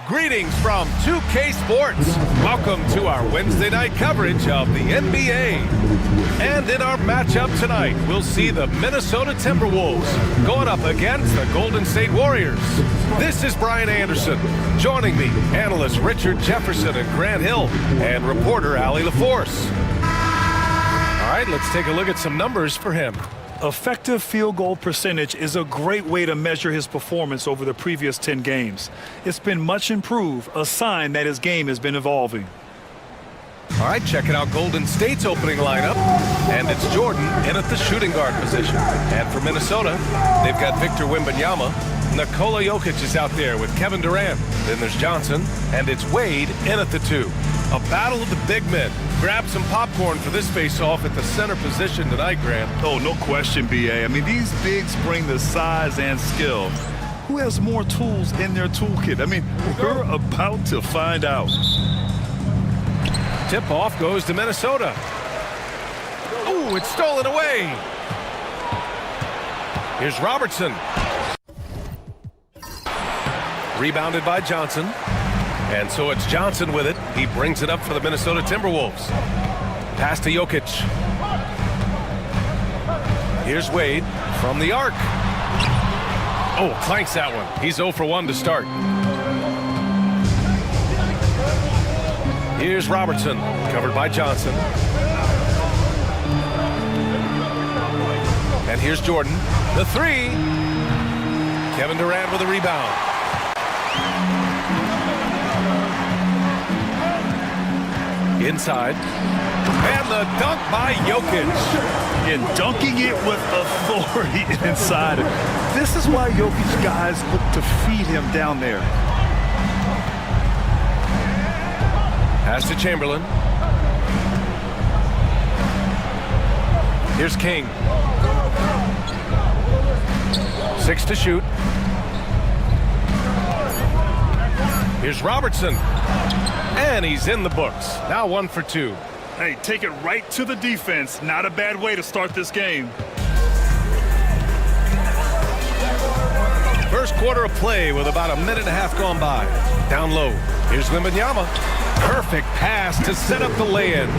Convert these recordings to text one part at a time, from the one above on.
Greetings from 2K Sports. Welcome to our Wednesday night coverage of the NBA. And in our matchup tonight, we'll see the Minnesota Timberwolves going up against the Golden State Warriors. This is Brian Anderson. Joining me, analysts Richard Jefferson and Grant Hill, and reporter Allie LaForce. All right, let's take a look at some numbers for him. Effective field goal percentage is a great way to measure his performance over the previous 10 games. It's been much improved, a sign that his game has been evolving. All right, checking out Golden State's opening lineup. And it's Jordan in at the shooting guard position. And for Minnesota, they've got Victor Wembanyama. Nikola Jokic is out there with Kevin Durant. Then there's Johnson, and it's Wade in at the 2. A battle of the big men. Grab some popcorn for this face-off at the center position tonight, Grant. Oh, no question, B.A. I mean, these bigs bring the size and skill. Who has more tools in their toolkit? I mean, we're about to find out. Tip-off goes to Minnesota. Ooh, it's stolen away. Here's Robertson. Rebounded by Johnson. And so it's Johnson with it. He brings it up for the Minnesota Timberwolves. Pass to Jokic. Here's Wade from the arc. Oh, clanks that one. He's 0 for 1 to start. Here's Robertson, covered by Johnson. And here's Jordan. The 3. Kevin Durant with a rebound. Inside. And the dunk by Jokic. And dunking it with authority inside. This is why Jokic guys look to feed him down there. Pass to Chamberlain. Here's King. 6 to shoot. Here's Robertson. And he's in the books. Now 1 for 2. Hey, take it right to the defense. Not a bad way to start this game. First quarter of play with about a minute and a half gone by. Down low. Here's Wembanyama. Perfect pass to set up the lay-in.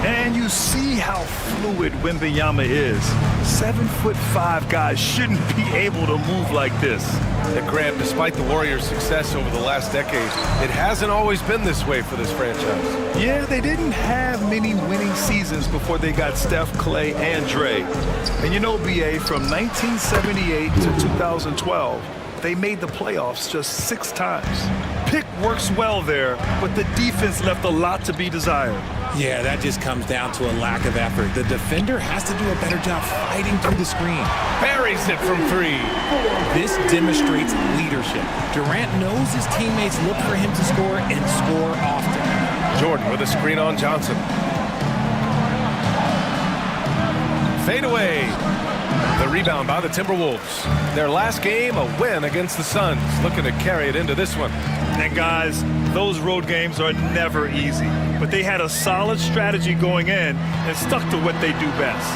And you see how fluid Wembanyama is. 7'5" guys shouldn't be able to move like this. And Grant, despite the Warriors' success over the last decade, it hasn't always been this way for this franchise. Yeah, they didn't have many winning seasons before they got Steph, Clay, and Dre. And you know, B.A., from 1978 to 2012, they made the playoffs just 6 times. Pick works well there, but the defense left a lot to be desired. Yeah, that just comes down to a lack of effort. The defender has to do a better job fighting through the screen. Buries it from 3. This demonstrates leadership. Durant knows his teammates look for him to score and score often. Jordan with a screen on Johnson. Fade away. The rebound by the Timberwolves. Their last game, a win against the Suns. Looking to carry it into this one. And guys, those road games are never easy. But they had a solid strategy going in and stuck to what they do best.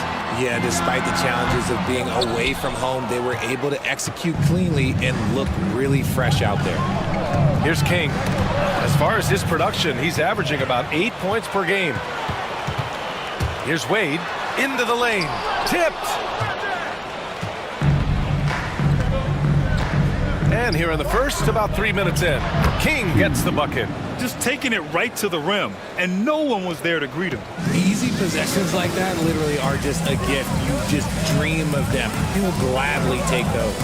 Yeah, despite the challenges of being away from home, they were able to execute cleanly and look really fresh out there. Here's King. As far as his production, he's averaging about 8 points per game. Here's Wade into the lane. Tipped. And here in the first, about 3 minutes in, King gets the bucket. Just taking it right to the rim, and no one was there to greet him. Easy possessions like that literally are just a gift. You just dream of them. You will gladly take those.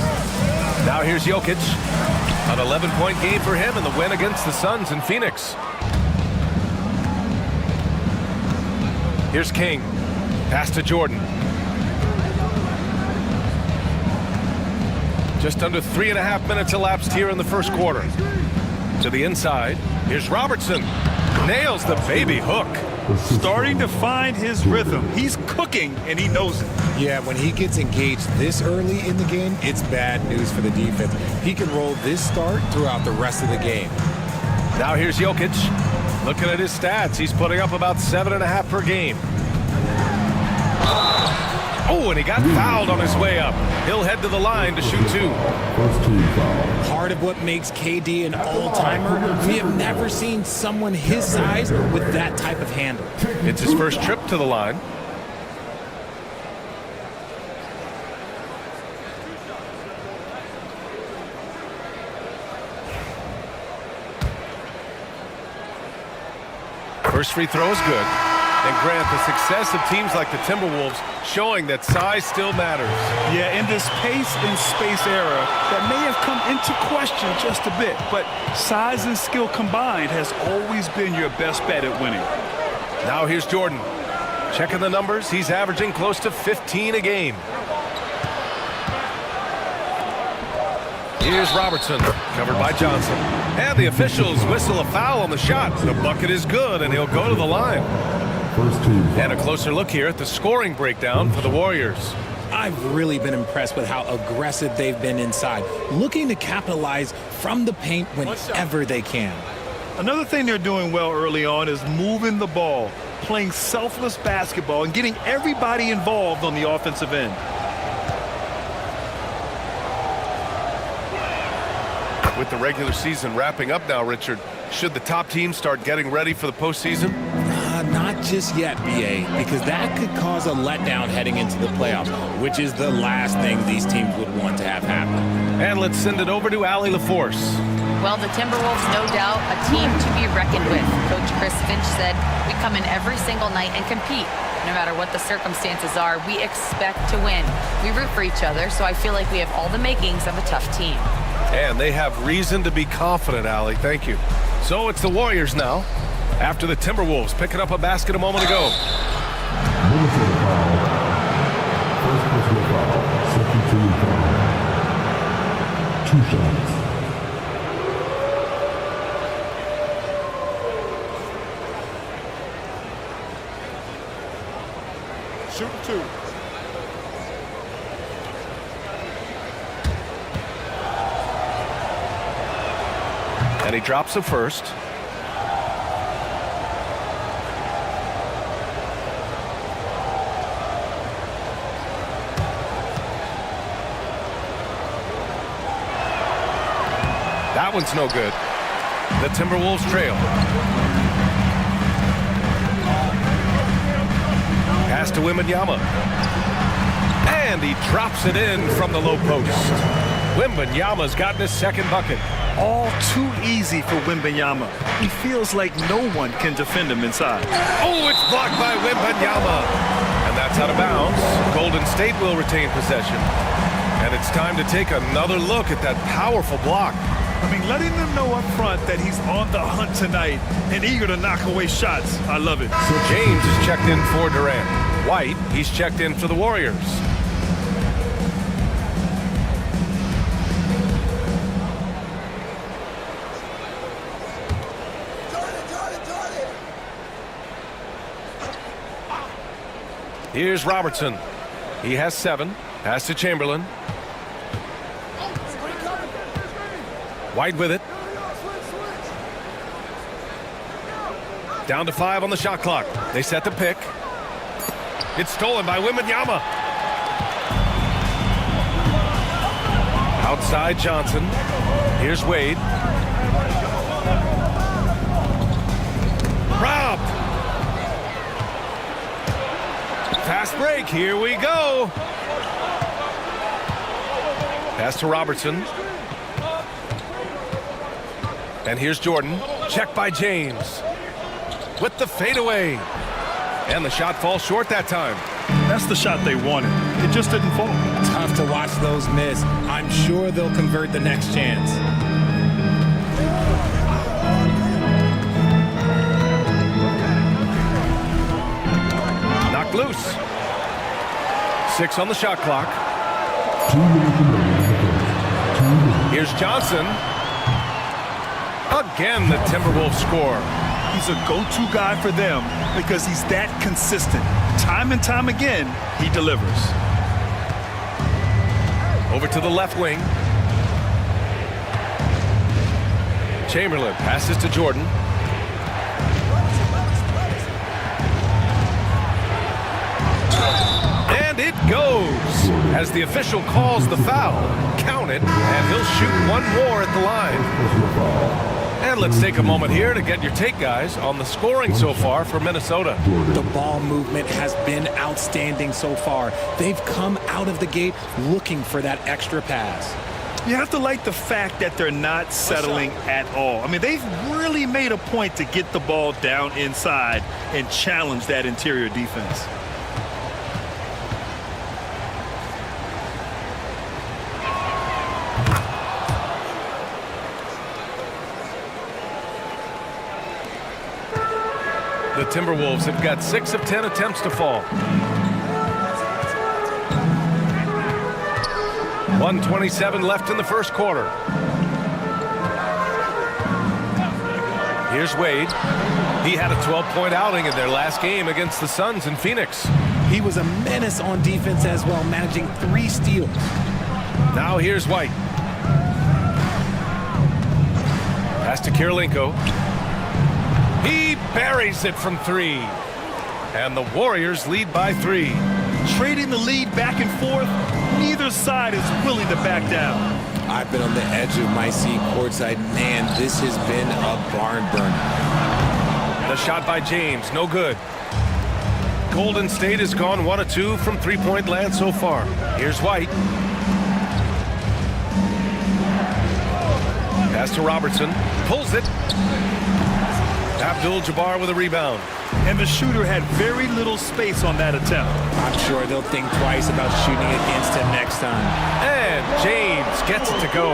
Now here's Jokic. An 11-point game for him in the win against the Suns in Phoenix. Here's King. Pass to Jordan. Just under 3.5 minutes elapsed here in the first quarter. To the inside. Here's Robertson. Nails the baby hook. Starting to find his rhythm. He's cooking, and he knows it. Yeah, when he gets engaged this early in the game, it's bad news for the defense. He can roll this start throughout the rest of the game. Now here's Jokic. Looking at his stats, he's putting up about 7.5 per game. Oh, and he got fouled on his way up. He'll head to the line to shoot 2. Part of what makes KD an all-timer, we have never seen someone his size with that type of handle. It's his first trip to the line. First free throw is good. And Grant, the success of teams like the Timberwolves showing that size still matters. Yeah, in this pace and space era, that may have come into question just a bit, but size and skill combined has always been your best bet at winning. Now here's Jordan. Checking the numbers, he's averaging close to 15 a game. Here's Robertson, covered by Johnson. And the officials whistle a foul on the shot. The bucket is good, and he'll go to the line. And a closer look here at the scoring breakdown for the Warriors. I've really been impressed with how aggressive they've been inside, looking to capitalize from the paint whenever they can. Another thing they're doing well early on is moving the ball, playing selfless basketball, and getting everybody involved on the offensive end. With the regular season wrapping up now, Richard, should the top teams start getting ready for the postseason? Not just yet, BA, because that could cause a letdown heading into the playoffs, which is the last thing these teams would want to have happen. And let's send it over to Allie LaForce. Well, the Timberwolves, no doubt, a team to be reckoned with. Coach Chris Finch said, we come in every single night and compete. No matter what the circumstances are, we expect to win. We root for each other, so I feel like we have all the makings of a tough team. And they have reason to be confident, Allie. Thank you. So it's the Warriors now, after the Timberwolves picking up a basket a moment ago. Minnesota foul. First personal foul. Second team foul. 2 shots. Shoot 2. And he drops the first. That one's no good. The Timberwolves trail. Pass to Wembanyama. And he drops it in from the low post. Wembanyama's gotten his second bucket. All too easy for Wembanyama. He feels like no one can defend him inside. Oh, it's blocked by Wembanyama. And that's out of bounds. Golden State will retain possession. And it's time to take another look at that powerful block. I mean, letting them know up front that he's on the hunt tonight and eager to knock away shots. I love it. So James is checked in for Durant. White, he's checked in for the Warriors. Here's Robertson. He has 7. Pass to Chamberlain. White with it. Down to 5 on the shot clock. They set the pick. It's stolen by Wembanyama. Outside Johnson. Here's Wade. Robbed. Fast break. Here we go. Pass to Robertson. And here's Jordan. Checked by James. With the fadeaway. And the shot falls short that time. That's the shot they wanted. It just didn't fall. Tough to watch those miss. I'm sure they'll convert the next chance. Knocked loose. 6 on the shot clock. 2 minutes remaining. 2 minutes. Here's Johnson. Again, the Timberwolves score. He's a go-to guy for them because he's that consistent. Time and time again, he delivers. Over to the left wing. Chamberlain passes to Jordan. And it goes. As the official calls the foul, count it, and he'll shoot one more at the line. And let's take a moment here to get your take, guys, on the scoring so far for Minnesota. The ball movement has been outstanding so far. They've come out of the gate looking for that extra pass. You have to like the fact that they're not settling at all. I mean, they've really made a point to get the ball down inside and challenge that interior defense. The Timberwolves have got 6 of 10 attempts to fall. 1:27 left in the first quarter. Here's Wade. He had a 12-point outing in their last game against the Suns in Phoenix. He was a menace on defense as well, managing 3 steals. Now here's White. Pass to Kirilenko. He buries it from 3. And the Warriors lead by 3. Trading the lead back and forth, neither side is willing to back down. I've been on the edge of my seat courtside. Man, this has been a barn burner. The shot by James, no good. Golden State has gone 1 of 2 from three-point land so far. Here's White. Pass to Robertson. Pulls it. Abdul-Jabbar with a rebound. And the shooter had very little space on that attempt. I'm sure they'll think twice about shooting against him next time. And James gets it to go.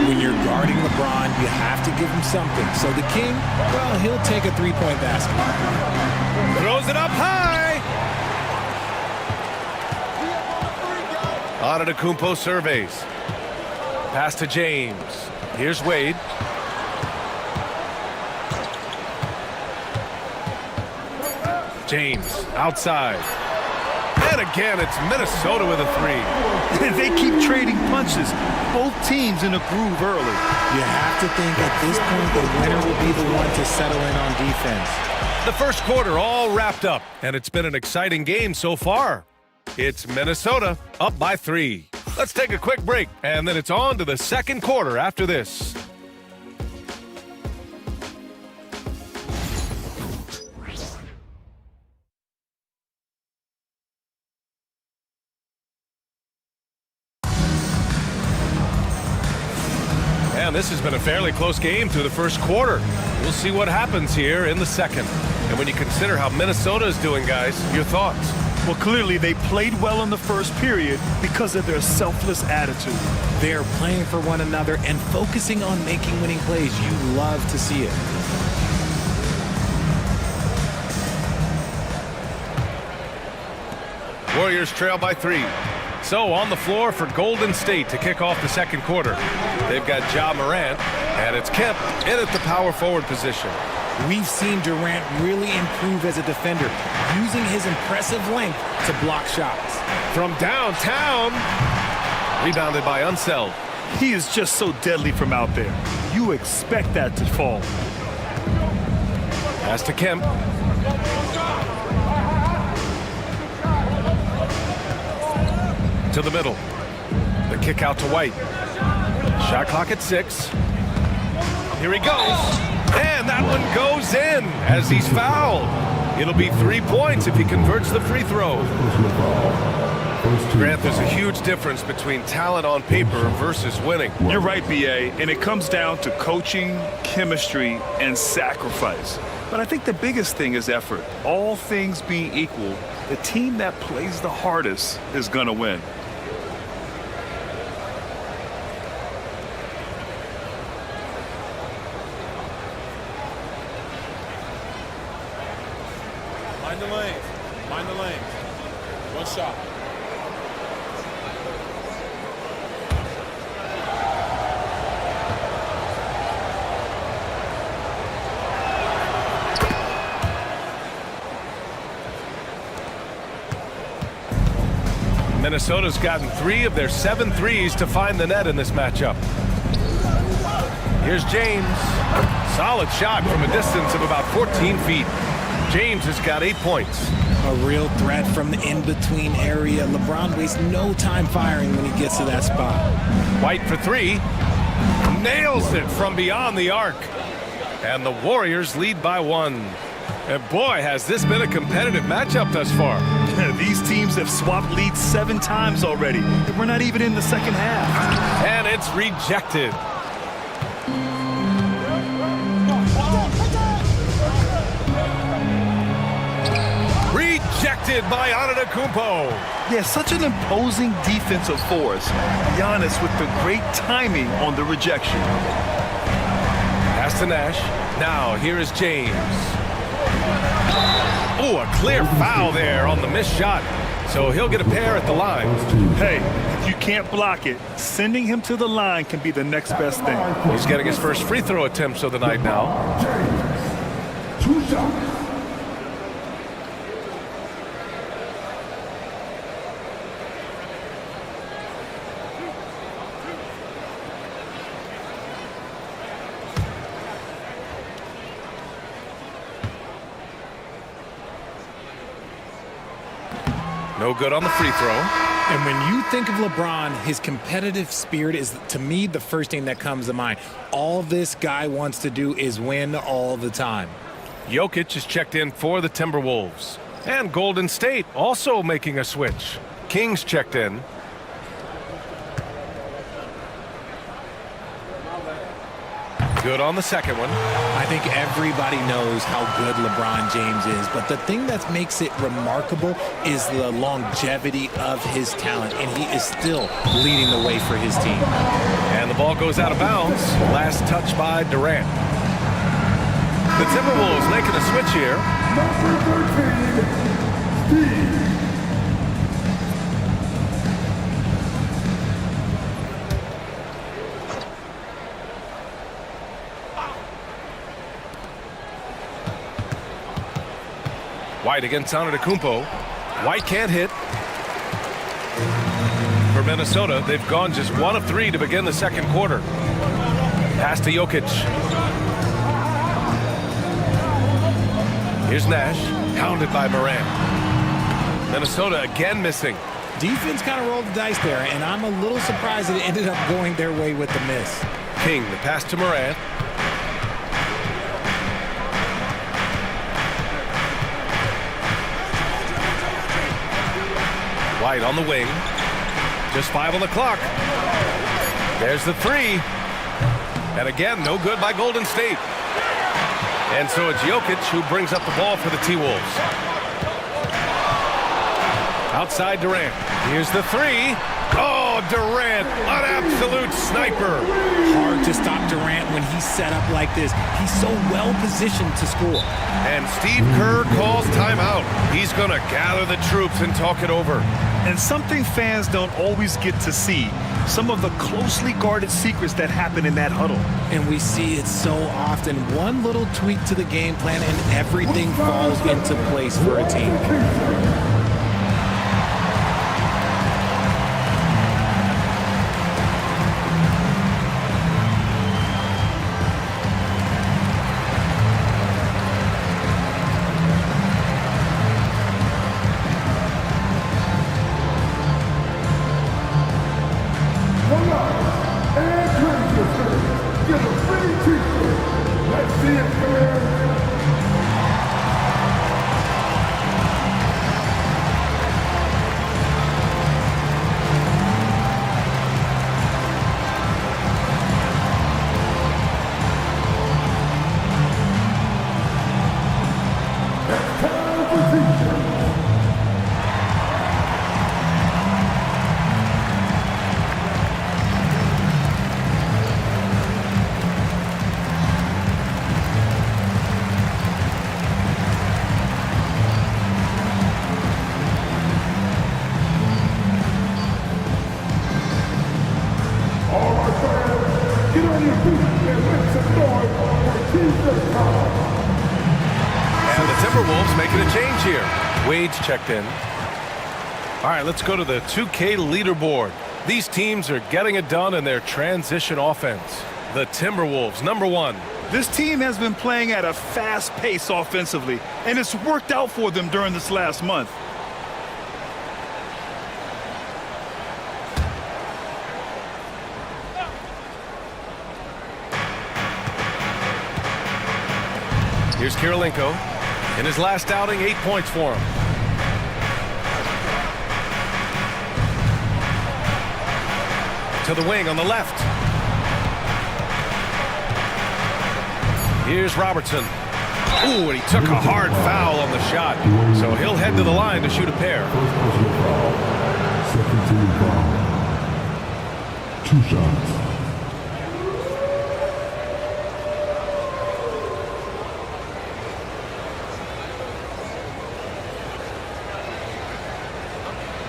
When you're guarding LeBron, you have to give him something. So the King, well, he'll take a 3-point basket. Throws it up high. Antetokounmpo surveys. Pass to James. Here's Wade. James outside. And again, it's Minnesota with a 3. They keep trading punches. Both teams in a groove early. You have to think at this point the winner will be the one to settle in on defense. The first quarter all wrapped up, and it's been an exciting game so far. It's Minnesota up by 3. Let's take a quick break, and then it's on to the second quarter after this. And this has been a fairly close game through the first quarter. We'll see what happens here in the second. And when you consider how Minnesota is doing, guys, your thoughts? Well, clearly they played well in the first period because of their selfless attitude. They are playing for one another and focusing on making winning plays. You love to see it. Warriors trail by 3. So on the floor for Golden State to kick off the second quarter. They've got Ja Morant, and it's Kemp in at the power forward position. We've seen Durant really improve as a defender, using his impressive length to block shots. From downtown, rebounded by Unseld. He is just so deadly from out there. You expect that to fall. Pass to Kemp. To the middle. The kick out to White. Shot clock at 6. Here he goes. And that one goes in as he's fouled. It'll be 3 points if he converts the free throw. Grant, there's a huge difference between talent on paper versus winning. You're right, B.A., and it comes down to coaching, chemistry, and sacrifice. But I think the biggest thing is effort. All things being equal, the team that plays the hardest is going to win. Mind the lanes. Mind the lanes. One shot. Minnesota's gotten 3 of their 7 threes to find the net in this matchup. Here's James. Solid shot from a distance of about 14 feet. James has got 8 points. A real threat from the in-between area. LeBron wastes no time firing when he gets to that spot. White for three. Nails it from beyond the arc. And the Warriors lead by one. And boy, has this been a competitive matchup thus far. These teams have swapped leads 7 times already. We're not even in the second half. And it's rejected. Rejected by Antetokounmpo. Yeah, such an imposing defensive force. Giannis with the great timing on the rejection. Pass to Nash. Now here is James. Oh, a clear foul there on the missed shot. So he'll get a pair at the line. Hey, if you can't block it, sending him to the line can be the next best thing. He's getting his first free throw attempts of the night now. James, 2 shots. No good on the free throw. And when you think of LeBron, his competitive spirit is, to me, the first thing that comes to mind. All this guy wants to do is win all the time. Jokic is checked in for the Timberwolves. And Golden State also making a switch. Kings checked in. Good on the second one. I think everybody knows how good LeBron James is, but the thing that makes it remarkable is the longevity of his talent, and he is still leading the way for his team. And the ball goes out of bounds. Last touch by Durant. The Timberwolves making a switch here. Number 13, Steve. White against Antetokounmpo. White can't hit. For Minnesota, they've gone just 1 of 3 to begin the second quarter. Pass to Jokic. Here's Nash, hounded by Morant. Minnesota again missing. Defense kind of rolled the dice there, and I'm a little surprised that it ended up going their way with the miss. King, the pass to Morant. White on the wing. Just 5 on the clock. There's the 3. And again, no good by Golden State. And so it's Jokic who brings up the ball for the T-Wolves. Outside Durant. Here's the 3. Oh, Durant, an absolute sniper. Hard to stop Durant when he's set up like this. He's so well positioned to score. And Steve Kerr calls timeout. He's going to gather the troops and talk it over. And something fans don't always get to see, some of the closely guarded secrets that happen in that huddle. And we see it so often. One little tweak to the game plan and everything falls into place for a team. And the Timberwolves making a change here. Wade's checked in. All right, let's go to the 2K leaderboard. These teams are getting it done in their transition offense. The Timberwolves, number 1. This team has been playing at a fast pace offensively, and it's worked out for them during this last month. Here's Kirilenko. In his last outing, 8 points for him. To the wing on the left. Here's Robertson. Ooh, and he took a hard foul on the shot. So he'll head to the line to shoot a pair. First personal foul. Second team foul. 2 shots.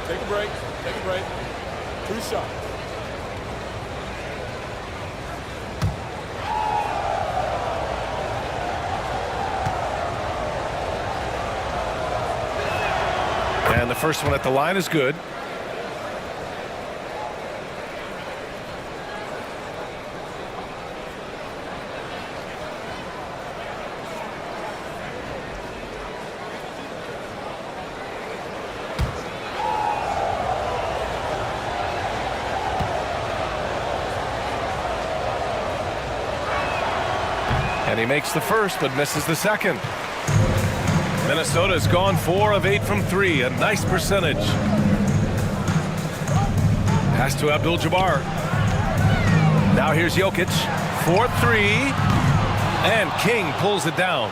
Take a break. Take a break. 2 shots. And the first one at the line is good. And he makes the first, but misses the second. Minnesota's gone 4 of 8 from 3, a nice percentage. Pass to Abdul-Jabbar. Now here's Jokic, 4-3, and King pulls it down.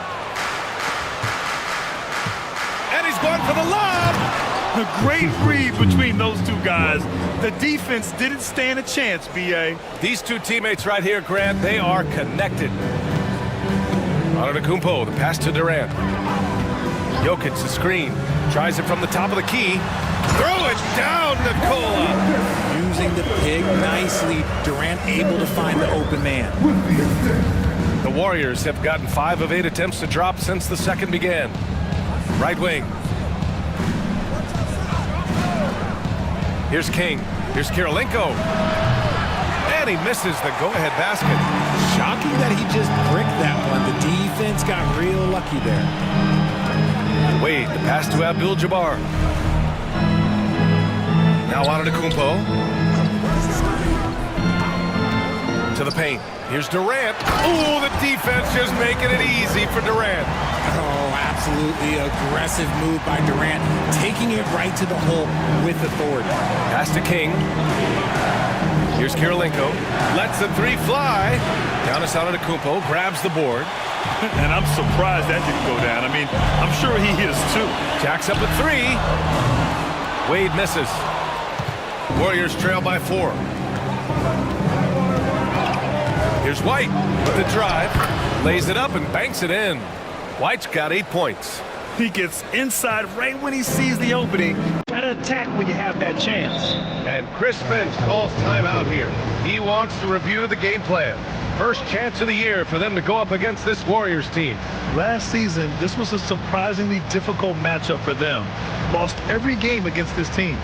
And he's going for the lob. A great read between those two guys. The defense didn't stand a chance, B.A. These two teammates right here, Grant, they are connected. Antetokounmpo, the pass to Durant. Jokic, the screen. Tries it from the top of the key. Throw it down, Nikola. Using the pick nicely. Durant able to find the open man. The Warriors have gotten 5 of 8 attempts to drop since the second began. Right wing. Here's King. Here's Kirilenko. And he misses the go-ahead basket. Shocking that he just bricked that one. The defense got real lucky there. Wade, the pass to Abdul-Jabbar. Now Antetokounmpo. To the paint. Here's Durant. Ooh, the defense just making it easy for Durant. Oh, absolutely aggressive move by Durant. Taking it right to the hole with authority. Pass to King. Here's Kirilenko. Lets the 3 fly. Giannis Antetokounmpo grabs the board. And I'm surprised that didn't go down. I mean, I'm sure he is too. Jacks up a 3. Wade misses. Warriors trail by 4. Here's White with the drive. Lays it up and banks it in. White's got 8 points. He gets inside right when he sees the opening. Try to attack when you have that chance. And Chris Finch calls timeout here. He wants to review the game plan. First chance of the year for them to go up against this Warriors team. Last season, this was a surprisingly difficult matchup for them. Lost every game against this team.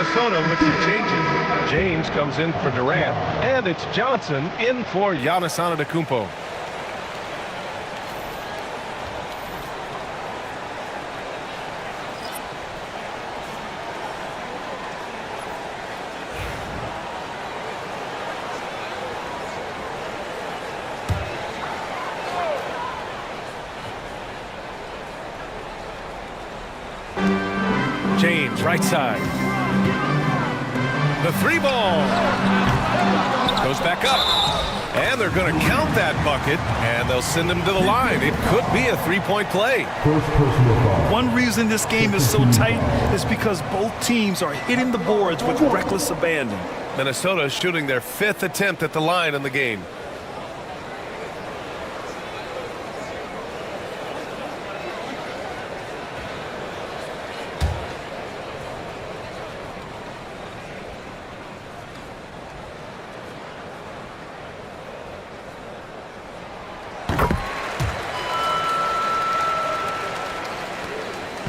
Minnesota with some changes. James comes in for Durant, and it's Johnson in for Giannis Antetokounmpo. James, right side. The three ball. Goes back up. And they're going to count that bucket, and they'll send him to the line. It could be a three-point play. One reason this game is so tight is because both teams are hitting the boards with reckless abandon. Minnesota is shooting their 5th attempt at the line in the game.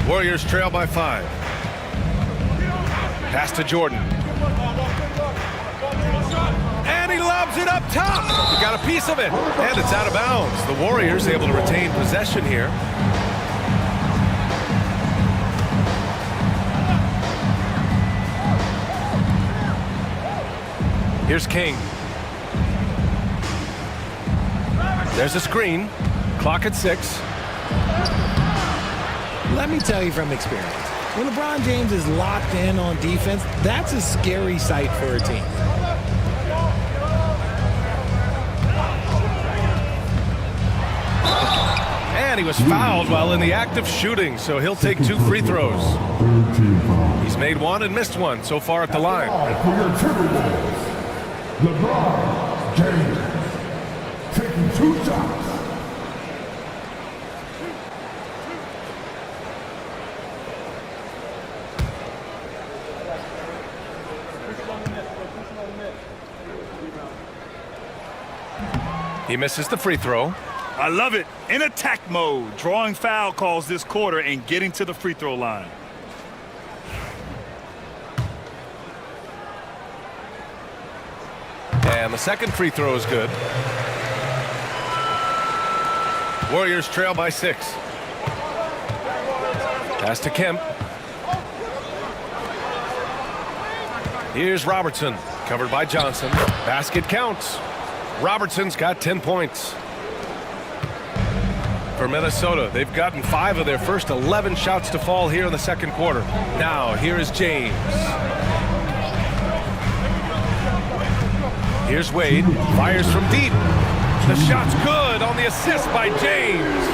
Warriors trail by 5. Pass to Jordan. And he lobs it up top. He got a piece of it. And it's out of bounds. The Warriors able to retain possession here. Here's King. There's a screen. Clock at 6. Let me tell you from experience, when LeBron James is locked in on defense, that's a scary sight for a team. And he was fouled while in the act of shooting, so he'll take 2 free throws. He's made 1 and missed 1 so far at the line. For your Timberwolves, LeBron James taking 2 shots. He misses the free throw. I love it. In attack mode, drawing foul calls this quarter and getting to the free throw line. And the second free throw is good. Warriors trail by 6. Pass to Kemp. Here's Robertson, covered by Johnson. Basket counts. Robertson's got 10 points. For Minnesota, they've gotten 5 of their first 11 shots to fall here in the second quarter. Now, here is James. Here's Wade. Fires from deep. The shot's good on the assist by James.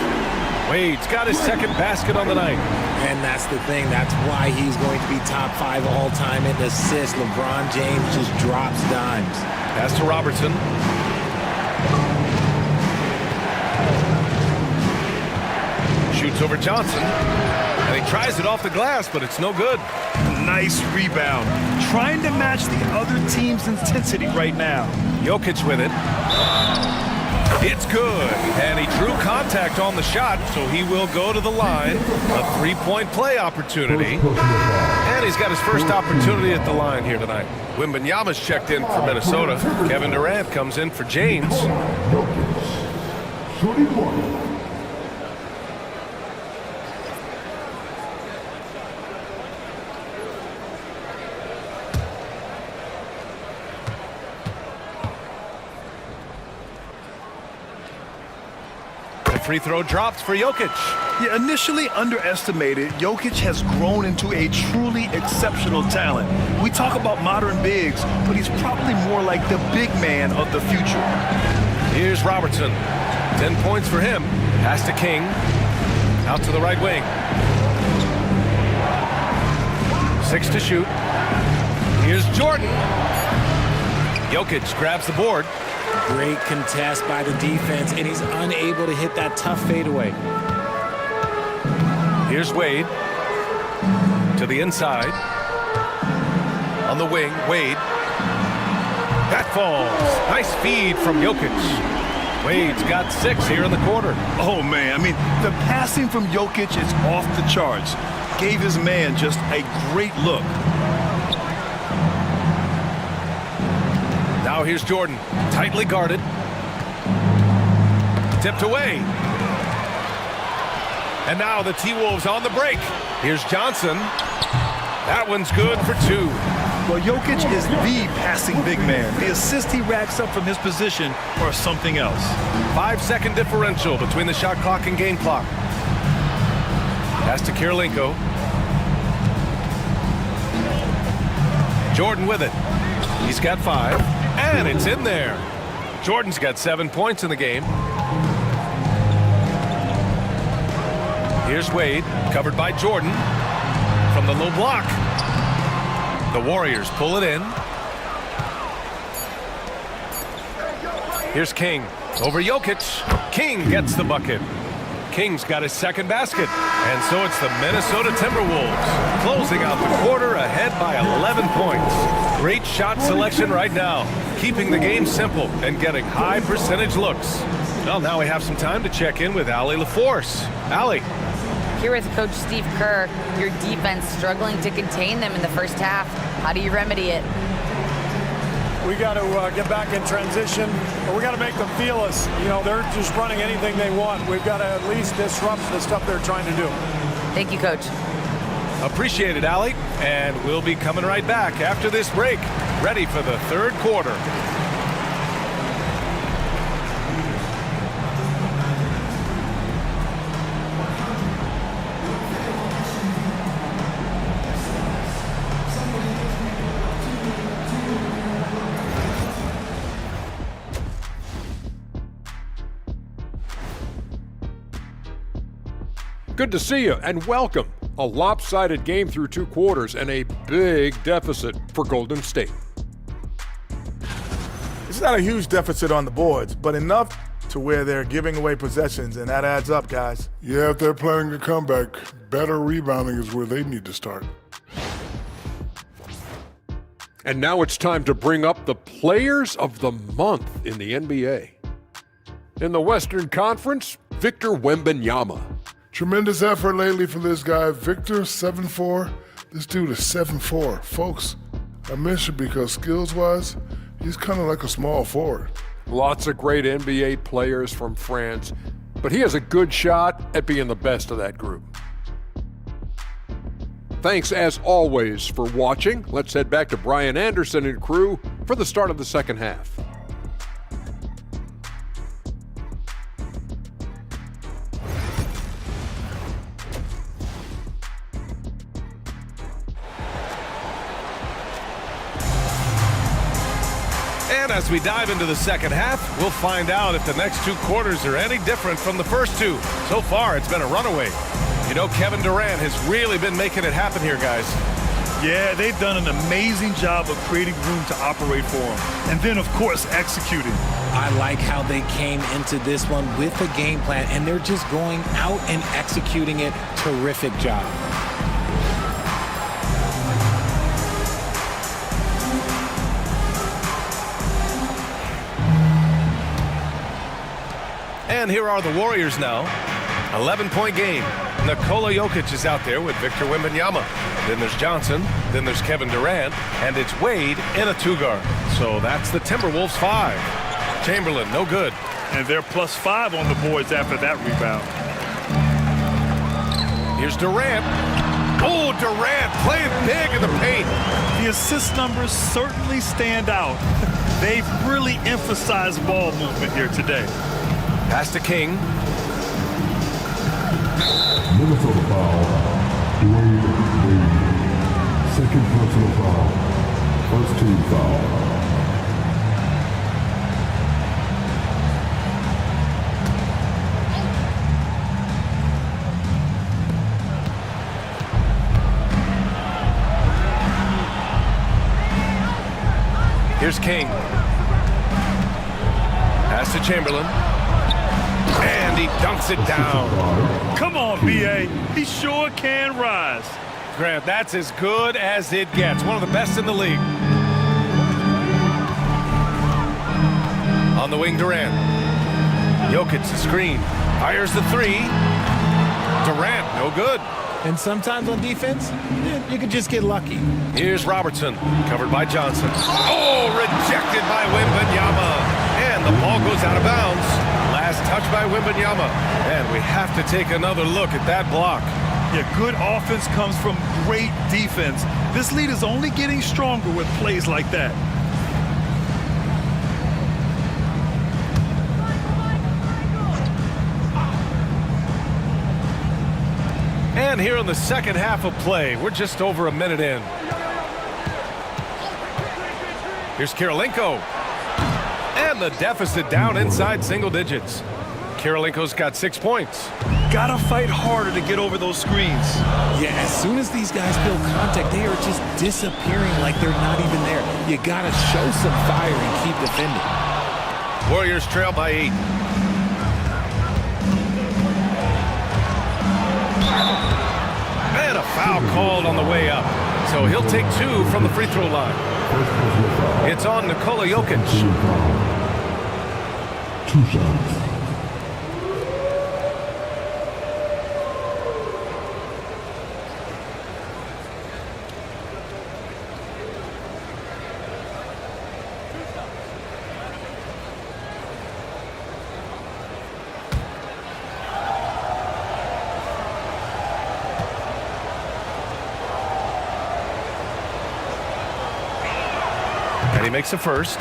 Wade's got his second basket on the night. And that's the thing. That's why he's going to be top 5 all time in assists. LeBron James just drops dimes. Pass to Robertson. Shoots over Johnson. And he tries it off the glass, but it's no good. Nice rebound. Trying to match the other team's intensity right now. Jokic with it. It's good. And he drew contact on the shot, so he will go to the line. A 3-point play opportunity. And he's got his first opportunity at the line here tonight. Wembanyama's checked in for Minnesota. Kevin Durant comes in for James. Jokic, shooting 1. Free throw dropped for Jokic. Yeah, initially underestimated, Jokic has grown into a truly exceptional talent. We talk about modern bigs, but he's probably more like the big man of the future. Here's Robertson. 10 points for him. Pass to King. Out to the right wing. 6 to shoot. Here's Jordan. Jokic grabs the board. Great contest by the defense, and he's unable to hit that tough fadeaway. Here's Wade. To the inside. On the wing, Wade. That falls. Nice feed from Jokic. Wade's got 6 here in the quarter. Oh, man. I mean, the passing from Jokic is off the charts. Gave his man just a great look. Now here's Jordan, tightly guarded. Tipped away. And now the T-Wolves on the break. Here's Johnson. That one's good for 2. Well, Jokic is the passing big man. The assist he racks up from his position or something else. 5-second differential between the shot clock and game clock. Pass to Kirilenko. Jordan with it. He's got 5. And it's in there. Jordan's got 7 points in the game. Here's Wade, covered by Jordan. From the low block. The Warriors pull it in. Here's King over Jokic. King gets the bucket. King's got his second basket. And so it's the Minnesota Timberwolves closing out the quarter ahead by 11 points. Great shot selection right now, keeping the game simple and getting high percentage looks. Well, now we have some time to check in with Allie LaForce. Allie. Here with Coach Steve Kerr, your defense struggling to contain them in the first half. How do you remedy it? We got to get back in transition, or we got to make them feel us. You know, they're just running anything they want. We've got to at least disrupt the stuff they're trying to do. Thank you, Coach. Appreciate it, Allie. And we'll be coming right back after this break, ready for the third quarter. Good to see you and welcome. A lopsided game through 2 quarters and a big deficit for Golden State. It's not a huge deficit on the boards, but enough to where they're giving away possessions, and that adds up, guys. Yeah, if they're planning a comeback, better rebounding is where they need to start. And now it's time to bring up the Players of the Month in the NBA. In the Western Conference, Victor Wembanyama. Tremendous effort lately for this guy, Victor, 7'4". This dude is 7'4". Folks, I mentioned because skills-wise, he's kind of like a small forward. Lots of great NBA players from France, but he has a good shot at being the best of that group. Thanks, as always, for watching. Let's head back to Brian Anderson and crew for the start of the second half. And as we dive into the second half, we'll find out if the next 2 quarters are any different from the first 2. So far, it's been a runaway. You know, Kevin Durant has really been making it happen here, guys. Yeah, they've done an amazing job of creating room to operate for him. And then, of course, executing. I like how they came into this one with a game plan, and they're just going out and executing it. Terrific job. And here are the Warriors now. 11-point game. Nikola Jokic is out there with Victor Wembanyama. Then there's Johnson. Then there's Kevin Durant. And it's Wade in a 2-guard. So that's the Timberwolves 5. Chamberlain, no good. And they're +5 on the boards after that rebound. Here's Durant. Oh, Durant playing big in the paint. The assist numbers certainly stand out. They've really emphasized ball movement here today. Pass to King. Minnesota foul, Dwayne Wade. Second personal foul, first team foul. Here's King. Pass to Chamberlain. And he dunks it down. Come on, B.A. He sure can rise. Grant, that's as good as it gets. One of the best in the league. On the wing, Durant. Jokic, the screen. Fires the 3. Durant, no good. And sometimes on defense, you could just get lucky. Here's Robertson, covered by Johnson. Oh, rejected by Wembanyama. And the ball goes out of bounds. Last touch by Wembanyama. And we have to take another look at that block. Yeah, good offense comes from great defense. This lead is only getting stronger with plays like that. And here in the second half of play, we're just over a minute in. Here's Kirilenko. And the deficit down inside single digits. Kirilenko's got 6 points. Gotta fight harder to get over those screens. Yeah, as soon as these guys feel contact, they are just disappearing like they're not even there. You gotta show some fire and keep defending. Warriors trail by 8. And a foul called on the way up. So he'll take 2 from the free throw line. It's on Nikola Jokic. 2 shots. And he makes the first.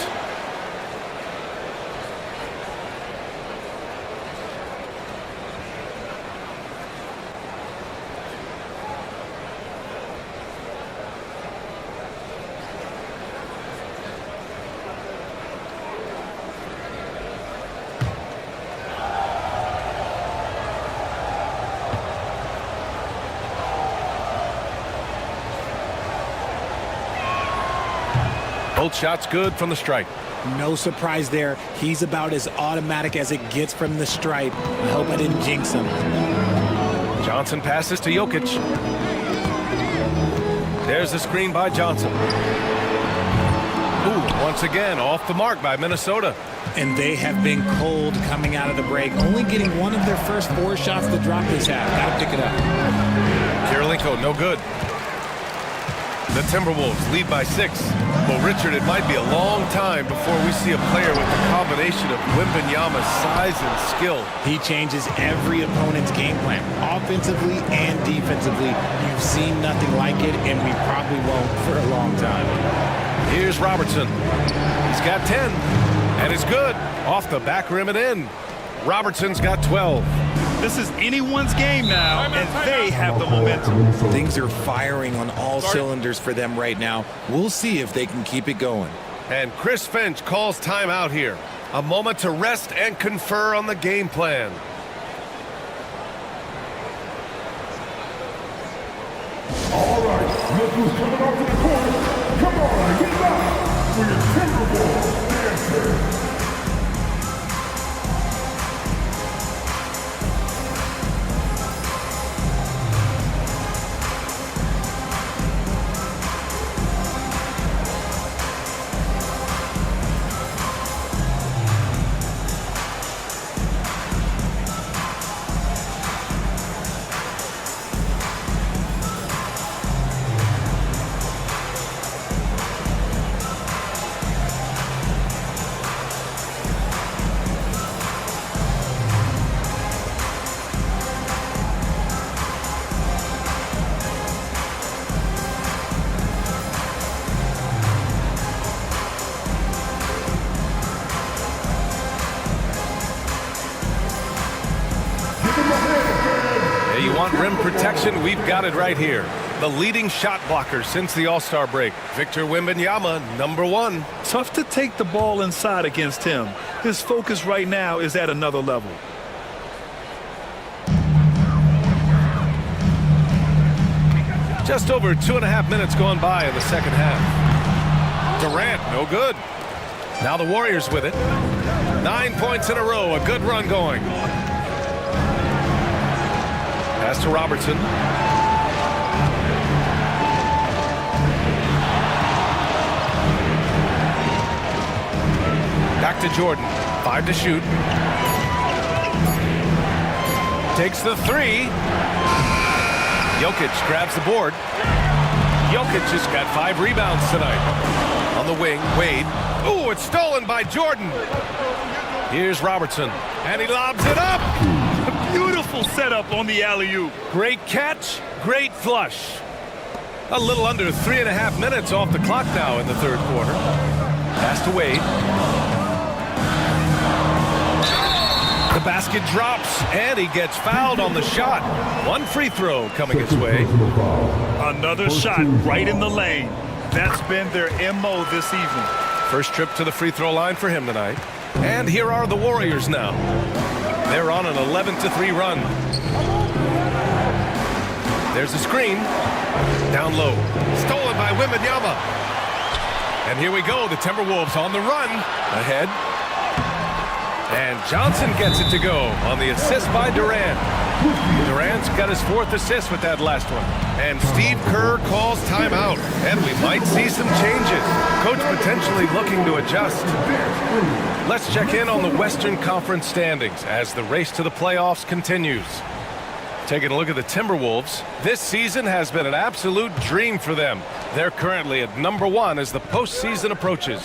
Both shots good from the stripe. No surprise there. He's about as automatic as it gets from the stripe. I hope I didn't jinx him. Johnson passes to Jokic. There's the screen by Johnson. Ooh, once again, off the mark by Minnesota. And they have been cold coming out of the break. Only getting one of their first 4 shots to drop this half. Gotta pick it up. Kirilenko, no good. The Timberwolves lead by 6. Well, Richard, it might be a long time before we see a player with the combination of Wembanyama's size and skill. He changes every opponent's game plan, offensively and defensively. You've seen nothing like it, and we probably won't for a long time. Here's Robertson. He's got 10, and it's good. Off the back rim and in. Robertson's got 12. This is anyone's game now, and they have the momentum. Things are firing on all cylinders for them right now. We'll see if they can keep it going. And Chris Finch calls timeout here. A moment to rest and confer on the game plan. All right, look who's coming off to the court. Come on, get back for your Timberwolves dancer. You want rim protection? We've got it right here. The leading shot blocker since the All-Star break, Victor Wembanyama, #1. Tough to take the ball inside against him. His focus right now is at another level. Just over 2.5 minutes gone by in the second half. Durant, no good. Now the Warriors with it. 9 points in a row, a good run going. Pass to Robertson. Back to Jordan. 5 to shoot. Takes the 3. Jokic grabs the board. Jokic just got 5 rebounds tonight. On the wing, Wade. Ooh, it's stolen by Jordan. Here's Robertson, and he lobs it up. Beautiful setup on the alley-oop. Great catch, great flush. A little under 3.5 minutes off the clock now in the third quarter. Pass to Wade. The basket drops, and he gets fouled on the shot. 1 free throw coming his way. Another shot right in the lane. That's been their MO this evening. First trip to the free throw line for him tonight. And here are the Warriors now. They're on an 11-3 run. There's a screen. Down low. Stolen by Wembanyama. And here we go. The Timberwolves on the run. Ahead. And Johnson gets it to go on the assist by Durant. Durant's got his 4th assist with that last one. And Steve Kerr calls timeout. And we might see some changes. Coach potentially looking to adjust. Let's check in on the Western Conference standings as the race to the playoffs continues. Taking a look at the Timberwolves, this season has been an absolute dream for them. They're currently at #1 as the postseason approaches.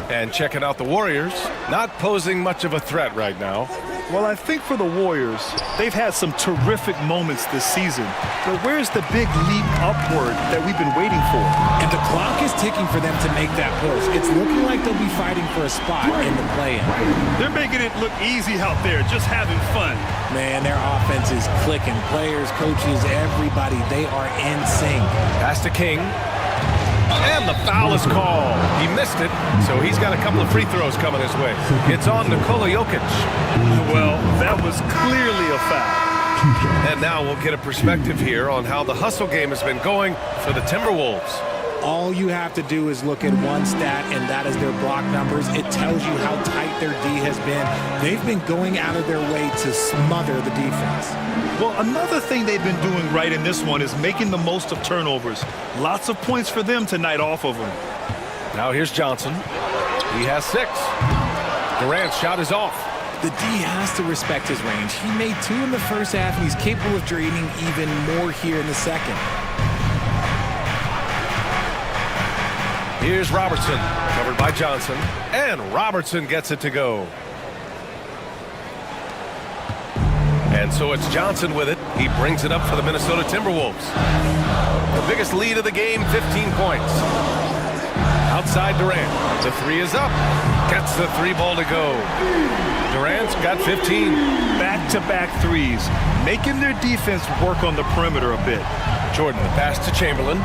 And checking out the Warriors, not posing much of a threat right now. Well, I think for the Warriors, they've had some terrific moments this season. But where's the big leap upward that we've been waiting for? And the clock is ticking for them to make that push. It's looking like they'll be fighting for a spot in the play-in. They're making it look easy out there, just having fun. Man, their offense is clicking. Players, coaches, everybody, they are in sync. Pass to King. And the foul is called. He missed it, so he's got a couple of free throws coming his way. It's on Nikola Jokic. Well, that was clearly a foul. And now we'll get a perspective here on how the hustle game has been going for the Timberwolves. All you have to do is look at one stat, and that is their block numbers. It tells you how tight their D has been. They've been going out of their way to smother the defense. Well, another thing they've been doing right in this one is making the most of turnovers. Lots of points for them tonight off of them. Now here's Johnson. He has 6. Durant's shot is off. The D has to respect his range. He made 2 in the first half, and he's capable of draining even more here in the second. Here's Robertson, covered by Johnson, and Robertson gets it to go. And so it's Johnson with it. He brings it up for the Minnesota Timberwolves. The biggest lead of the game, 15 points. Outside Durant. The 3 is up. Gets the 3 ball to go. Durant's got 15. Back-to-back threes, making their defense work on the perimeter a bit. Jordan, the pass to Chamberlain.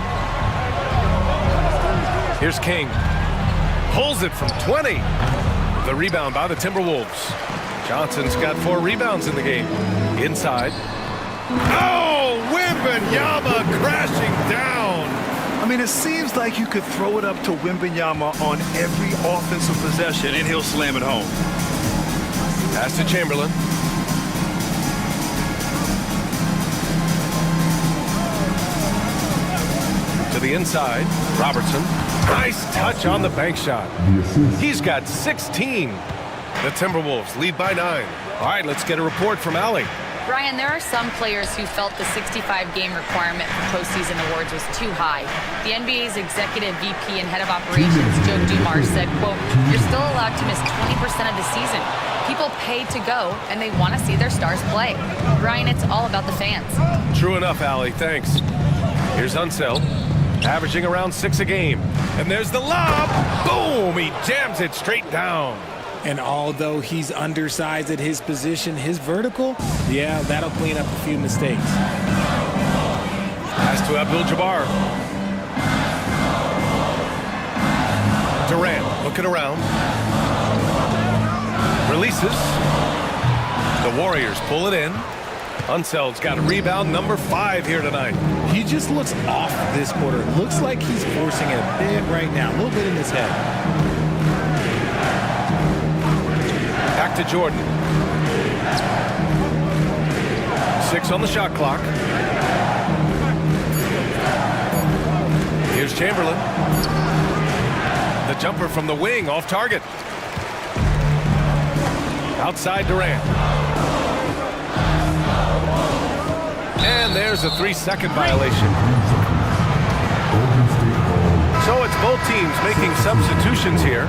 Here's King. Pulls it from 20. The rebound by the Timberwolves. Johnson's got 4 rebounds in the game. Inside. Oh, Wembanyama crashing down. I mean, it seems like you could throw it up to Wembanyama on every offensive possession, and he'll slam it home. Pass to Chamberlain. To the inside. Robertson. Nice touch on the bank shot. He's got 16. The Timberwolves lead by 9. All right, let's get a report from Allie. Brian, there are some players who felt the 65-game requirement for postseason awards was too high. The NBA's executive VP and head of operations, Joe Dumars, said, quote, "You're still allowed to miss 20% of the season. People pay to go, and they want to see their stars play." Brian, it's all about the fans. True enough, Allie. Thanks. Here's Unseld, averaging around 6 a game. And there's the lob. Boom! He jams it straight down. And although he's undersized at his position, his vertical, yeah, that'll clean up a few mistakes. Pass to Abdul-Jabbar. Durant looking around. Releases. The Warriors pull it in. Unseld's got a rebound, number 5 here tonight. He just looks off this quarter. Looks like he's forcing it a bit right now, a little bit in his head. Back to Jordan. 6 on the shot clock. Here's Chamberlain. The jumper from the wing off target. Outside Durant. And there's there's a 3-second violation. So it's both teams making substitutions here.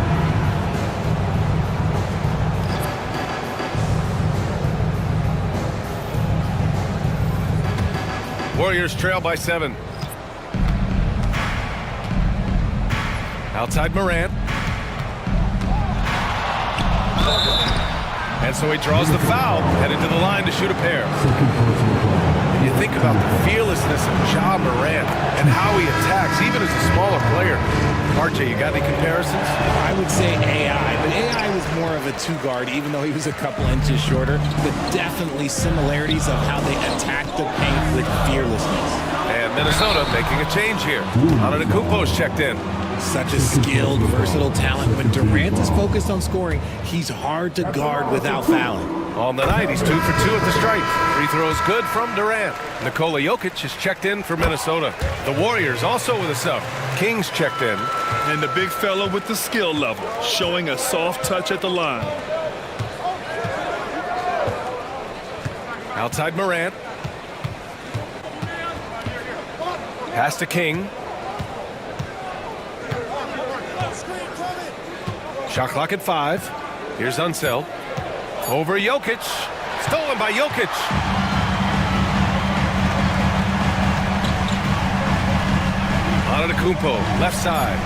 Warriors trail by 7. Outside Morant. And so he draws the foul, headed to the line to shoot a pair. You think about the fearlessness of Ja Morant and how he attacks, even as a smaller player. RJ, you got any comparisons? I would say AI, but AI was more of a 2-guard, even though he was a couple inches shorter. But definitely similarities of how they attack the paint with fearlessness. And Minnesota making a change here. Antetokounmpo's checked in. Such a skilled, versatile talent. When Durant is focused on scoring, he's hard to guard without fouling. On the night, he's 2 for 2 at the stripe. Free throws good from Durant. Nikola Jokic is checked in for Minnesota. The Warriors also with a sub. Kings checked in. And the big fella with the skill level, showing a soft touch at the line. Outside Morant. Pass to King. Shot clock at 5. Here's Unseld. Over Jokic. Stolen by Jokic. Antetokounmpo, left side.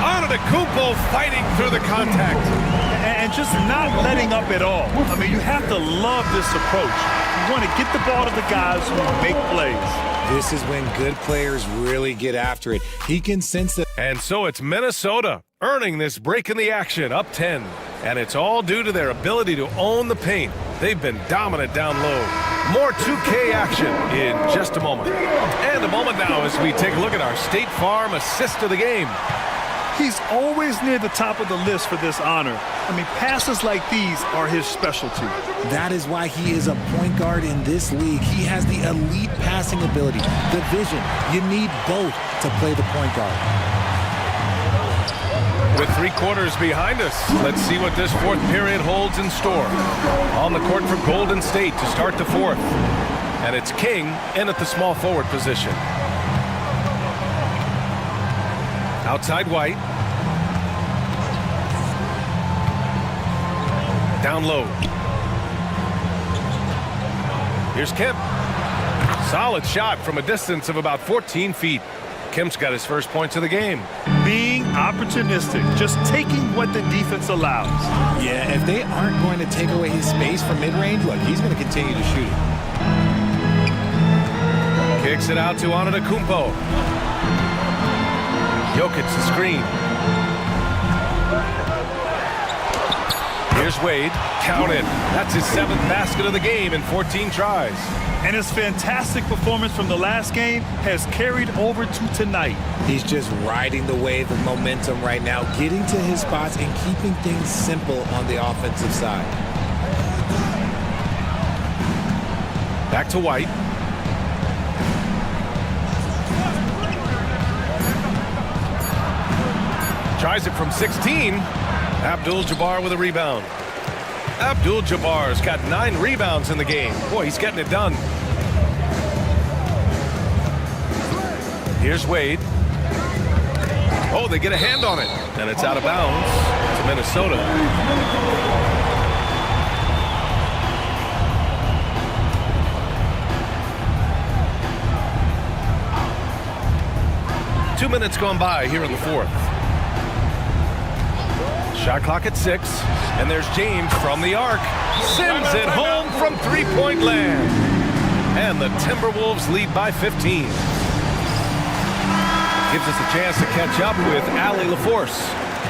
Antetokounmpo fighting through the contact. And just not letting up at all. I mean, you have to love this approach. You want to get the ball to the guys who make plays. This is when good players really get after it. He can sense that. And so it's Minnesota earning this break in the action, up 10. And it's all due to their ability to own the paint. They've been dominant down low. More 2K action in just a moment. And a moment now as we take a look at our State Farm assist of the game. He's always near the top of the list for this honor. I mean, passes like these are his specialty. That is why he is a point guard in this league. He has the elite passing ability, the vision. You need both to play the point guard. With 3 quarters behind us, let's see what this 4th period holds in store. On the court for Golden State to start the 4th. And it's King in at the small forward position. Outside White. Down low. Here's Kemp. Solid shot from a distance of about 14 feet. Kemp's got his first points of the game. Being opportunistic, just taking what the defense allows. Yeah, if they aren't going to take away his space from mid-range, look, he's going to continue to shoot it. Kicks it out to Antetokounmpo. Jokic the screen. Here's Wade. Count it. That's his 7th basket of the game in 14 tries. And his fantastic performance from the last game has carried over to tonight. He's just riding the wave of momentum right now, getting to his spots and keeping things simple on the offensive side. Back to White. Tries it from 16. Abdul-Jabbar with a rebound. Abdul-Jabbar's got 9 rebounds in the game. Boy, he's getting it done. Here's Wade. Oh, they get a hand on it. And it's out of bounds to Minnesota. Two minutes gone by here in the 4th. Shot clock at 6, and there's James from the arc. Sims it home from 3-point land. And the Timberwolves lead by 15. Gives us a chance to catch up with Allie LaForce.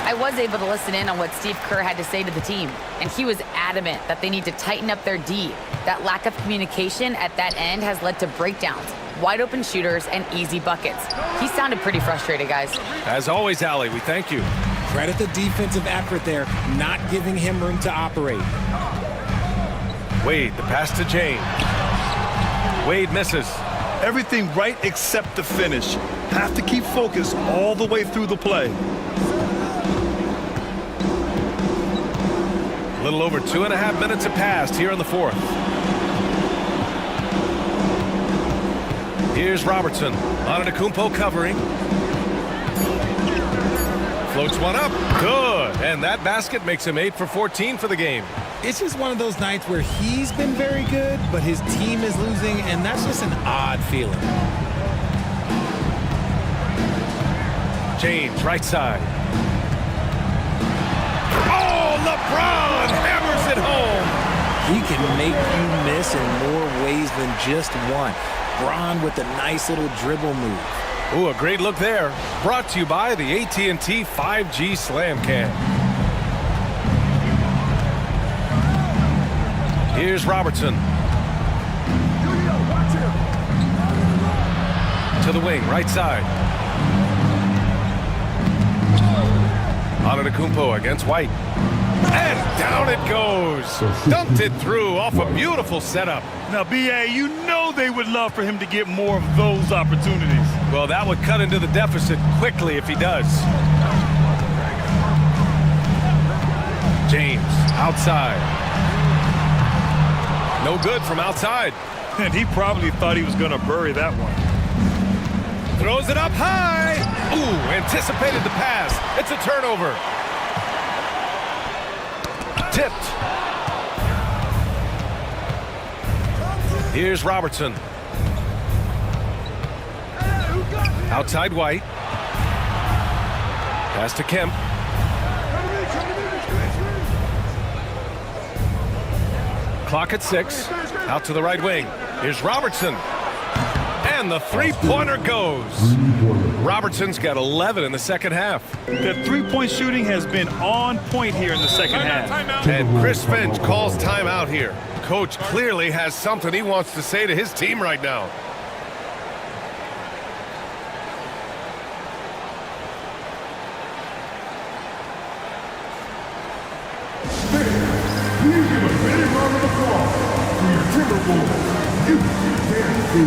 I was able to listen in on what Steve Kerr had to say to the team, and he was adamant that they need to tighten up their D. That lack of communication at that end has led to breakdowns, wide open shooters, and easy buckets. He sounded pretty frustrated, guys. As always, Allie, we thank you. Credit the defensive effort there, not giving him room to operate. Wade, the pass to James. Wade misses. Everything right except the finish. Have to keep focused all the way through the play. A little over 2.5 minutes have passed here in the 4th. Here's Robertson. Antetokounmpo covering. Floats one up. Good. And that basket makes him 8 for 14 for the game. It's just one of those nights where he's been very good, but his team is losing, and that's just an odd feeling. James, right side. Oh, LeBron hammers it home. He can make you miss in more ways than just one. Bron with a nice little dribble move. Ooh, a great look there. Brought to you by the AT&T 5G Slam Cam. Here's Robertson. To the wing, right side. Antetokounmpo against White. And down it goes. Dumped it through off a beautiful setup. Now, B.A., you know they would love for him to get more of those opportunities. Well, that would cut into the deficit quickly if he does. James, outside. No good from outside. And he probably thought he was going to bury that one. Throws it up high. Ooh, anticipated the pass. It's a turnover. Tipped. Here's Robertson. Outside White. Pass to Kemp. Clock at 6. Out to the right wing. Here's Robertson. And the three-pointer goes. Robertson's got 11 in the second half. The three-point shooting has been on point here in the second half. And Chris Finch calls timeout here. Coach clearly has something he wants to say to his team right now. Please give a big round of applause for your Timberwolves. You can't do.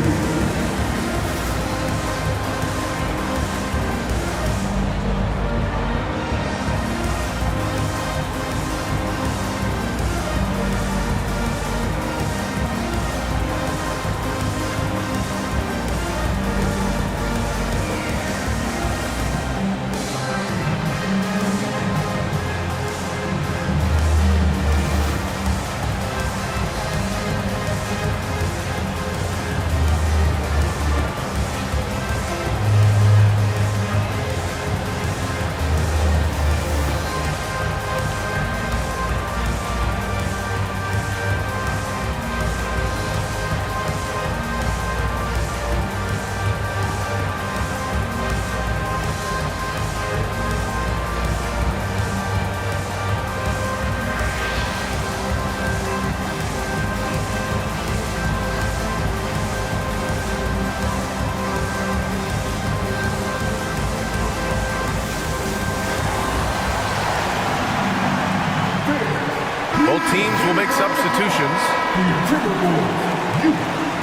Both teams will make substitutions. You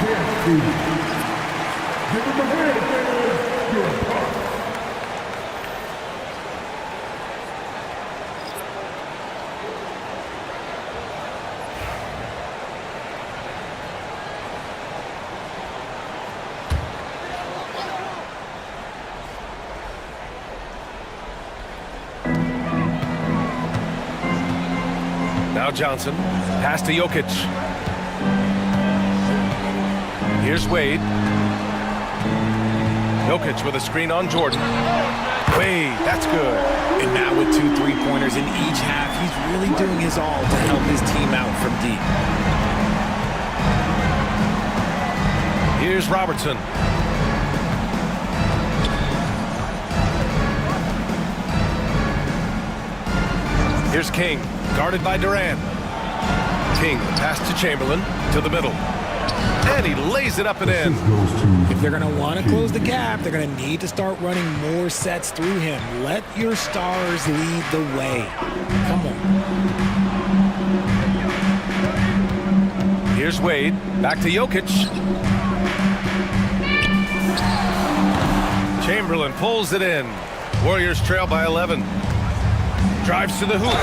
can't do. Give them a hand, fans. You're a pop. Now Johnson, pass to Jokic. Here's Wade. Jokic with a screen on Jordan. Wade, that's good. And now with 2 3-pointers in each half, he's really doing his all to help his team out from deep. Here's Robertson. Here's King, guarded by Durant. King, pass to Chamberlain, to the middle. And he lays it up and in. If they're going to want to close the gap, they're going to need to start running more sets through him. Let your stars lead the way. Come on. Here's Wade, back to Jokic. Chamberlain pulls it in. Warriors trail by 11. Drives to the hoop.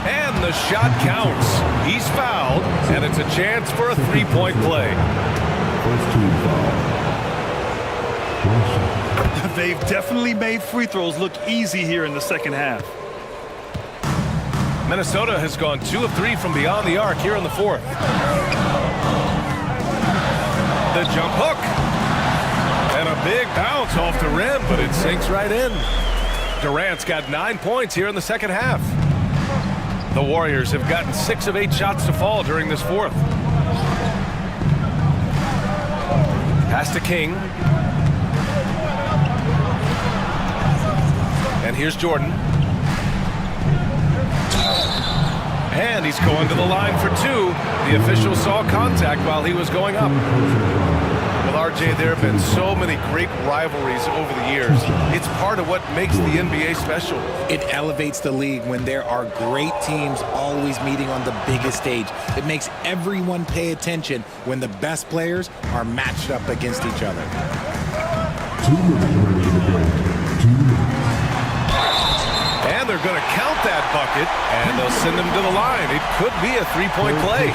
And the shot counts. He's fouled, and it's a chance for a three-point play. First team foul. They've definitely made free throws look easy here in the second half. Minnesota has gone 2 of 3 from beyond the arc here in the fourth. The jump hook. And a big bounce off the rim, but it sinks right in. Durant's got 9 points here in the second half. The Warriors have gotten 6 of 8 shots to fall during this fourth. Pass to King. And here's Jordan. And he's going to the line for 2. The official saw contact while he was going up. Well, RJ, there have been so many great rivalries over the years. It's part of what makes the NBA special. It elevates the league when there are great teams always meeting on the biggest stage. It makes everyone pay attention when the best players are matched up against each other. And they're going to count that bucket, and they'll send him to the line. It could be a three-point play.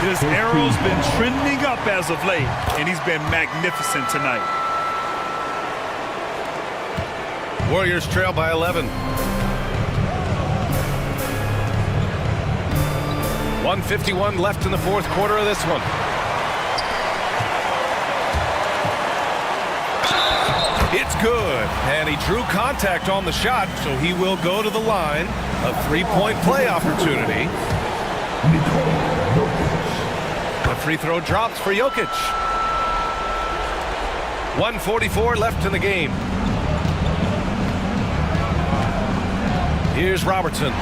His arrow's been trending up as of late, and he's been magnificent tonight. Warriors trail by 11. 1:51 left in the fourth quarter of this one. It's good, and he drew contact on the shot, so he will go to the line. A three-point play opportunity. The free throw drops for Jokic. 1:44 left in the game. Here's Robertson.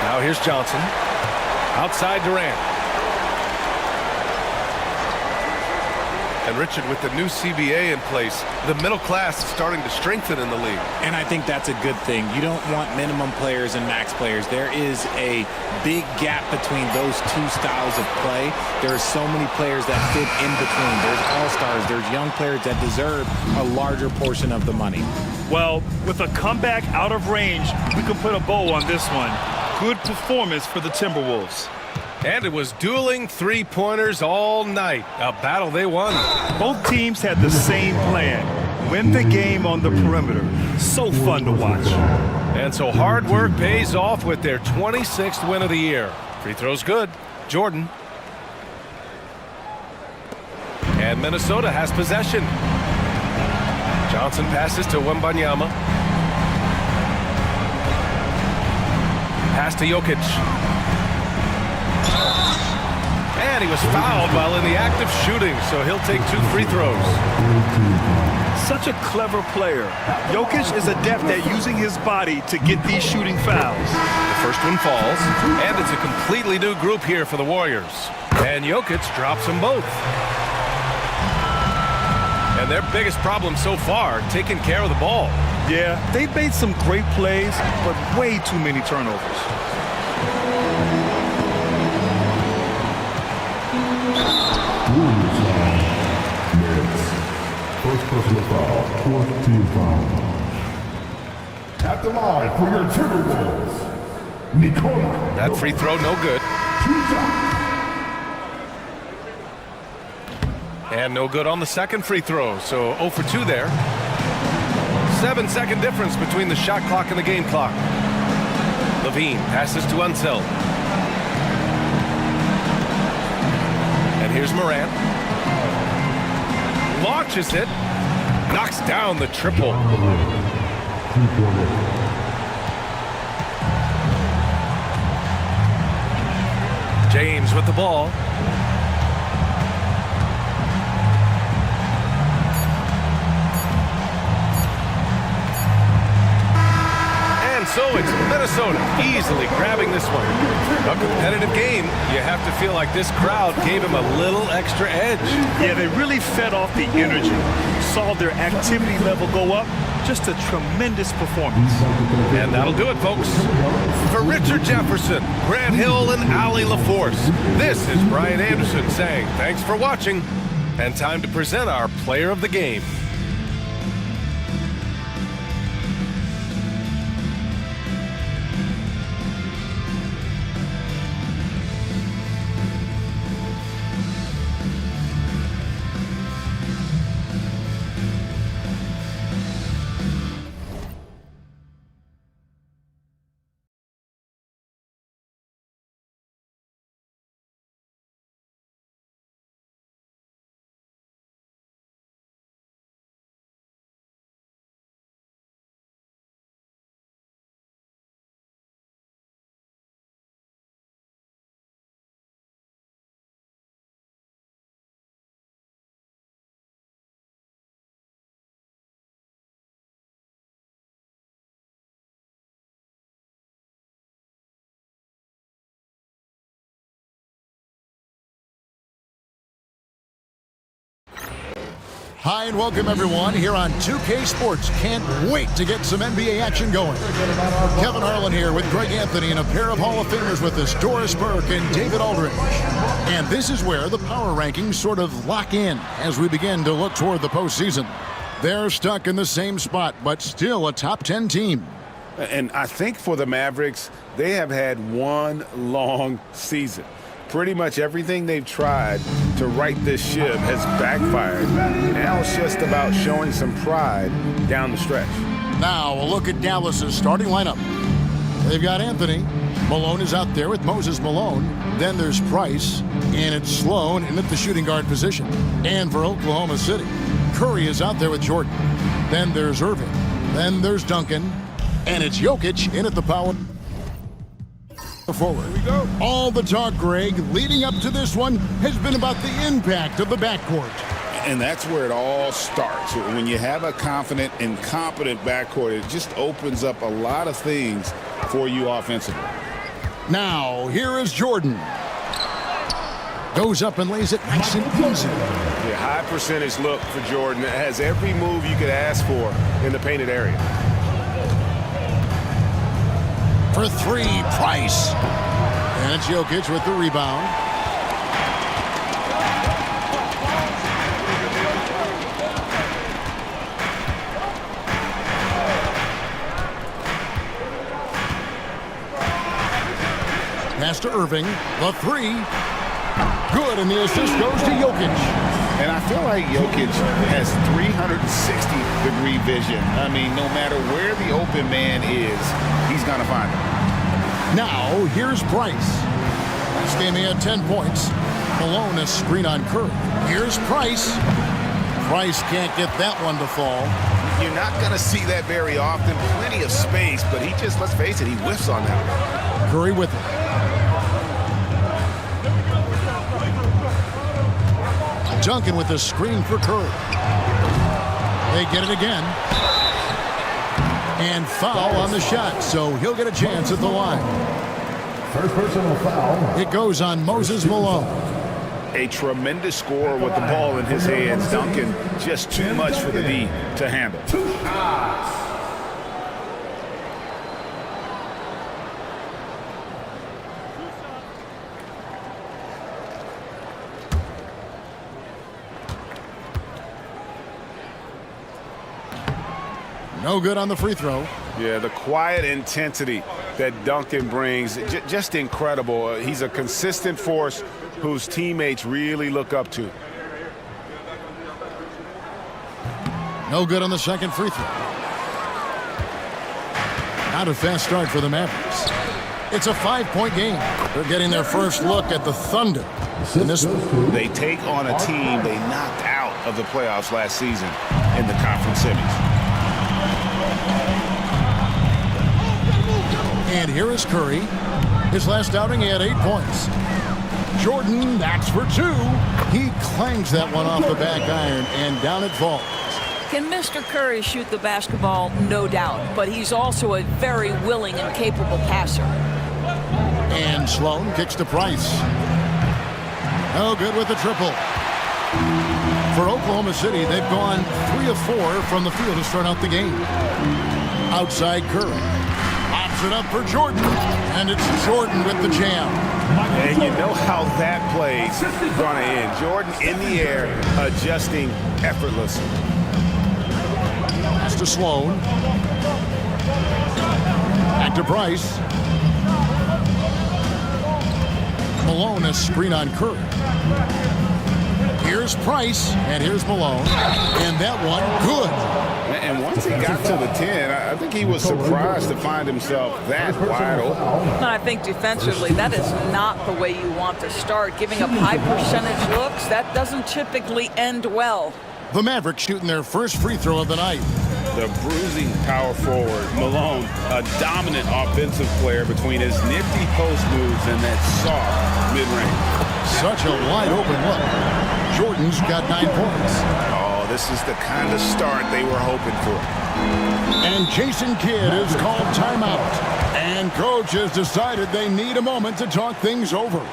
Now here's Johnson. Outside Durant. And Richard, with the new CBA in place, the middle class is starting to strengthen in the league. And I think that's a good thing. You don't want minimum players and max players. There is a big gap between those two styles of play. There are so many players that fit in between. There's all-stars. There's young players that deserve a larger portion of the money. Well, with a comeback out of range, we can put a bow on this one. Good performance for the Timberwolves. And it was dueling three-pointers all night. A battle they won. Both teams had the same plan. Win the game on the perimeter. So fun to watch. And so hard work pays off with their 26th win of the year. Free throws good. Jordan. And Minnesota has possession. Johnson passes to Wembanyama. Pass to Jokic. And he was fouled while in the act of shooting, so he'll take 2 free throws. Such a clever player. Jokic is adept at using his body to get these shooting fouls. The first one falls, and it's a completely new group here for the Warriors. And Jokic drops them both. And their biggest problem so far, taking care of the ball. Yeah, they've made some great plays, but way too many turnovers. First personal foul, 4th team foul. At the line for your Timberwolves, Nikola. That free throw no good. And no good on the second free throw, so 0 for 2 there. 7-second difference between the shot clock and the game clock. Levine passes to Unseld. And here's Morant. Launches it. Knocks down the triple. James with the ball. So it's Minnesota easily grabbing this one. A competitive game. You have to feel like this crowd gave him a little extra edge. Yeah, they really fed off the energy. Saw their activity level go up. Just a tremendous performance. And that'll do it, folks. For Richard Jefferson, Grant Hill, and Allie LaForce, this is Brian Anderson saying thanks for watching, and time to present our player of the game. Hi and welcome everyone here on 2K Sports. Can't wait to get some NBA action going. Kevin Harlan here with Greg Anthony and a pair of Hall of Famers with us, Doris Burke and David Aldridge. And this is where the power rankings sort of lock in as we begin to look toward the postseason. They're stuck in the same spot, but still a top 10 team. And I think for the Mavericks, they have had one long season. Pretty much everything they've tried to right this ship has backfired. Now it's just about showing some pride down the stretch. Now a look at Dallas's starting lineup. They've got Anthony. Malone is out there with Moses Malone. Then there's Price, and it's Sloan in at the shooting guard position. And for Oklahoma City, Curry is out there with Jordan. Then there's Irving. Then there's Duncan. And it's Jokic in at the power forward. Here we go. All the talk, Greg, leading up to this one has been about the impact of the backcourt. And that's where it all starts. When you have a confident and competent backcourt, it just opens up a lot of things for you offensively. Now, here is Jordan. Goes up and lays it nice and easy. Yeah, high percentage look for Jordan. It has every move you could ask for in the painted area. For three, Price. And it's Jokic with the rebound. Pass to Irving. The three. Good, and the assist goes to Jokic. And I feel like Jokic has 360-degree vision. I mean, no matter where the open man is, he's going to find him. Now, here's Price. This game he had 10 points. Malone a screen on Curry. Here's Price. Price can't get that one to fall. You're not going to see that very often. Plenty of space, but he just, let's face it, he whiffs on that. Curry with it. Duncan with the screen for Curry. They get it again. And foul on the shot, so he'll get a chance at the line. First personal foul. It goes on Moses Malone. A tremendous scorer with the ball in his hands. Duncan just too much for the D to handle. No good on the free throw. Yeah, the quiet intensity that Duncan brings, just incredible. He's a consistent force whose teammates really look up to. No good on the second free throw. Not a fast start for the Mavericks. It's a 5-point game. They're getting their first look at the Thunder in this one. They take on a team they knocked out of the playoffs last season in the conference semis. And here is Curry. His last outing, he had 8 points. Jordan, that's for 2. He clangs that one off the back iron, and down it falls. Can Mr. Curry shoot the basketball? No doubt. But he's also a very willing and capable passer. And Sloan kicks to Price. No good with the triple. For Oklahoma City, they've gone 3 of 4 from the field to start out the game. Outside Curry. Pops it up for Jordan. And it's Jordan with the jam. And you know how that play's going to end. Jordan in the air, adjusting effortlessly. Pass to Sloan. Back to Price. Malone a screen on Curry. Here's Price, and here's Malone. And that one, good. And once he got to the 10, I think he was surprised to find himself that wide open. I think defensively, that is not the way you want to start. Giving up high percentage looks, that doesn't typically end well. The Mavericks shooting their first free throw of the night. The bruising power forward, Malone, a dominant offensive player between his nifty post moves and that soft mid-range. Such a wide open look. Jordan's got 9 points. Oh, this is the kind of start they were hoping for. And Jason Kidd has called timeout. And coach has decided they need a moment to talk things over.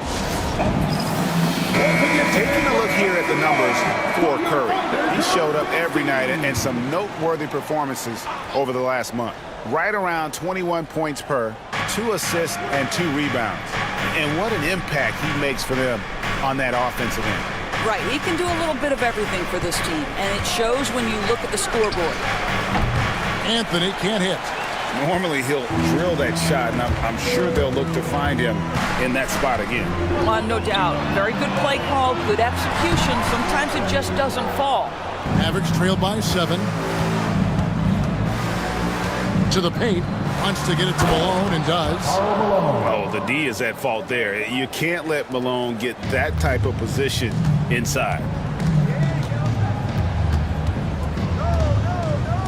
Taking a look here at the numbers for Curry, he showed up every night and some noteworthy performances over the last month. Right around 21 points per, 2 assists, and 2 rebounds. And what an impact he makes for them on that offensive end. Right, he can do a little bit of everything for this team, and it shows when you look at the scoreboard. Anthony can't hit. Normally he'll drill that shot, and I'm sure they'll look to find him in that spot again. No doubt. Very good play call, good execution. Sometimes it just doesn't fall. Mavericks trail by 7. To the paint. Wants to get it to Malone and does. Oh, the D is at fault there. You can't let Malone get that type of position inside.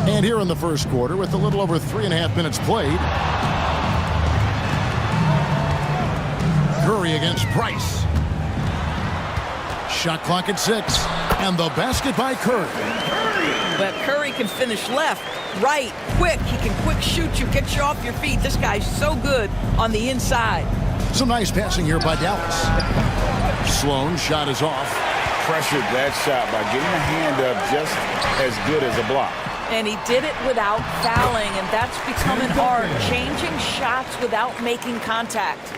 And here in the first quarter, with a little over 3.5 minutes played, Curry against Price. Shot clock at 6, and the basket by Curry. But Curry can finish left, right, quick. He can quick shoot you, get you off your feet. This guy's so good on the inside. Some nice passing here by Dallas. Sloan shot is off. Pressured that shot by getting a hand up just as good as a block. And he did it without fouling, and that's become an art, changing shots without making contact.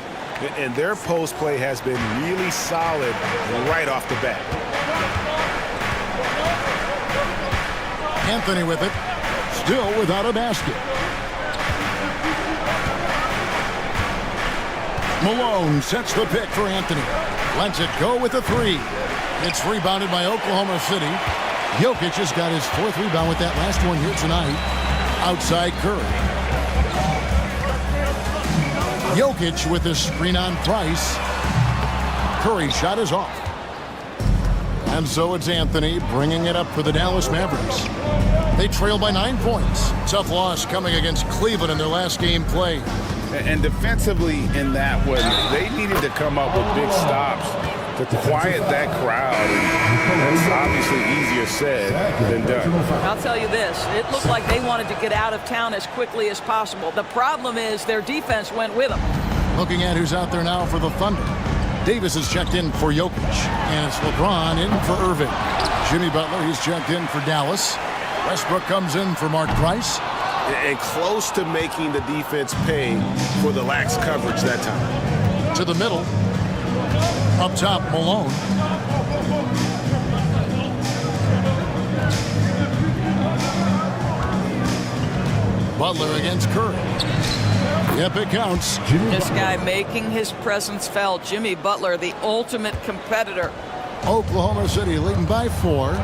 And their post play has been really solid right off the bat. Anthony with it, still without a basket. Malone sets the pick for Anthony. Lets it go with a 3. It's rebounded by Oklahoma City. Jokic has got his 4th rebound with that last one here tonight. Outside Curry. Jokic with his screen on Price. Curry shot is off. And so it's Anthony bringing it up for the Dallas Mavericks. They trail by 9 points. Tough loss coming against Cleveland in their last game played. And defensively in that one, they needed to come up with big stops to quiet that crowd. And it's obviously easier said than done. I'll tell you this, it looked like they wanted to get out of town as quickly as possible. The problem is their defense went with them. Looking at who's out there now for the Thunder. Davis is checked in for Jokic. And it's LeBron in for Irving. Jimmy Butler, he's checked in for Dallas. Westbrook comes in for Mark Price. And close to making the defense pay for the lax coverage that time. To the middle. Up top, Malone. Butler against Curry. Yep, it counts. This guy making his presence felt. Jimmy Butler, the ultimate competitor. Oklahoma City leading by 4.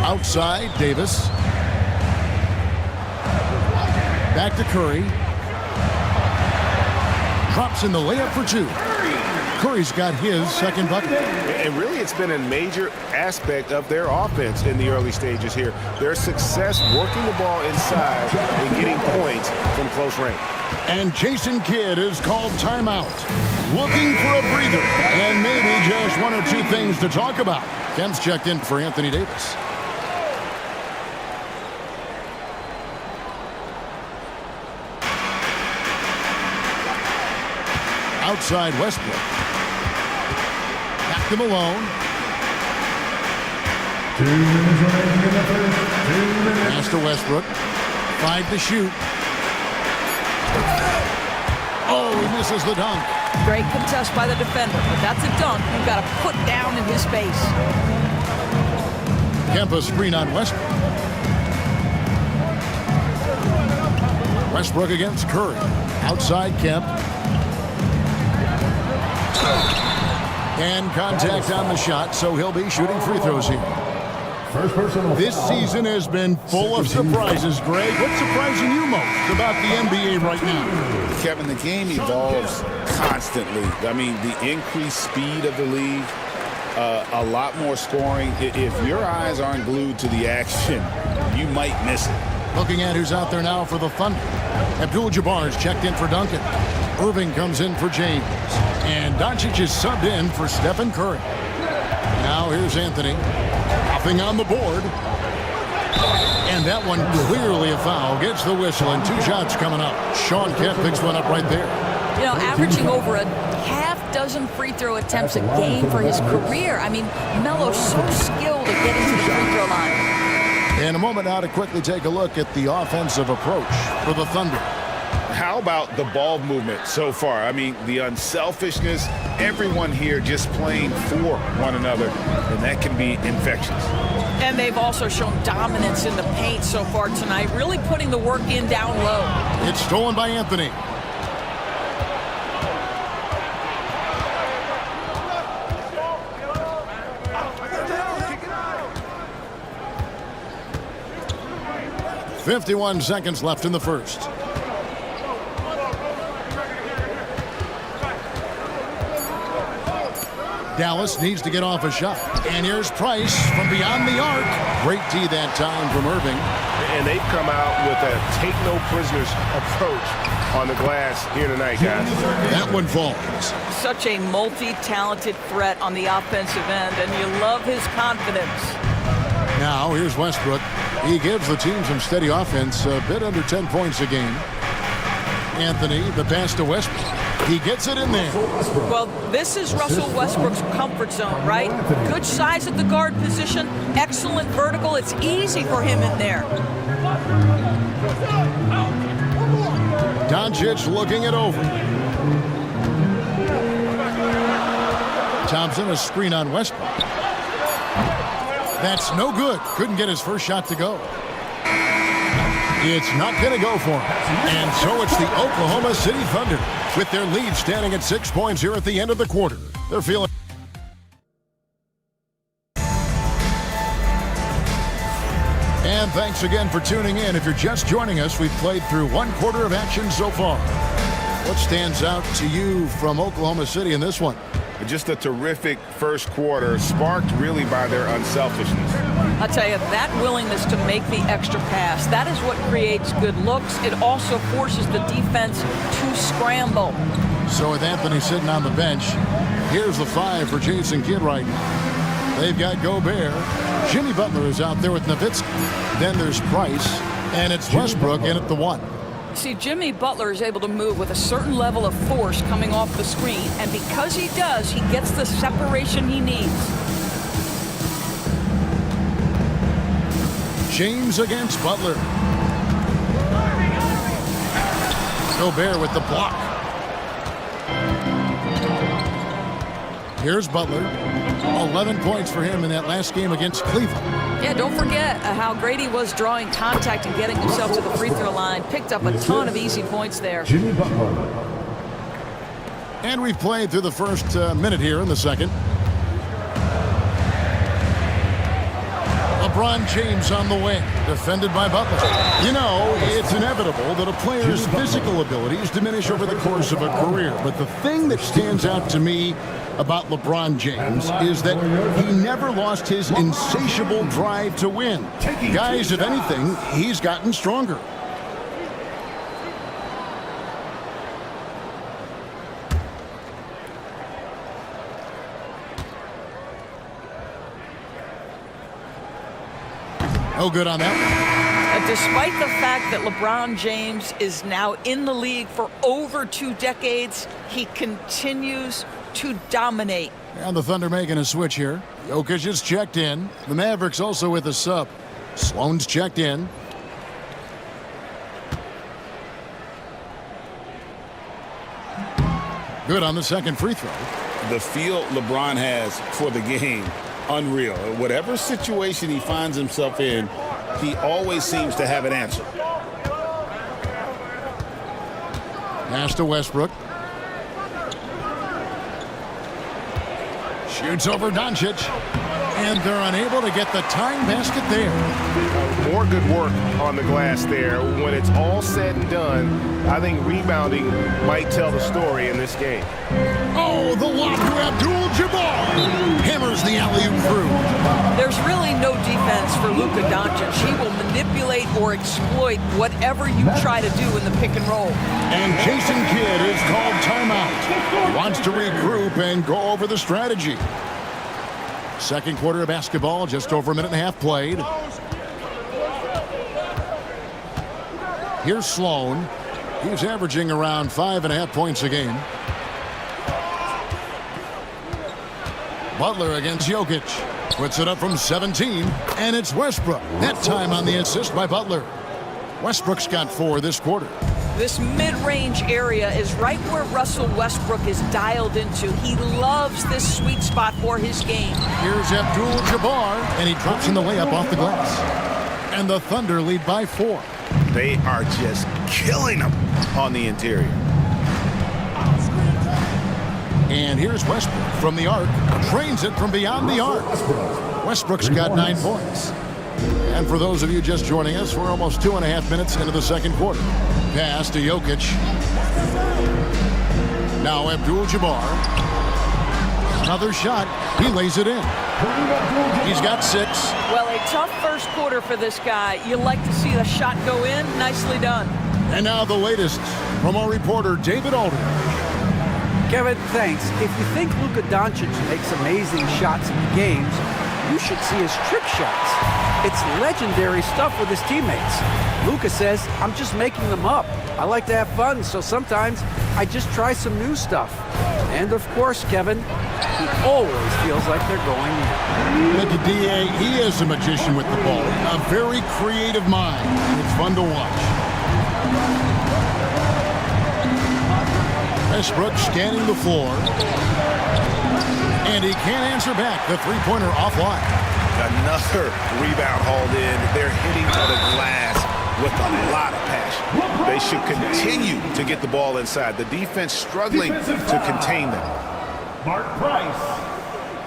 Outside, Davis. Back to Curry. Drops in the layup for 2. Curry's got his 2nd bucket. And really, it's been a major aspect of their offense in the early stages here. Their success working the ball inside and getting points from close range. And Jason Kidd is called timeout. Looking for a breather. And maybe just 1 or 2 things to talk about. Kemp's checked in for Anthony Davis. Outside Westbrook. Back to Malone. 2 minutes remaining in the first. 2 minutes. Pass to Westbrook. 5 to shoot. Oh, he misses the dunk. Great contest by the defender, but that's a dunk you've got to put down in his face. Kemp screen on Westbrook. Westbrook against Curry. Outside Kemp. And contact on the shot, so he'll be shooting free throws here. First personal This foul. season has been full of surprises, Greg. What's surprising you most about the NBA right now? Kevin, the game evolves constantly. I mean, the increased speed of the league, a lot more scoring. If your eyes aren't glued to the action, you might miss it. Looking at who's out there now for the Thunder. Abdul-Jabbar is checked in for Duncan. Irving comes in for James. And Doncic is subbed in for Stephen Curry. Now here's Anthony. Nothing on the board. And that one clearly a foul. Gets the whistle and 2 shots coming up. Sean Kemp picks one up right there. You know, averaging over a half-dozen free throw attempts a game for his career. I mean, Melo's so skilled at getting to the free throw line. In a moment now to quickly take a look at the offensive approach for the Thunder. How about the ball movement so far? I mean, the unselfishness, everyone here just playing for one another, and that can be infectious. And they've also shown dominance in the paint so far tonight, really putting the work in down low. It's stolen by Anthony. "51 seconds left in the first. Dallas needs to get off a shot. And here's Price from beyond the arc. Great D that time from Irving. And they've come out with a take-no-prisoners approach on the glass here tonight, guys. That one falls. Such a multi-talented threat on the offensive end, and you love his confidence. Now here's Westbrook. He gives the team some steady offense, a bit under 10 points a game. Anthony, the pass to Westbrook. He gets it in there. Well, this is Russell Westbrook's comfort zone, right? Good size at the guard position, excellent vertical. It's easy for him in there. Doncic looking it over. Thompson, a screen on Westbrook. That's no good. Couldn't get his first shot to go. It's not going to go for him. And so it's the Oklahoma City Thunder with their lead standing at 6 points here at the end of the quarter. They're feeling. And thanks again for tuning in. If you're just joining us, we've played through one quarter of action so far. What stands out to you from Oklahoma City in this one? Just a terrific first quarter, sparked really by their unselfishness. I'll tell you, that willingness to make the extra pass, that is what creates good looks. It also forces the defense to scramble. So with Anthony sitting on the bench, here's the 5 for Jason Kidd right now. They've got Gobert. Jimmy Butler is out there with Nowitzki. Then there's Price, and it's Westbrook in at the 1. See, Jimmy Butler is able to move with a certain level of force coming off the screen, and because he does, he gets the separation he needs. James against Butler. Gobert with the block. Here's Butler. 11 points for him in that last game against Cleveland. Yeah, don't forget how great he was drawing contact and getting himself to the free throw line. Picked up a ton of easy points there. And we've played through the first minute here in the second. LeBron James on the wing, defended by Butler. You know, it's inevitable that a player's physical abilities diminish over the course of a career. But the thing that stands out to me about LeBron James is that he never lost his insatiable drive to win. Guys, if anything, he's gotten stronger. No good on that. Despite the fact that LeBron James is now in the league for over 2 decades, he continues to dominate. And the Thunder making a switch here. Jokic is checked in. The Mavericks also with a sub. Sloan's checked in. Good on the second free throw. The feel LeBron has for the game, unreal. Whatever situation he finds himself in, he always seems to have an answer. Pass to Westbrook. Shoots over Doncic. And they're unable to get the time basket there. More good work on the glass there. When it's all said and done, I think rebounding might tell the story in this game. Oh, the lob to Abdul-Jabbar. Hammers the alley-oop through. There's really no defense for Luka Doncic. He will manipulate or exploit whatever you try to do in the pick and roll. And Jason Kidd is called timeout. He wants to regroup and go over the strategy. Second quarter of basketball, just over a minute and a half played. Here's Sloan. He's averaging around 5.5 points a game. Butler against Jokic. Puts it up from 17, and it's Westbrook. That time on the assist by Butler. Westbrook's got 4 this quarter. This mid-range area is right where Russell Westbrook is dialed into. He loves this sweet spot for his game. Here's Abdul-Jabbar, and he drops in the layup off the glass. And the Thunder lead by 4. They are just killing them on the interior. And here's Westbrook from the arc. Trains it from beyond the arc. Westbrook's got 9 points. And for those of you just joining us, we're almost 2.5 minutes into the second quarter. Pass to Jokic. Now Abdul-Jabbar. Another shot. He lays it in. He's got 6. Well, a tough first quarter for this guy. You like to see the shot go in. Nicely done. And now the latest from our reporter, David Aldridge. Kevin, thanks. If you think Luka Doncic makes amazing shots in games, you should see his trick shots. It's legendary stuff with his teammates. Luka says, I'm just making them up. I like to have fun, so sometimes I just try some new stuff. And of course, Kevin, he always feels like they're going in. Look at D.A. He is a magician with the ball. A very creative mind. It's fun to watch. Westbrook scanning the floor. And he can't answer back. The three-pointer offline. Another rebound hauled in. They're hitting the glass with a lot of passion. They should continue to get the ball inside. The defense struggling to contain them. Mark Price.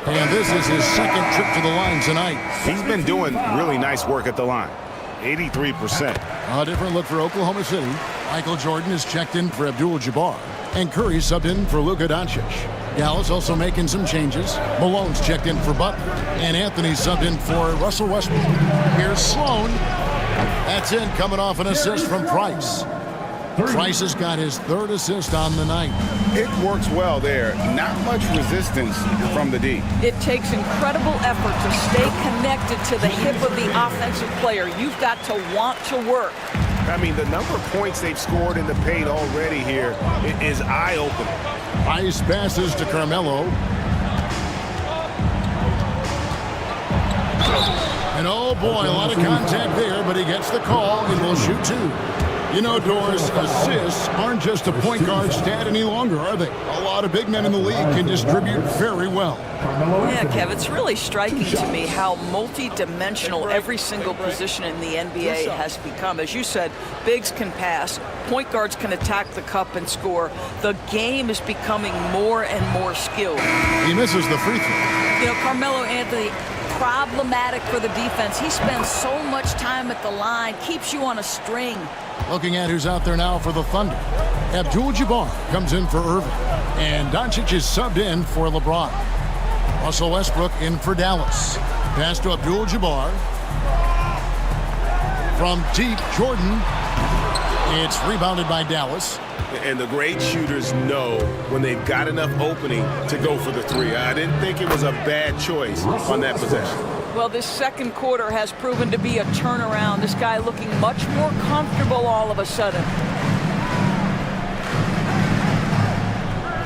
And this is his second trip to the line tonight. He's been doing really nice work at the line. 83%. A different look for Oklahoma City. Michael Jordan is checked in for Abdul-Jabbar. And Curry subbed in for Luka Doncic. Dallas also making some changes. Malone's checked in for Butler. And Anthony subbed in for Russell Westbrook. Here's Sloan. That's in, coming off an assist from Price. Price has got his 3rd assist on the night. It works well there. Not much resistance from the D. It takes incredible effort to stay connected to the hip of the offensive player. You've got to want to work. I mean, the number of points they've scored in the paint already here is eye-opening. Price passes to Carmelo. And oh boy, a lot of contact there, but he gets the call and will shoot 2. You know, Doris, assists aren't just a point guard stat any longer, are they? A lot of big men in the league can distribute very well. Yeah, Kev, it's really striking to me how multi-dimensional every single position in the NBA has become. As you said, bigs can pass, point guards can attack the cup and score. The game is becoming more and more skilled. He misses the free throw. You know, Carmelo Anthony, problematic for the defense. He spends so much time at the line, keeps you on a string. Looking at who's out there now for the Thunder. Abdul-Jabbar comes in for Irving. And Doncic is subbed in for LeBron. Russell Westbrook in for Dallas. Pass to Abdul-Jabbar. From deep, Jordan. It's rebounded by Dallas. And the great shooters know when they've got enough opening to go for the 3. I didn't think it was a bad choice on that possession. Well, this second quarter has proven to be a turnaround. This guy looking much more comfortable all of a sudden.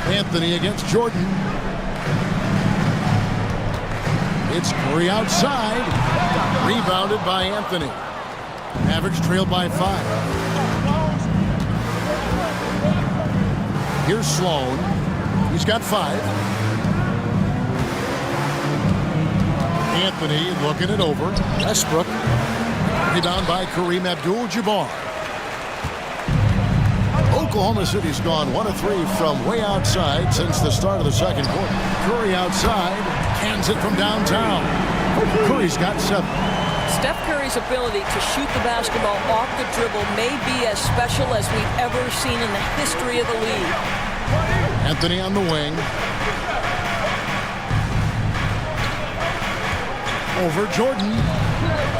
Anthony against Jordan. It's Curry outside. Rebounded by Anthony. Mavericks trailed by 5. Here's Sloan. He's got 5. Anthony looking it over. Westbrook. Rebound by Kareem Abdul-Jabbar. Oklahoma City's gone 1 of 3 from way outside since the start of the second quarter. Curry outside. Cans it from downtown. Curry's got 7. Steph Curry's ability to shoot the basketball off the dribble may be as special as we've ever seen in the history of the league. Anthony on the wing. Over Jordan.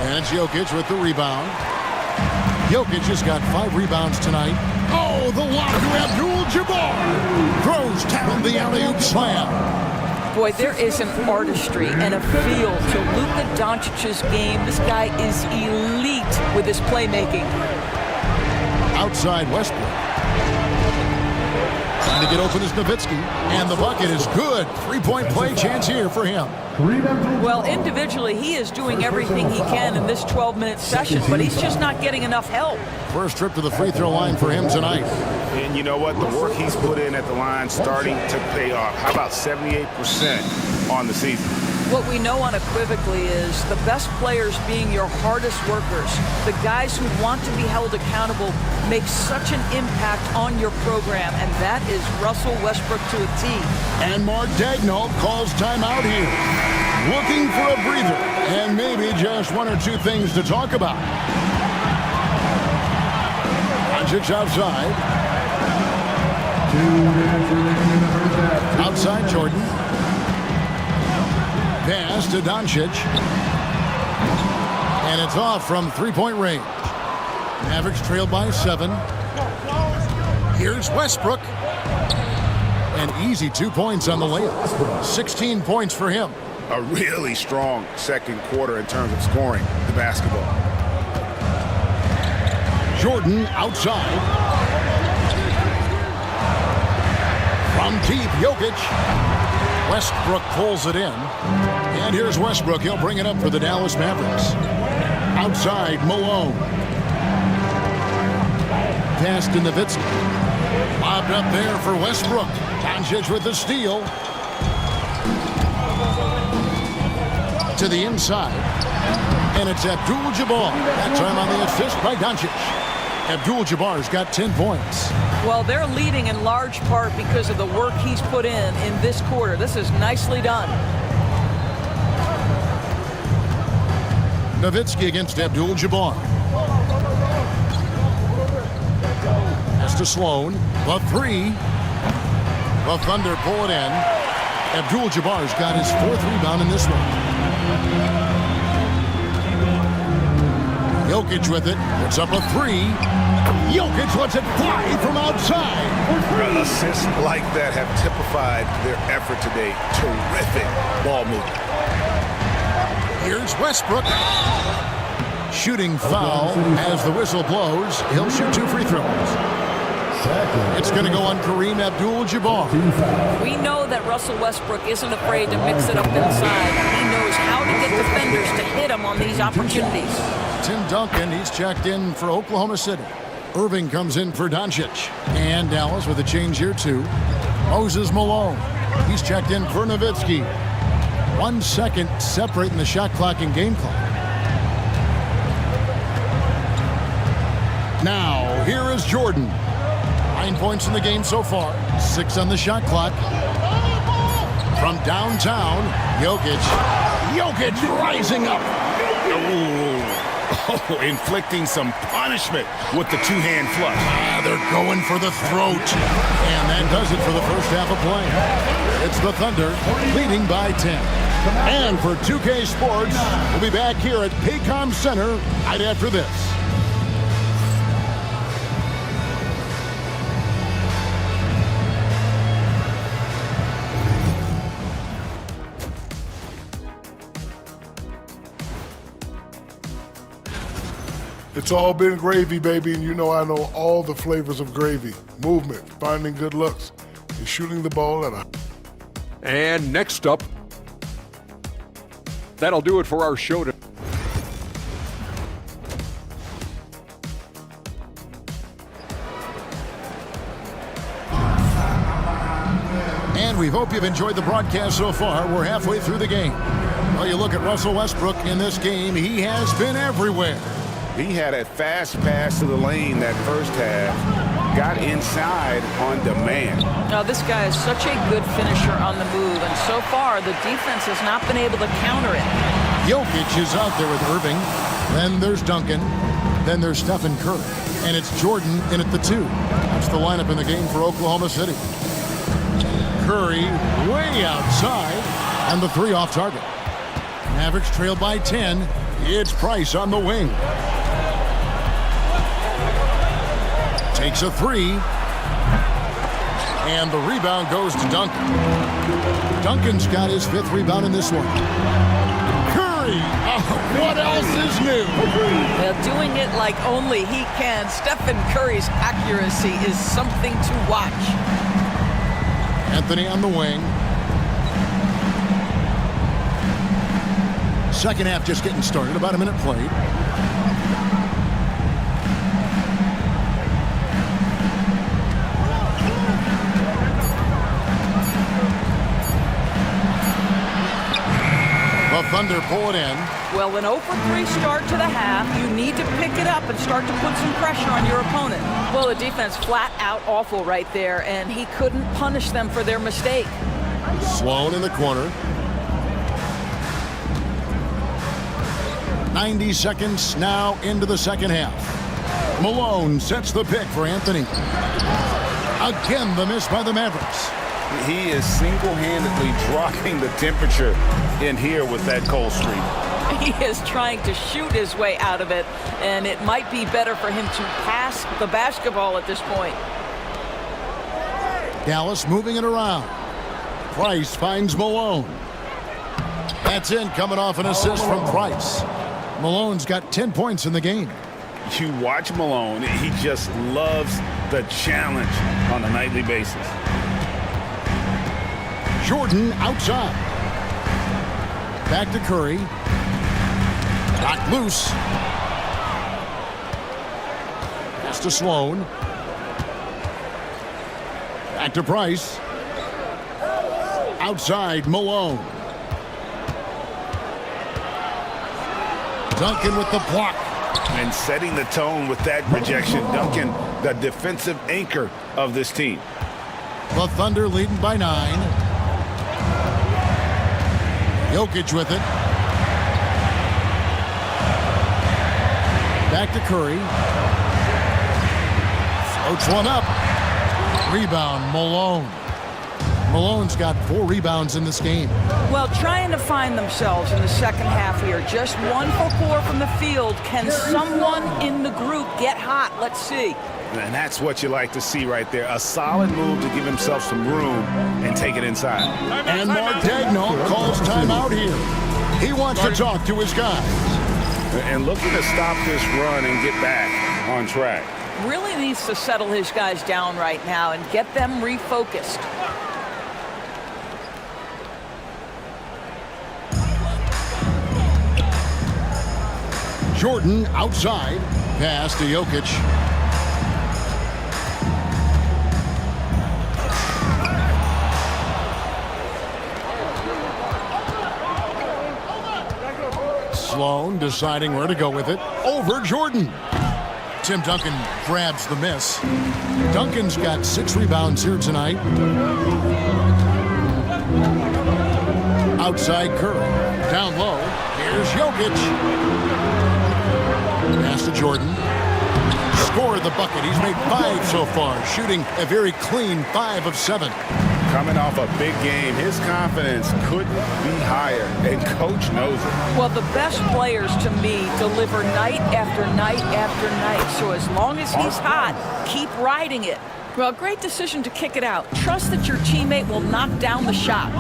And it's Jokic with the rebound. Jokic has got 5 rebounds tonight. Oh, the lob to Abdul-Jabbar. Throws down the alley-oop slam. Boy, there is an artistry and a feel to Luka Doncic's game. This guy is elite with his playmaking. Outside Westbrook. Trying to get open is Nowitzki, and the bucket is good. Three-point play chance here for him. Well, individually, he is doing everything he can in this 12-minute session, but he's just not getting enough help. First trip to the free throw line for him tonight. And you know what? The work he's put in at the line starting to pay off. How about 78% on the season? What we know unequivocally is the best players being your hardest workers, the guys who want to be held accountable, make such an impact on your program, and that is Russell Westbrook to a T. And Mark Daigneault calls timeout here. Looking for a breather, and maybe just one or two things to talk about. Doncic outside. Outside Jordan. Pass to Doncic. And it's off from three-point range. Mavericks trailed by 7. Here's Westbrook. An easy 2 points on the layup. 16 points for him. A really strong second quarter in terms of scoring the basketball. Jordan outside. From deep, Jokic. Westbrook pulls it in. And here's Westbrook. He'll bring it up for the Dallas Mavericks. Outside, Malone. Pass to Nowitzki. Lobbed up there for Westbrook. Doncic with the steal. To the inside. And it's Abdul-Jabbar. That time on the assist by Doncic. Abdul-Jabbar's got 10 points. Well, they're leading in large part because of the work he's put in this quarter. This is nicely done. Nowitzki against Abdul-Jabbar. Pass to Sloan. The three. The Thunder pull it in. Abdul-Jabbar's got his 4th rebound in this one. Jokic with it. It's up a 3. Jokic lets it fly from outside. Assists like that have typified their effort today. Terrific ball movement. Here's Westbrook. Shooting foul as the whistle blows. He'll shoot 2 free throws. It's going to go on Kareem Abdul-Jabbar. We know that Russell Westbrook isn't afraid to mix it up inside. He knows how to get defenders to hit him on these opportunities. Tim Duncan, he's checked in for Oklahoma City. Irving comes in for Doncic. And Dallas with a change here too. Moses Malone. He's checked in for Nowitzki. 1 second separating the shot clock and game clock. Now, here is Jordan. 9 points in the game so far. 6 on the shot clock. From downtown, Jokic. Jokic rising up. Oh, inflicting some punishment with the two-hand flush. They're going for the throat. And that does it for the first half of play. It's the Thunder leading by 10. And for 2K Sports, we'll be back here at Paycom Center right after this. It's all been gravy, baby, and you know I know all the flavors of gravy. Movement, finding good looks, and shooting the ball at a... And next up, that'll do it for our show today. And we hope you've enjoyed the broadcast so far. We're halfway through the game. Well, you look at Russell Westbrook in this game, he has been everywhere. He had a fast pass to the lane that first half. Got inside on demand. Now, this guy is such a good finisher on the move, and so far, the defense has not been able to counter it. Jokic is out there with Irving. Then there's Duncan. Then there's Stephen Curry. And it's Jordan in at the 2. That's the lineup in the game for Oklahoma City. Curry way outside. And the 3 off target. Mavericks trail by 10. It's Price on the wing. Takes a 3. And the rebound goes to Duncan. Duncan's got his 5th rebound in this one. Curry! Oh, what else is new? They're doing it like only he can. Stephen Curry's accuracy is something to watch. Anthony on the wing. Second half just getting started. About a minute played. The Thunder pull it in. Well, an 0-for-3 start to the half. You need to pick it up and start to put some pressure on your opponent. Well, the defense flat out awful right there, and he couldn't punish them for their mistake. Sloan in the corner. 90 seconds now into the second half. Malone sets the pick for Anthony. Again, the miss by the Mavericks. He is single-handedly dropping the temperature in here with that cold streak. He is trying to shoot his way out of it, and it might be better for him to pass the basketball at this point. Dallas moving it around. Price finds Malone. That's in, coming off an assist from Price. Malone's got 10 points in the game. You watch Malone, he just loves the challenge on a nightly basis. Jordan outside. Back to Curry. Knocked loose. Pass to Sloan. Back to Price. Outside, Malone. Duncan with the block. And setting the tone with that rejection. Duncan, the defensive anchor of this team. The Thunder leading by 9. Jokic with it. Back to Curry. Floats one up. Rebound, Malone. Malone's got 4 rebounds in this game. Well, trying to find themselves in the second half here. Just 1 for 4 from the field. Can someone in the group get hot? Let's see. And that's what you like to see right there. A solid move to give himself some room and take it inside. And Mark Daigneault calls timeout here. He wants to talk to his guys. And looking to stop this run and get back on track. Really needs to settle his guys down right now and get them refocused. Jordan outside. Pass to Jokic. Sloan deciding where to go with it. Over Jordan. Tim Duncan grabs the miss. Duncan's got 6 rebounds here tonight. Outside Curry. Down low. Here's Jokic. Pass to Jordan. Scored the bucket. He's made 5 so far. Shooting a very clean 5 of 7. Coming off a big game, his confidence couldn't be higher, and coach knows it. Well, the best players to me deliver night after night after night. So as long as he's hot, keep riding it. Well, great decision to kick it out. Trust that your teammate will knock down the shot.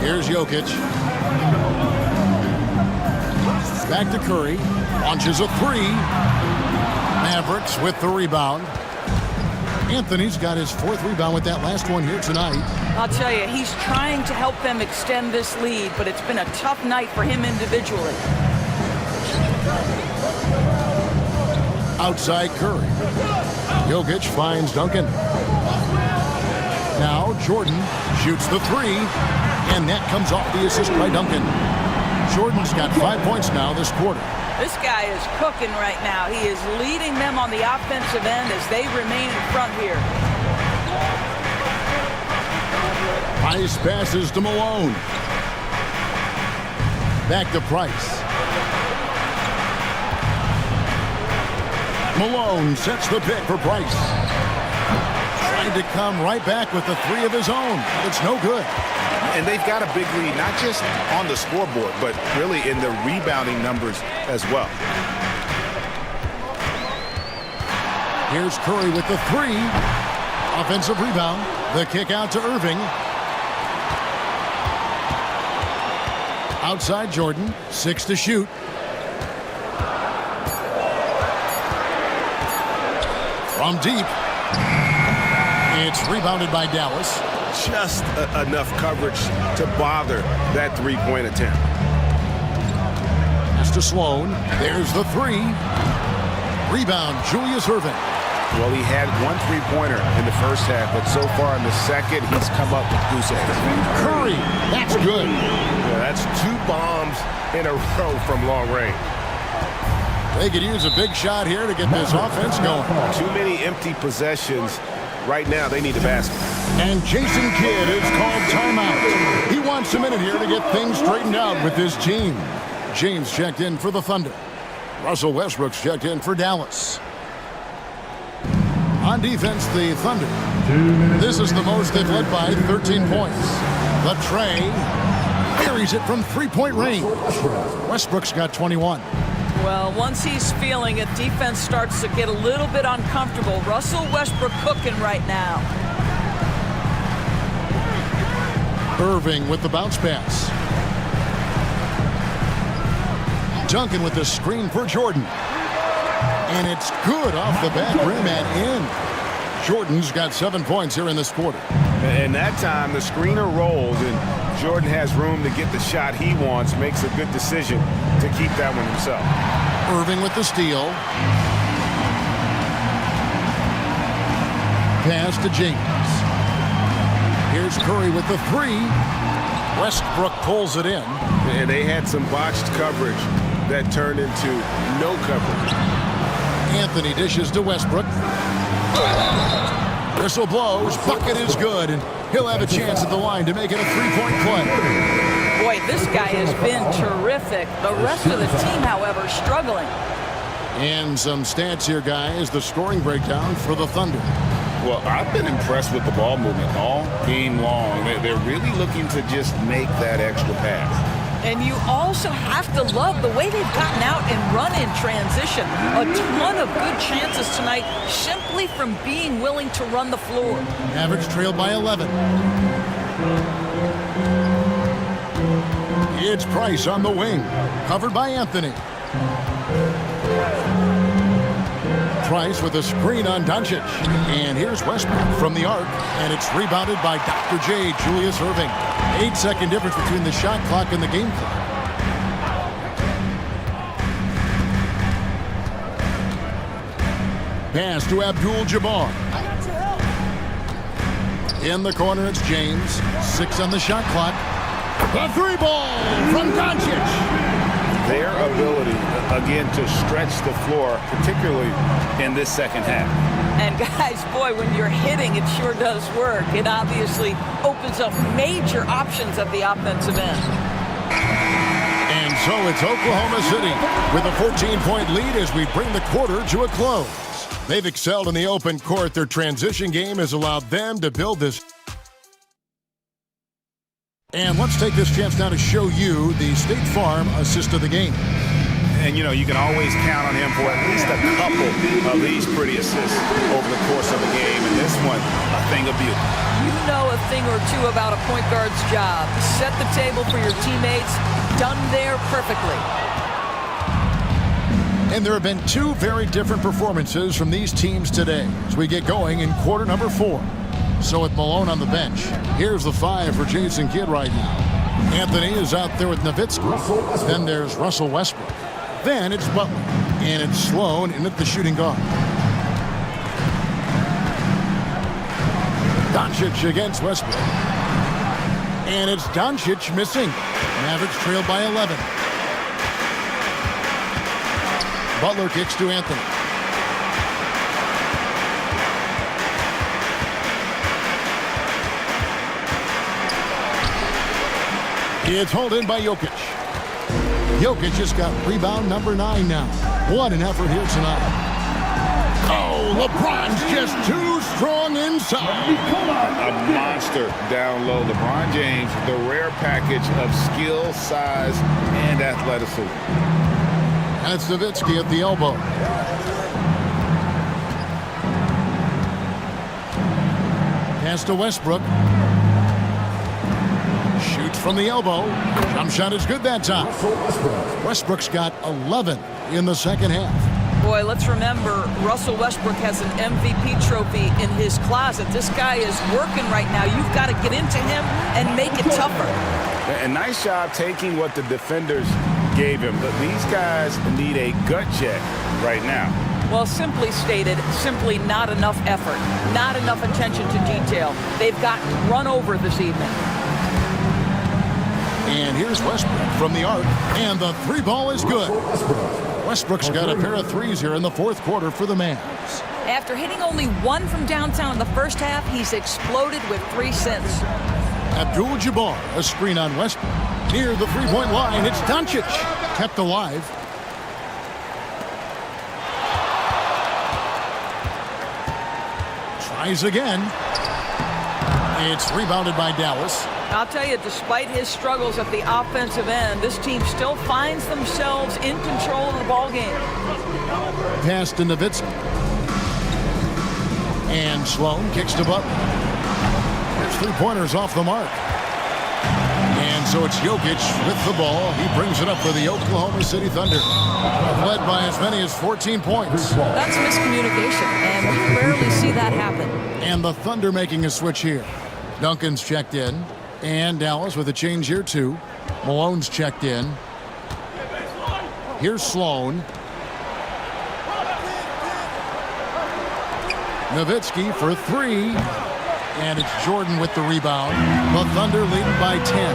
Here's Jokic. Back to Curry. Launches a 3. Mavericks with the rebound. Anthony's got his 4th rebound with that last one here tonight. I'll tell you, he's trying to help them extend this lead, but it's been a tough night for him individually. Outside Curry. Jokic finds Duncan. Now Jordan shoots the 3, and that comes off the assist by Duncan. Jordan's got 5 points now this quarter. This guy is cooking right now. He is leading them on the offensive end as they remain in front here. Price passes to Malone. Back to Price. Malone sets the pick for Price. Trying to come right back with the 3 of his own. It's no good. And they've got a big lead, not just on the scoreboard, but really in the rebounding numbers as well. Here's Curry with the 3. Offensive rebound. The kick out to Irving. Outside Jordan. 6 to shoot. From deep. It's rebounded by Dallas. Just enough coverage to bother that three-point attempt. Pass to Sloan. There's the three. Rebound, Julius Erving. Well, he had one three-pointer in the first half, but so far in the second, he's come up with goose eggs. Curry, that's good. Yeah, that's 2 bombs in a row from long range. They could use a big shot here to get this offense going. Too many empty possessions. Right now, they need a basket. And Jason Kidd is called timeout. He wants a minute here to get things straightened out with his team. James checked in for the Thunder. Russell Westbrook's checked in for Dallas. On defense, the Thunder. This is the most they've led by 13 points. The Trey buries it from three-point range. Westbrook's got 21. Well, once he's feeling it, defense starts to get a little bit uncomfortable. Russell Westbrook cooking right now. Irving with the bounce pass. Duncan with the screen for Jordan. And it's good off the back rim and in. Jordan's got 7 points here in this quarter. And that time, the screener rolled, and Jordan has room to get the shot he wants, makes a good decision to keep that one himself. Irving with the steal. Pass to James. Here's Curry with the three. Westbrook pulls it in. And they had some botched coverage that turned into no coverage. Anthony dishes to Westbrook. Whistle blows. Bucket is good, and he'll have a chance at the line to make it a three-point play. Boy, this guy has been terrific. The rest of the team, however, struggling. And some stats here, guys. The scoring breakdown for the Thunder. Well, I've been impressed with the ball movement all game long. They're really looking to just make that extra pass. And you also have to love the way they've gotten out and run in transition. A ton of good chances tonight simply from being willing to run the floor. Mavericks trailed by 11. It's Price on the wing, covered by Anthony. Price with a screen on Doncic. And here's Westbrook from the arc, and it's rebounded by Dr. J, Julius Erving. 8-second difference between the shot clock and the game clock. Pass to Abdul-Jabbar. In the corner, it's James. 6 on the shot clock. The three ball from Doncic. Their ability, again, to stretch the floor, particularly in this second half. And guys, boy, when you're hitting, it sure does work. It obviously opens up major options at the offensive end. And so it's Oklahoma City with a 14-point lead as we bring the quarter to a close. They've excelled in the open court. Their transition game has allowed them to build this. And let's take this chance now to show you the State Farm assist of the game. And, you know, you can always count on him for at least a couple of these pretty assists over the course of a game. And this one, a thing of beauty. You know a thing or two about a point guard's job. Set the table for your teammates. Done there perfectly. And there have been 2 very different performances from these teams today as we get going in quarter number 4. So with Malone on the bench, here's the 5 for Jason Kidd right now. Anthony is out there with Nowitzki. Then there's Russell Westbrook. Then it's Butler. And it's Sloan in at the shooting guard. Doncic against Westbrook. And it's Doncic missing. Mavericks trailed by 11. Butler kicks to Anthony. It's hauled in by Jokic. Jokic just got rebound number 9 now. What an effort here tonight. Oh, LeBron's just too strong inside. A monster down low. LeBron James, the rare package of skill, size, and athleticism. That's Nowitzki at the elbow. Pass to Westbrook. Shoots from the elbow. Jump shot is good that time. Westbrook's got 11 in the second half. Boy, let's remember, Russell Westbrook has an MVP trophy in his closet. This guy is working right now. You've got to get into him and make it tougher. A nice job taking what the defenders gave him, but these guys need a gut check right now. Well, simply stated, simply not enough effort, not enough attention to detail. They've got run over this evening. And here's Westbrook from the arc, and the three ball is good. Westbrook's got a pair of threes here in the fourth quarter for the Mavs. After hitting only one from downtown in the first half, he's exploded with 3 since. Abdul-Jabbar, a screen on Westbrook. Near the three-point line, it's Doncic. Kept alive. Tries again. It's rebounded by Dallas. I'll tell you, despite his struggles at the offensive end, this team still finds themselves in control of the ball game. Pass to Nowitzki. And Sloan kicks to Butler. There's 3-pointers off the mark. And so it's Jokic with the ball. He brings it up for the Oklahoma City Thunder. Led by as many as 14 points. That's miscommunication, and we rarely see that happen. And the Thunder making a switch here. Duncan's checked in. And Dallas with a change here too. Malone's checked in. Here's Sloan. Nowitzki for 3. And it's Jordan with the rebound. The Thunder leading by 10.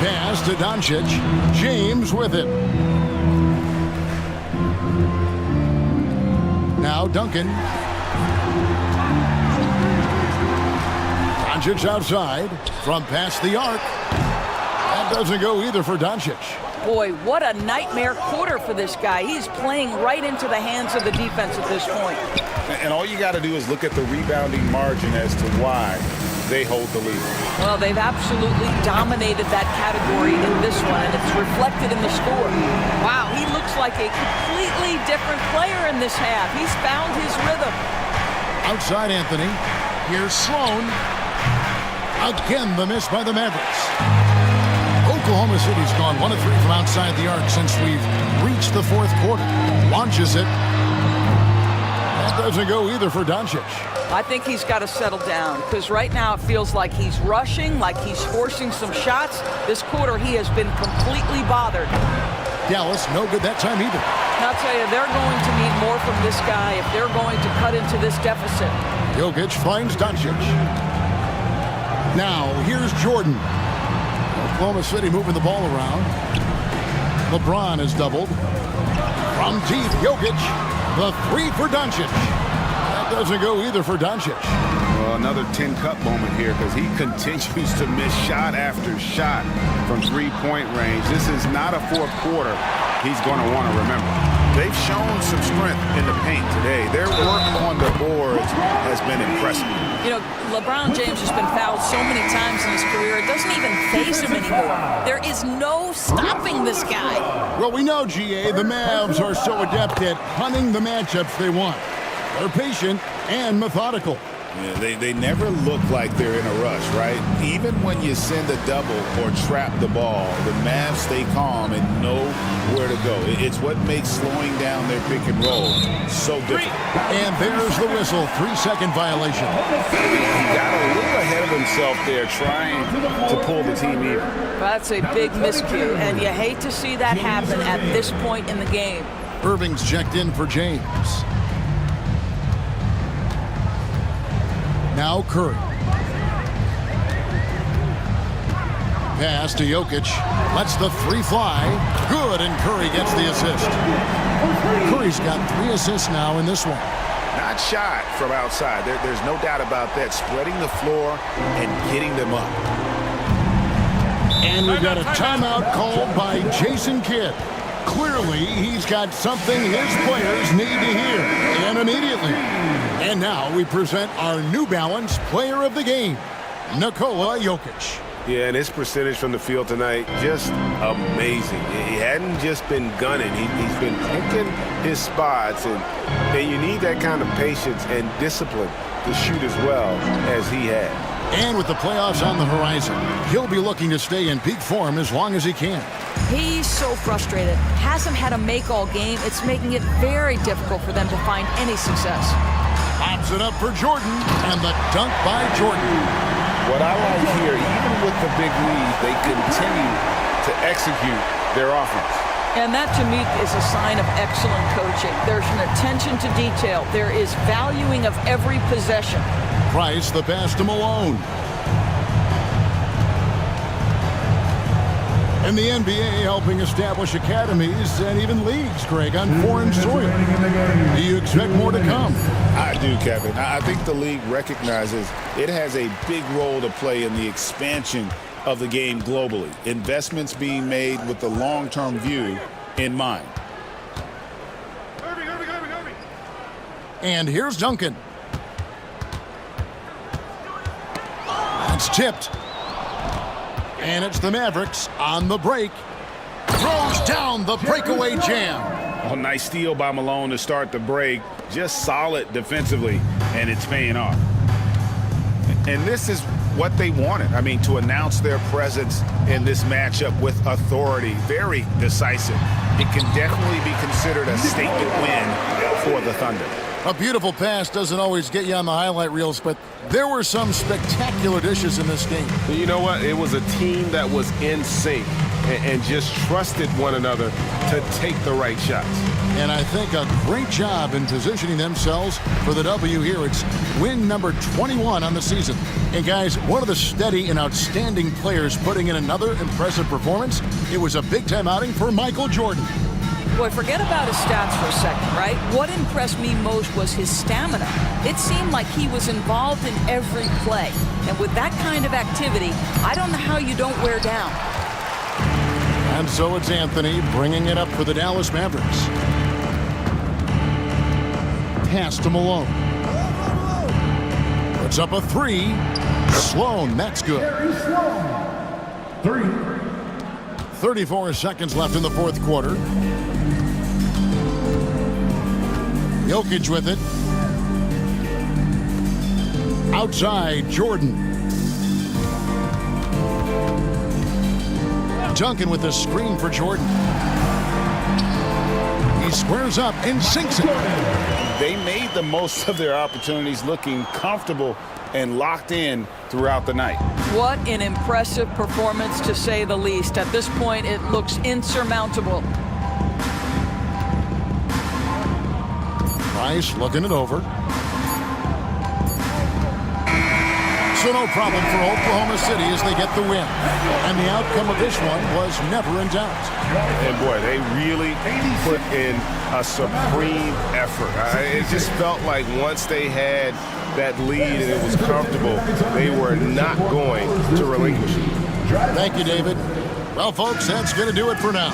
Pass to Doncic. James with it. Now Duncan. Doncic outside from past the arc. That doesn't go either for Doncic. Boy, what a nightmare quarter for this guy. He's playing right into the hands of the defense at this point. And all you got to do is look at the rebounding margin as to why they hold the lead. Well, they've absolutely dominated that category in this one, and it's reflected in the score. Wow, he looks like a completely different player in this half. He's found his rhythm. Outside Anthony. Here's Sloan. Again, the miss by the Mavericks. Oklahoma City's gone 1 of 3 from outside the arc since we've reached the fourth quarter. Launches it. That doesn't go either for Doncic. I think he's got to settle down because right now it feels like he's rushing, like he's forcing some shots. This quarter he has been completely bothered. Dallas, no good that time either. And I'll tell you, they're going to need more from this guy if they're going to cut into this deficit. Jokic finds Doncic. Now, here's Jordan. Oklahoma City moving the ball around. LeBron is doubled. From deep, Jokic. The 3 for Doncic. That doesn't go either for Doncic. Well, another 10-cup moment here because he continues to miss shot after shot from three-point range. This is not a fourth quarter he's going to want to remember. They've shown some strength in the paint today. Their work on the boards has been impressive. You know, LeBron James has been fouled so many times in his career, it doesn't even faze him anymore. There is no stopping this guy. Well, we know, GA, the Mavs are so adept at hunting the matchups they want. They're patient and methodical. Yeah, they never look like they're in a rush, right? Even when you send a double or trap the ball, the Mavs stay calm and know where to go. It's what makes slowing down their pick and roll so difficult. And there's the whistle, 3-second violation. He got a little ahead of himself there trying to pull the team even. That's a big miscue, and you hate to see that happen at this point in the game. Irving's checked in for James. Now Curry. Pass to Jokic. Lets the 3 fly. Good, and Curry gets the assist. Curry's got 3 assists now in this one. Not shot from outside. There's no doubt about that. Spreading the floor and getting them up. And we've got a timeout called by Jason Kidd. Clearly, he's got something his players need to hear, and immediately. And now we present our New Balance Player of the Game, Nikola Jokic. Yeah, and his percentage from the field tonight, just amazing. He hadn't just been gunning. He's been picking his spots, and you need that kind of patience and discipline to shoot as well as he had. And with the playoffs on the horizon, he'll be looking to stay in peak form as long as he can. He's so frustrated. Hasn't had a make all game. It's making it very difficult for them to find any success. Pops it up for Jordan, and the dunk by Jordan. What I like here, even with the big lead, they continue to execute their offense. And that, to me, is a sign of excellent coaching. There's an attention to detail. There is valuing of every possession. Price, the pass to Malone. And the NBA helping establish academies and even leagues, Greg, on foreign soil. Do you expect more to come? I do, Kevin. I think the league recognizes it has a big role to play in the expansion of the game globally. Investments being made with the long-term view in mind. And here's Duncan. It's tipped. And it's the Mavericks on the break. Throws down the breakaway jam. Oh, nice steal by Malone to start the break. Just solid defensively, and it's paying off. And this is what they wanted. I mean, to announce their presence in this matchup with authority. Very decisive. It can definitely be considered a statement win for the Thunder. A beautiful pass doesn't always get you on the highlight reels, but there were some spectacular dishes in this game. You know what? It was a team that was in sync and just trusted one another to take the right shots. And I think a great job in positioning themselves for the W here. It's win number 21 on the season. And guys, one of the steady and outstanding players putting in another impressive performance. It was a big-time outing for Michael Jordan. Boy, forget about his stats for a second, right? What impressed me most was his stamina. It seemed like he was involved in every play. And with that kind of activity, I don't know how you don't wear down. And so it's Anthony bringing it up for the Dallas Mavericks. Pass to Malone. Puts up a three. Sloan, that's good. 34 seconds left in the fourth quarter. Jokic with it. Outside, Jordan. Duncan with the screen for Jordan. He squares up and sinks it. They made the most of their opportunities, looking comfortable and locked in throughout the night. What an impressive performance, to say the least. At this point, it looks insurmountable. Price looking it over. So no problem for Oklahoma City as they get the win. And the outcome of this one was never in doubt. And boy, they really put in a supreme effort. It just felt like once they had that lead and it was comfortable, they were not going to relinquish it. Thank you, David. Well, folks, that's going to do it for now.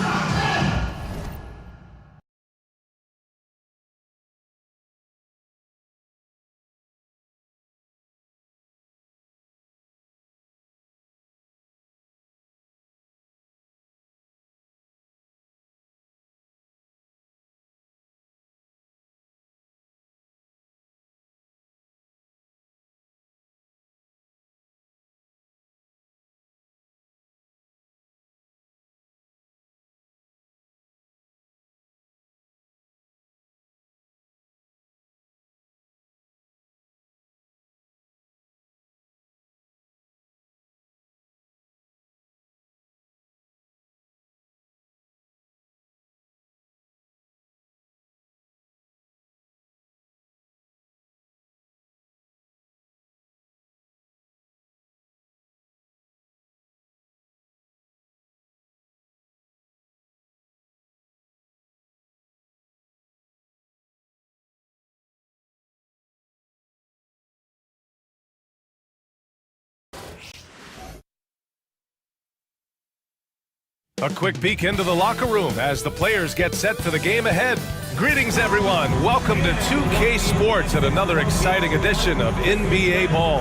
A quick peek into the locker room as the players get set for the game ahead. Greetings, everyone. Welcome to 2K Sports and another exciting edition of NBA Ball.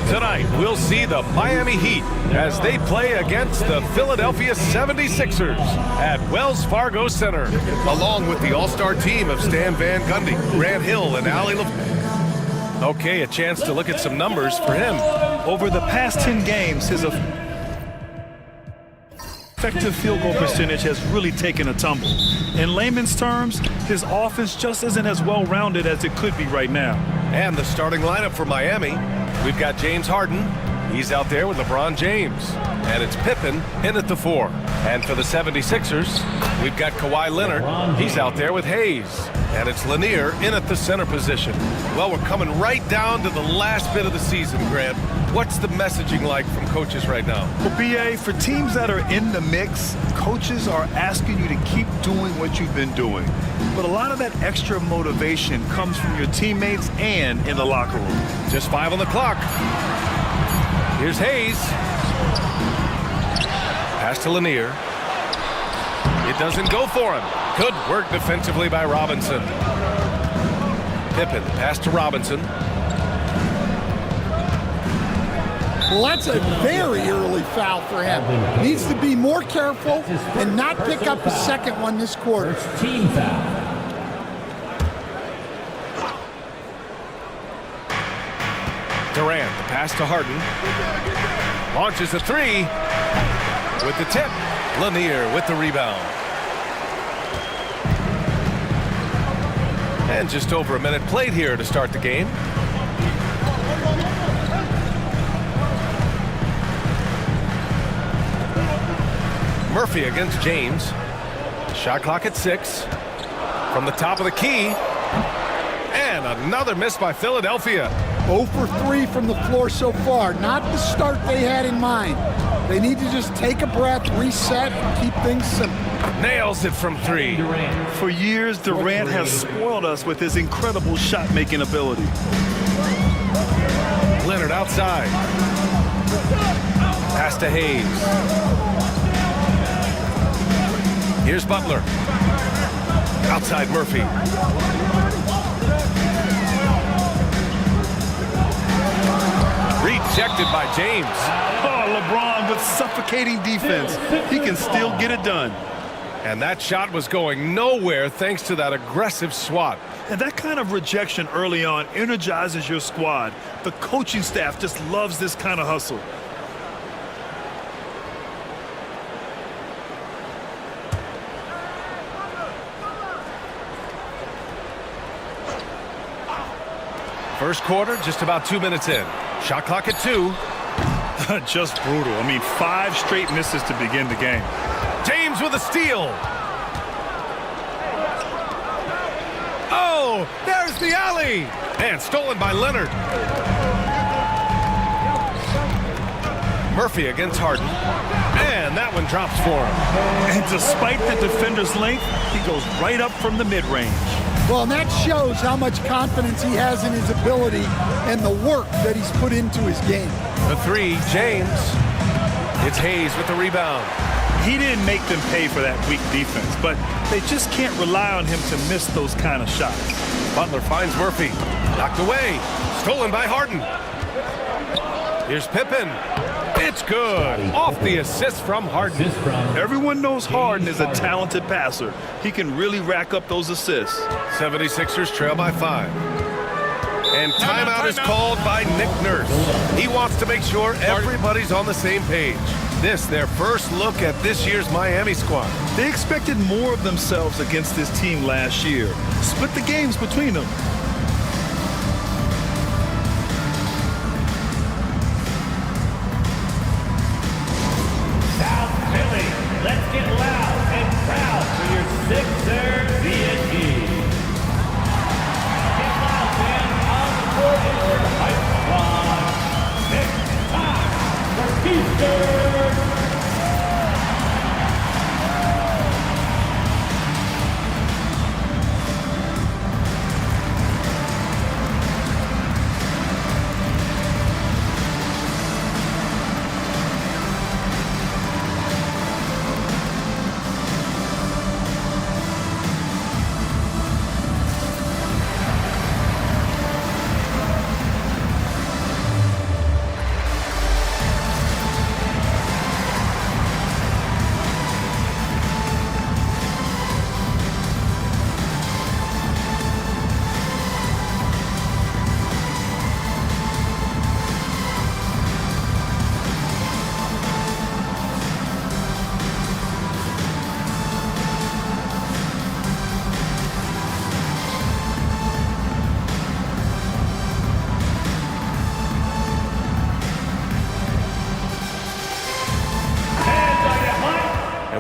Tonight, we'll see the Miami Heat as they play against the Philadelphia 76ers at Wells Fargo Center, along with the all-star team of Stan Van Gundy, Grant Hill, and Allie LeVert. Okay, a chance to look at some numbers for him. Over the past 10 games, his effective field goal percentage has really taken a tumble. In layman's terms, his offense just isn't as well-rounded as it could be right now. And the starting lineup for Miami, we've got James Harden. He's out there with LeBron James. And it's Pippen in at the 4. And for the 76ers, we've got Kawhi Leonard. He's out there with Hayes. And it's Lanier in at the center position. Well, we're coming right down to the last bit of the season, Grant. What's the messaging like from coaches right now? Well, BA, for teams that are in the mix, coaches are asking you to keep doing what you've been doing. But a lot of that extra motivation comes from your teammates and in the locker room. Just 5 on the clock. Here's Hayes. Pass to Lanier. It doesn't go for him. Good work defensively by Robinson. Pippen, pass to Robinson. Well, that's a very early foul for him. Needs to be more careful and not pick up a second one this quarter. Team foul. Durant, the pass to Harden. Launches a 3 with the tip. Lanier with the rebound. And just over a minute played here to start the game. Murphy against James. Shot clock at 6. From the top of the key. And another miss by Philadelphia. 0 for 3 from the floor so far. Not the start they had in mind. They need to just take a breath, reset, and keep things simple. Nails it from 3. For years, Durant has spoiled us with his incredible shot-making ability. Leonard outside. Pass to Hayes. Here's Butler. Outside Murphy. Rejected by James. Oh, LeBron with suffocating defense. He can still get it done. And that shot was going nowhere thanks to that aggressive swat. And that kind of rejection early on energizes your squad. The coaching staff just loves this kind of hustle. First quarter, just about 2 minutes in. Shot clock at 2. Just brutal. I mean, 5 straight misses to begin the game. James with a steal. Oh, there's the alley. And stolen by Leonard. Murphy against Harden. And that one drops for him. And despite the defender's length, he goes right up from the mid-range. Well, and that shows how much confidence he has in his ability and the work that he's put into his game. The 3, James. It's Hayes with the rebound. He didn't make them pay for that weak defense, but they just can't rely on him to miss those kind of shots. Butler finds Murphy. Knocked away. Stolen by Harden. Here's Pippen. It's good. Off the assist from Harden. Everyone knows Harden is a talented passer. He can really rack up those assists. 76ers trail by 5. And timeout is called by Nick Nurse. He wants to make sure everybody's on the same page. This, their first look at this year's Miami squad. They expected more of themselves against this team last year. Split the games between them. South Philly, let's get loud and proud for your Sixers VNG. Get loud, fans. On the court is your hype squad. It's time for Houston.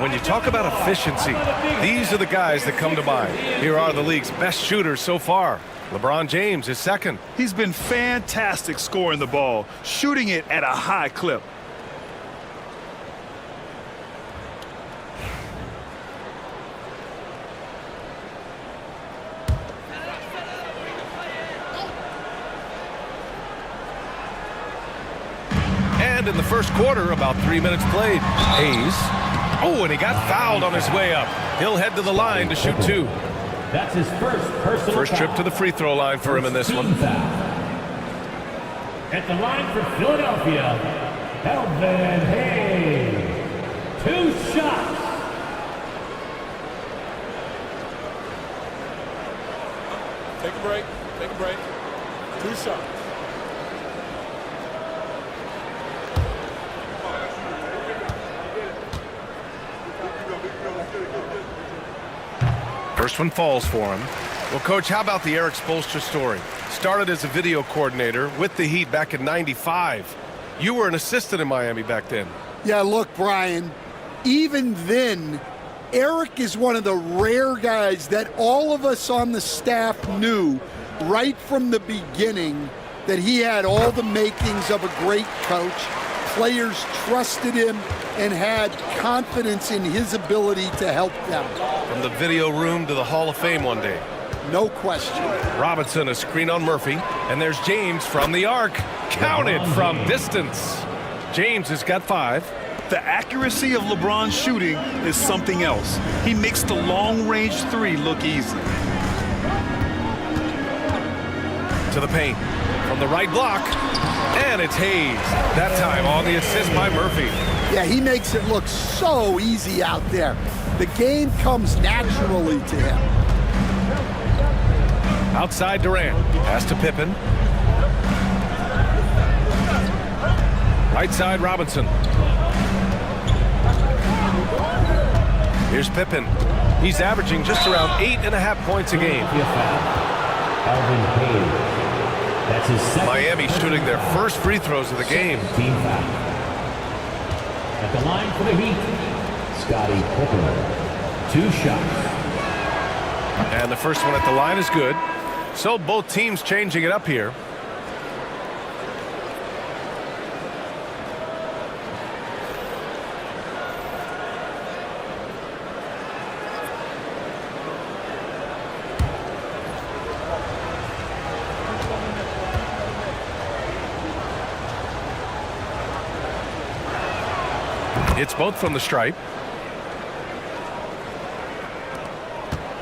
when you talk about efficiency, these are the guys that come to mind. Here are the league's best shooters so far. LeBron James is second. He's been fantastic scoring the ball, shooting it at a high clip. And in the first quarter, about 3 minutes played. Hayes. Oh, and he got fouled on his way up. He'll head to the line to shoot 2. That's his first trip to the free throw line for him in this one. At the line for Philadelphia, Elvin Hayes. 2 shots. Take a break. Take a break. 2 shots. First one falls for him. Well, Coach, how about the Eric Spoelstra story? Started as a video coordinator with the Heat back in '95. You were an assistant in Miami back then. Yeah, look, Brian, even then, Eric is one of the rare guys that all of us on the staff knew right from the beginning that he had all the makings of a great coach. Players trusted him and had confidence in his ability to help them. From the video room to the Hall of Fame one day. No question. Robinson, a screen on Murphy. And there's James from the arc. Counted from distance. James has got 5. The accuracy of LeBron's shooting is something else. He makes the long-range 3 look easy. To the paint. From the right block. And it's Hayes. That time on the assist by Murphy. Yeah, he makes it look so easy out there. The game comes naturally to him. Outside Durant. Pass to Pippen. Right side Robinson. Here's Pippen. He's averaging just around 8.5 points a game. Elvin Hayes. That's his second. Miami shooting their first free throws of the game. Team foul. At the line for the Heat, Scottie Pippen. 2 shots. And the first one at the line is good. So both teams changing it up here. It's both from the stripe.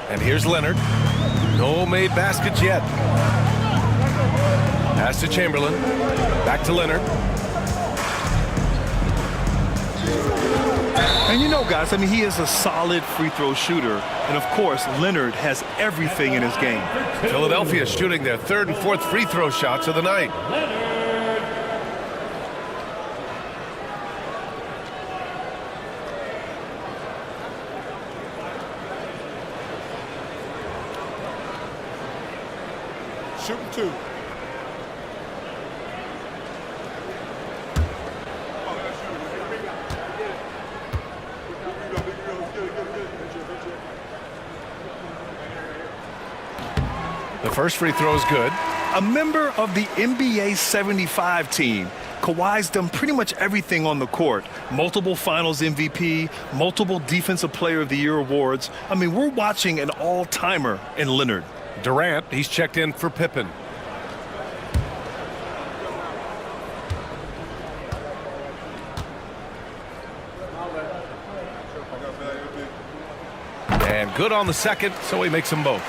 And here's Leonard. No made baskets yet. Pass to Chamberlain. Back to Leonard. And you know, guys, I mean, he is a solid free throw shooter. And, of course, Leonard has everything in his game. Philadelphia shooting their 3rd and 4th free throw shots of the night. Shooting 2. The first free throw is good. A member of the NBA 75 team. Kawhi's done pretty much everything on the court. Multiple Finals MVP, multiple Defensive Player of the Year awards. I mean, we're watching an all-timer in Leonard. Durant, he's checked in for Pippen. And good on the second, so he makes them both.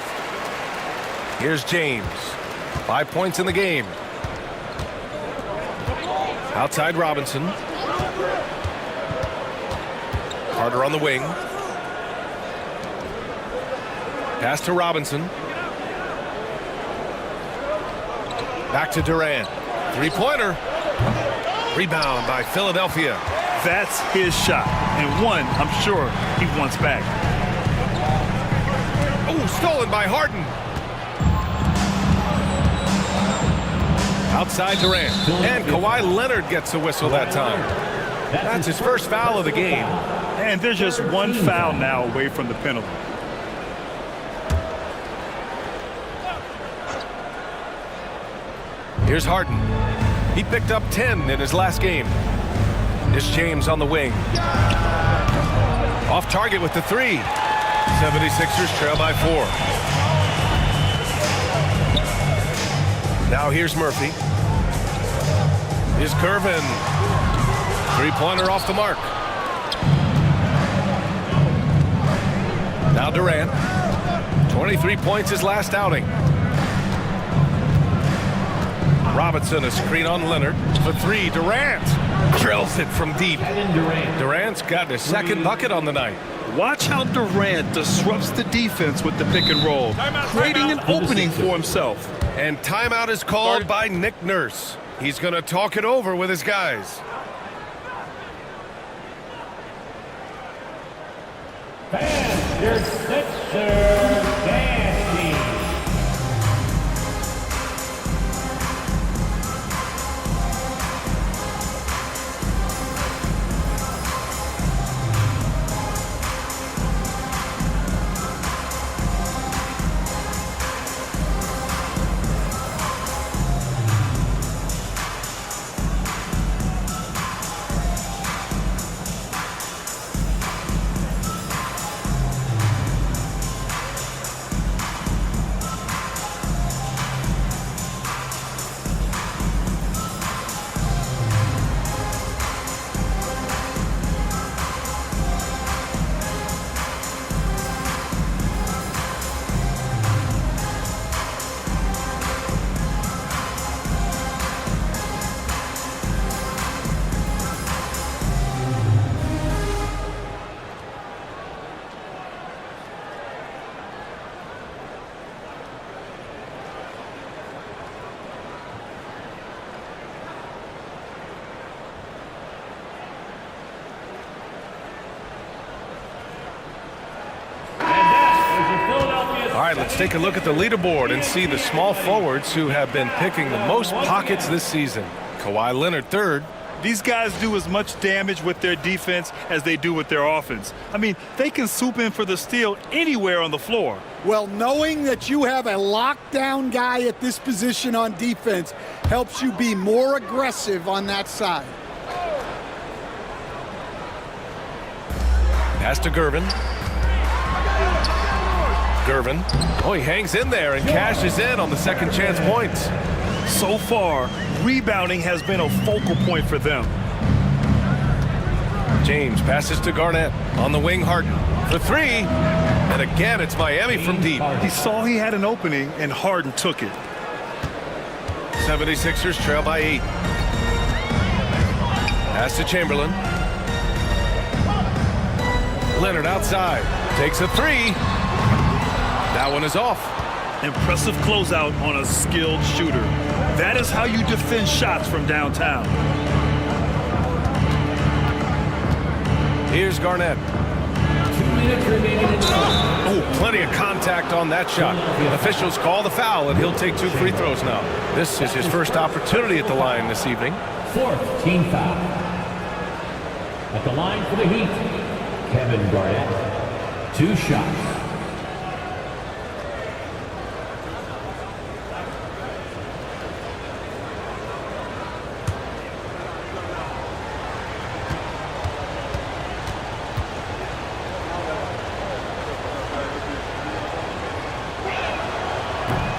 Here's James. 5 points in the game. Outside Robinson. Carter on the wing. Pass to Robinson. Back to Durant. 3-pointer. Rebound by Philadelphia. That's his shot. And one, I'm sure, he wants back. Oh, stolen by Harden. Outside Durant. And Kawhi Leonard gets a whistle that time. That's his first foul of the game. And they're just one foul now away from the penalty. Here's Harden. He picked up 10 in his last game. Here's James on the wing. Off target with the three. 76ers trail by 4. Now here's Murphy. Here's Gervin. Three-pointer off the mark. Now Durant. 23 points his last outing. Robinson, a screen on Leonard. For 3, Durant drills it from deep. Durant's got his second bucket on the night. Watch how Durant disrupts the defense with the pick and roll, creating an opening for himself. And timeout is called by Nick Nurse. He's going to talk it over with his guys. And your Sixers dance team. All right, let's take a look at the leaderboard and see the small forwards who have been picking the most pockets this season. Kawhi Leonard third. These guys do as much damage with their defense as they do with their offense. I mean, they can swoop in for the steal anywhere on the floor. Well, knowing that you have a lockdown guy at this position on defense helps you be more aggressive on that side. Pass to Gervin. Gervin. Oh, he hangs in there and cashes in on the second chance points. So far, rebounding has been a focal point for them. James passes to Garnett. On the wing, Harden. For 3. And again, it's Miami from deep. He saw he had an opening, and Harden took it. 76ers trail by 8. Pass to Chamberlain. Leonard outside. Takes a 3. That one is off. Impressive closeout on a skilled shooter. That is how you defend shots from downtown. Here's Garnett. 2 minutes remaining in the game. Oh, plenty of contact on that shot. Officials call the foul, and he'll take 2 free throws now. This is his first opportunity at the line this evening. 4th team foul. At the line for the Heat, Kevin Garnett. 2 shots.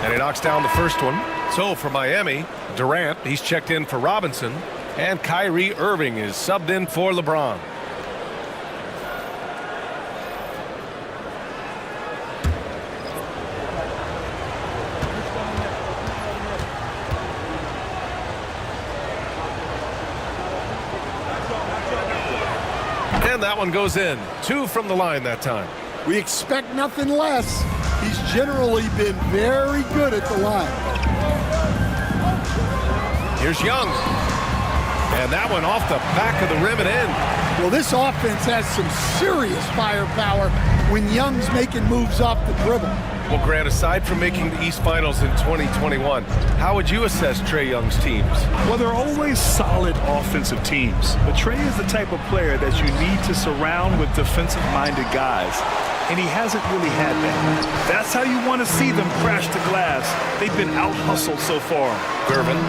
And he knocks down the first one. So for Miami, Durant, he's checked in for Robinson. And Kyrie Irving is subbed in for LeBron. And that one goes in. 2 from the line that time. We expect nothing less. He's generally been very good at the line. Here's Young. And that one off the back of the rim and in. Well, this offense has some serious firepower when Young's making moves off the dribble. Well, Grant, aside from making the East Finals in 2021, how would you assess Trae Young's teams? Well, they're always solid offensive teams, but Trae is the type of player that you need to surround with defensive-minded guys, and he hasn't really had that. That's how you want to see them crash the glass. They've been out-hustled so far. Gervin,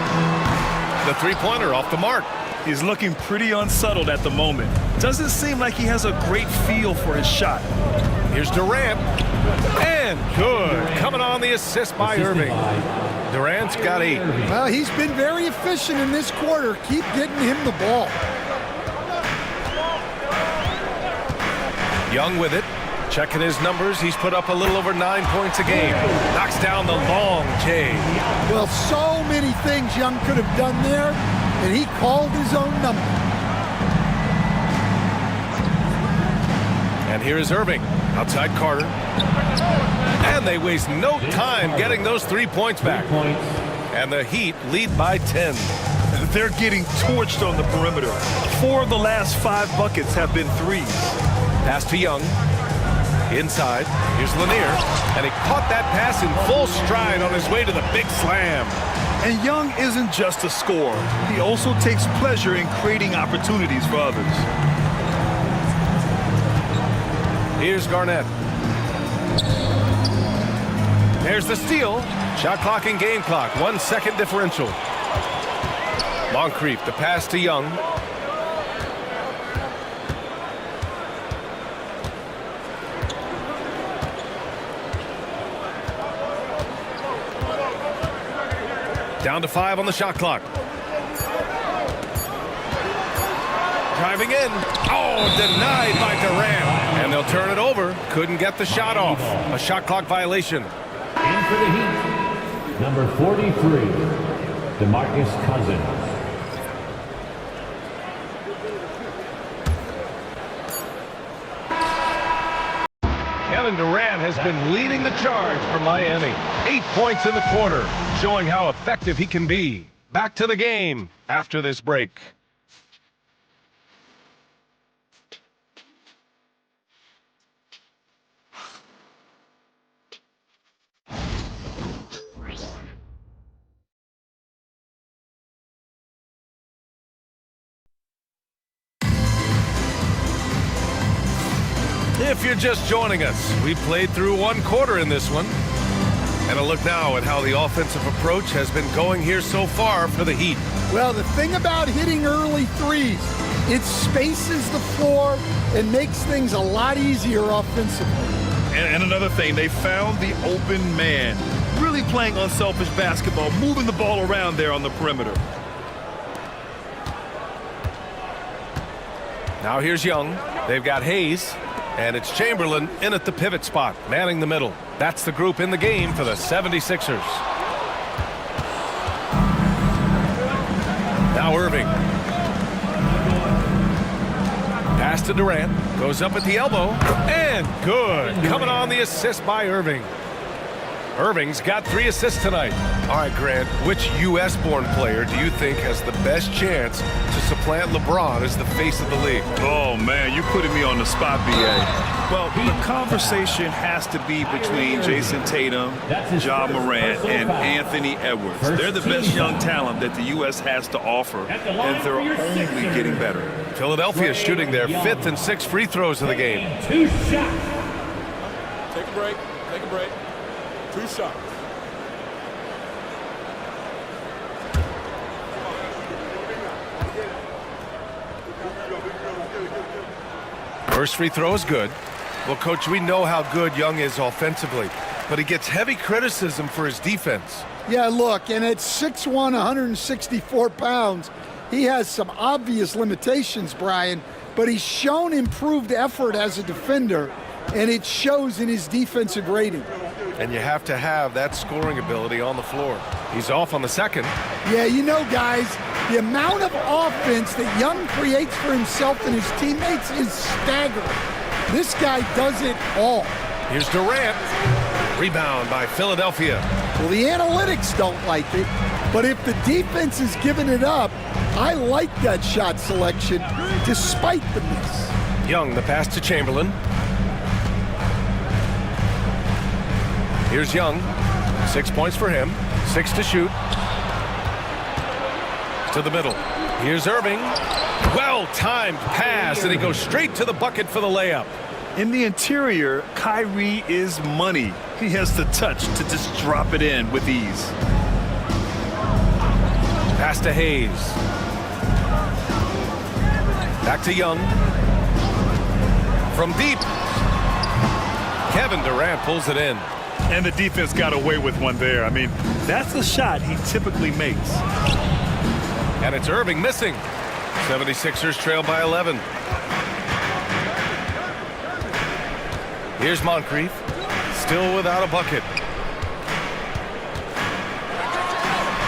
the three-pointer off the mark. He's looking pretty unsettled at the moment. Doesn't seem like he has a great feel for his shot. Here's Durant, and good. Coming on the assist by Irving. Durant's got 8. Well, he's been very efficient in this quarter. Keep getting him the ball. Young with it. Checking his numbers, he's put up a little over 9 points a game. Knocks down the long J. Well, so many things Young could have done there, and he called his own number. And here is Irving, outside Carter. And they waste no time getting those 3 points back. And the Heat lead by 10. They're getting torched on the perimeter. 4 of the last 5 buckets have been threes. Pass to Young. Inside, here's Lanier, and he caught that pass in full stride on his way to the big slam. And Young isn't just a scorer. He also takes pleasure in creating opportunities for others. Here's Garnett. There's the steal. Shot clock and game clock, 1 second differential. Moncrief, the pass to Young. Down to 5 on the shot clock. Driving in. Oh, denied by Durant. And they'll turn it over. Couldn't get the shot off. A shot clock violation. In for the Heat, number 43, DeMarcus Cousins. Kevin Durant has been leading the charge for Miami. 8 points in the quarter, showing how effective he can be. Back to the game after this break. If you're just joining us, we played through 1 quarter in this one. And a look now at how the offensive approach has been going here so far for the Heat. Well, the thing about hitting early threes, it spaces the floor and makes things a lot easier offensively. And another thing, they found the open man. Really playing unselfish basketball, moving the ball around there on the perimeter. Now here's Young. They've got Hayes. And it's Chamberlain in at the pivot spot, manning the middle. That's the group in the game for the 76ers. Now Irving. Pass to Durant. Goes up at the elbow. And good. Coming on the assist by Irving. Irving's got 3 assists tonight. All right, Grant, which U.S.-born player do you think has the best chance to supplant LeBron as the face of the league? Oh, man, you're putting me on the spot, B.A. Well, the conversation has to be between Jason Tatum, Ja Morant, and Anthony Edwards. They're the best young talent that the U.S. has to offer, and they're only getting better. Philadelphia shooting their 5th and 6th free throws of the game. 2 shots. Take a break. Take a break. 2 shots. First free throw is good. Well, Coach, we know how good Young is offensively, but he gets heavy criticism for his defense. Yeah, look, and at 6'1", 164 pounds, he has some obvious limitations, Brian, but he's shown improved effort as a defender, and it shows in his defensive rating. And you have to have that scoring ability on the floor. He's off on the second. Yeah, you know, guys, the amount of offense that Young creates for himself and his teammates is staggering. This guy does it all. Here's Durant. Rebound by Philadelphia. Well, the analytics don't like it, but if the defense is giving it up, I like that shot selection despite the miss. Young, the pass to Chamberlain. Here's Young. 6 points for him. 6 to shoot. To the middle. Here's Irving. Well-timed pass, and he goes straight to the bucket for the layup. In the interior, Kyrie is money. He has the touch to just drop it in with ease. Pass to Hayes. Back to Young. From deep. Kevin Durant pulls it in. And the defense got away with one there. I mean, that's a shot he typically makes. And it's Irving missing. 76ers trail by 11. Here's Moncrief. Still without a bucket.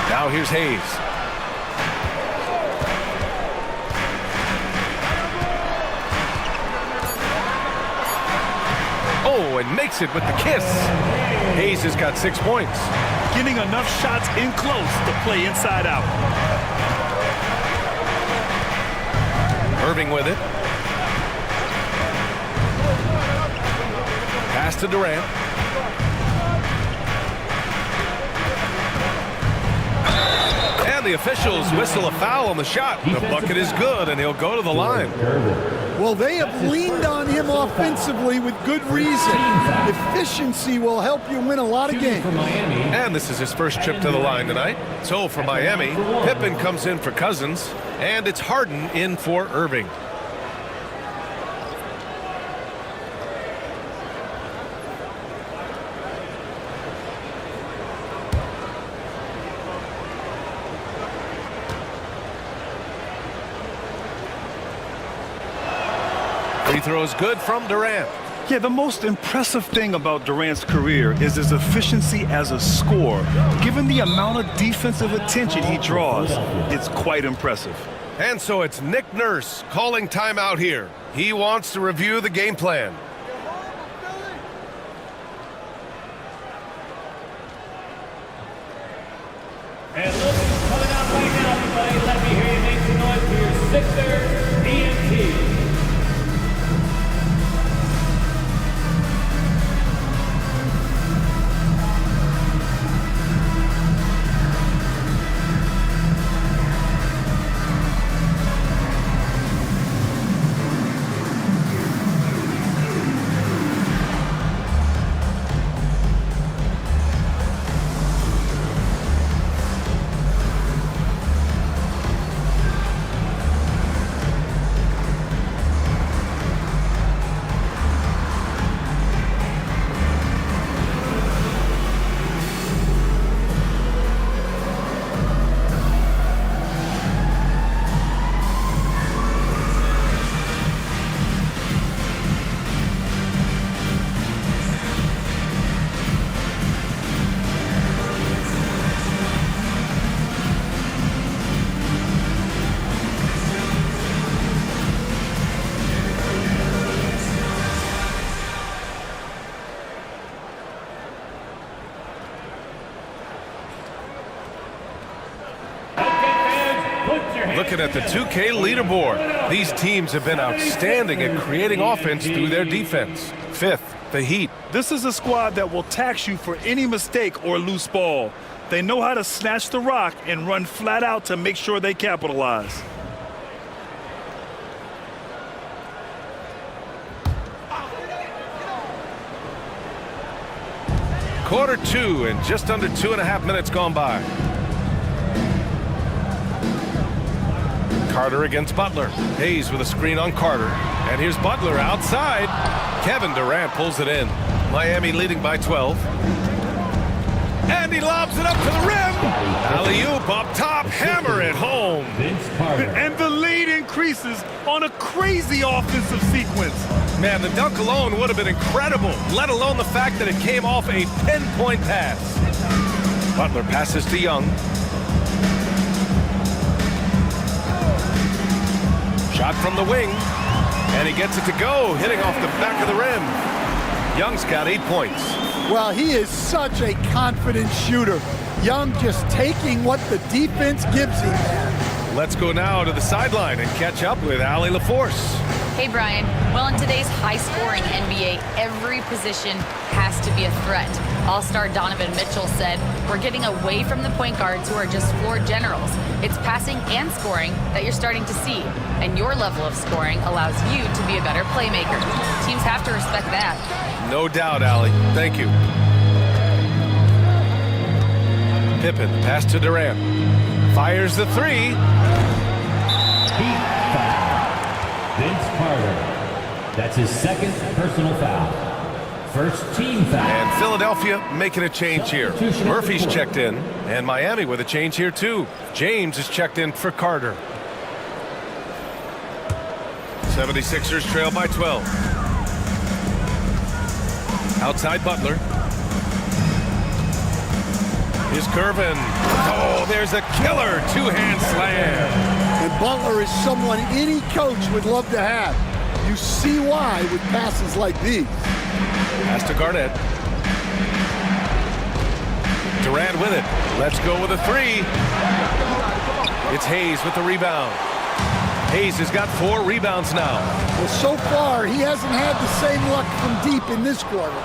Now here's Hayes. Oh, and makes it with the kiss. Hayes has got 6 points. Getting enough shots in close to play inside out. Irving with it. Pass to Durant. And the officials whistle a foul on the shot. The bucket is good, and he'll go to the line. Well, they have leaned on him offensively with good reason. Efficiency will help you win a lot of games. And this is his first trip to the line tonight. So for Miami, Pippen comes in for Cousins, and it's Harden in for Irving. Free throw is good from Durant. Yeah, the most impressive thing about Durant's career is his efficiency as a scorer. Given the amount of defensive attention he draws, it's quite impressive. And so it's Nick Nurse calling timeout here. He wants to review the game plan. And look who's coming out right now, everybody. Let me hear you make some noise for your Sixers EMT. Looking at the 2K leaderboard, these teams have been outstanding at creating offense through their defense. 5th, the Heat. This is a squad that will tax you for any mistake or loose ball. They know how to snatch the rock and run flat out to make sure they capitalize. Quarter 2 and just under 2.5 minutes gone by. Carter against Butler. Hayes with a screen on Carter. And here's Butler outside. Kevin Durant pulls it in. Miami leading by 12. And he lobs it up to the rim. Alley-oop up top. Hammer it home. And the lead increases on a crazy offensive sequence. Man, the dunk alone would have been incredible, let alone the fact that it came off a pinpoint pass. Butler passes to Young. Shot from the wing, and he gets it to go, hitting off the back of the rim. Young's got 8 points. Well, he is such a confident shooter. Young just taking what the defense gives him there. Let's go now to the sideline and catch up with Allie LaForce. Hey, Brian. Well, in today's high-scoring NBA, every position has to be a threat. All-star Donovan Mitchell said, "We're getting away from the point guards who are just floor generals. It's passing and scoring that you're starting to see, and your level of scoring allows you to be a better playmaker. Teams have to respect that." No doubt, Allie. Thank you. Pippen, pass to Durant. Fires the three. Heat foul. Vince Carter. That's his second personal foul. First team foul. And Philadelphia making a change here. Murphy's checked in, and Miami with a change here too. James is checked in for Carter. 76ers trail by 12. Outside Butler. Here's Curvin. Oh, there's a killer two-hand slam. And Butler is someone any coach would love to have. You see why with passes like these. Pass to Garnett. Durant with it. Let's go with a three. It's Hayes with the rebound. Hayes has got 4 rebounds now. Well, so far, he hasn't had the same luck from deep in this quarter.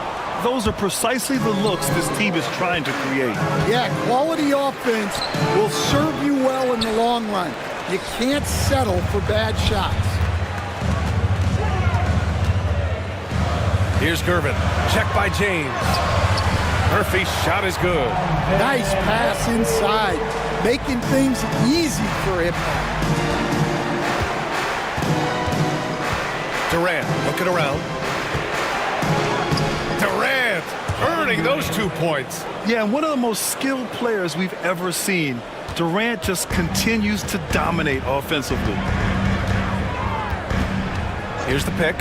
Those are precisely the looks this team is trying to create. Yeah, quality offense will serve you well in the long run. You can't settle for bad shots. Here's Gervin. Check by James. Murphy's shot is good. Nice pass inside, making things easy for him. Durant looking around. Durant earning those 2 points. Yeah, and one of the most skilled players we've ever seen. Durant just continues to dominate offensively. Here's the pick.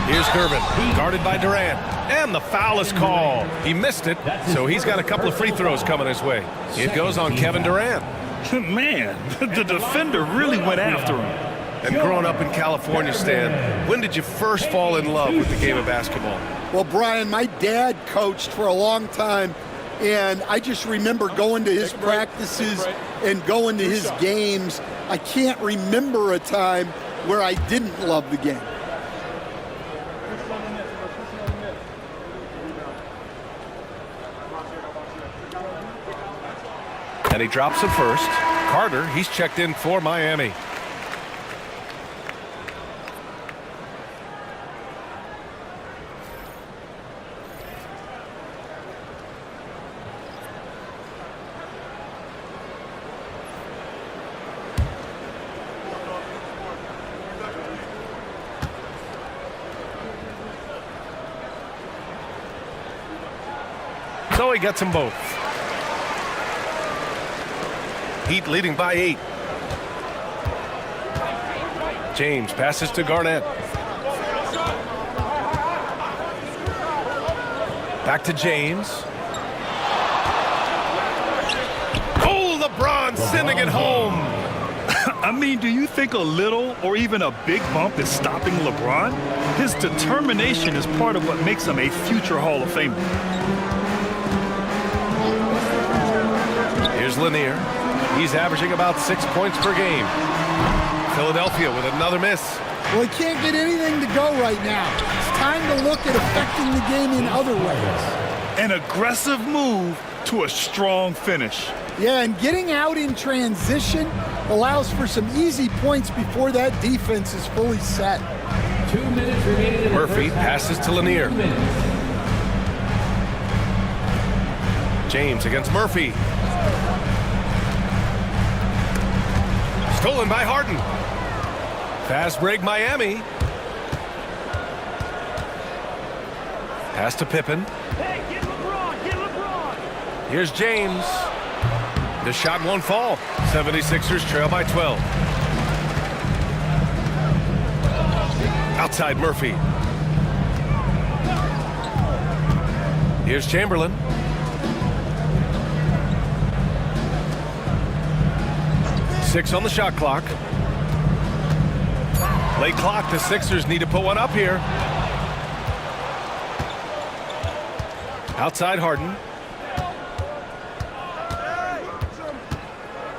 Here's Gervin, guarded by Durant, and the foul is called. He missed it, so he's got a couple of free throws coming his way. It goes on Kevin Durant. Man, the defender really went after him. And growing up in California, Stan, when did you first fall in love with the game of basketball? Well, Brian, my dad coached for a long time, and I just remember going to his practices and going to his games. I can't remember a time where I didn't love the game. And he drops it first. Carter, he's checked in for Miami. So he gets them both. Heat leading by 8. James passes to Garnett. Back to James. Oh, LeBron sending it home. I mean, do you think a little or even a big bump is stopping LeBron? His determination is part of what makes him a future Hall of Famer. Here's Lanier. He's averaging about 6 points per game. Philadelphia with another miss. Well, he can't get anything to go right now. It's time to look at affecting the game in other ways. An aggressive move to a strong finish. Yeah, and getting out in transition allows for some easy points before that defense is fully set. 2 minutes remaining. Murphy passes to Lanier. James against Murphy. Stolen by Harden. Fast break Miami. Pass to Pippen. Hey, get LeBron, get LeBron. Here's James. The shot won't fall. 76ers trail by 12. Outside Murphy. Here's Chamberlain. Six on the shot clock. Late clock. The Sixers need to put one up here. Outside Harden.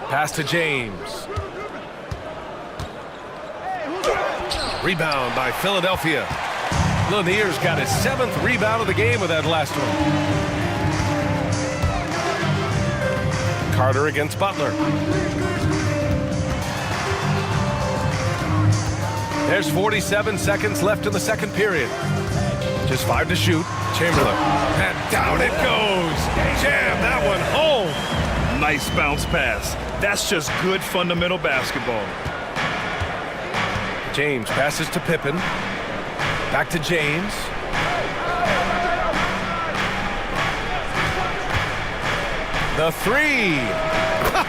Pass to James. Rebound by Philadelphia. Lanier's got his 7th rebound of the game with that last one. Carter against Butler. There's 47 seconds left in the second period. Just 5 to shoot. Chamberlain. And down it goes. Jam that one home. Nice bounce pass. That's just good fundamental basketball. James passes to Pippen. Back to James. The three.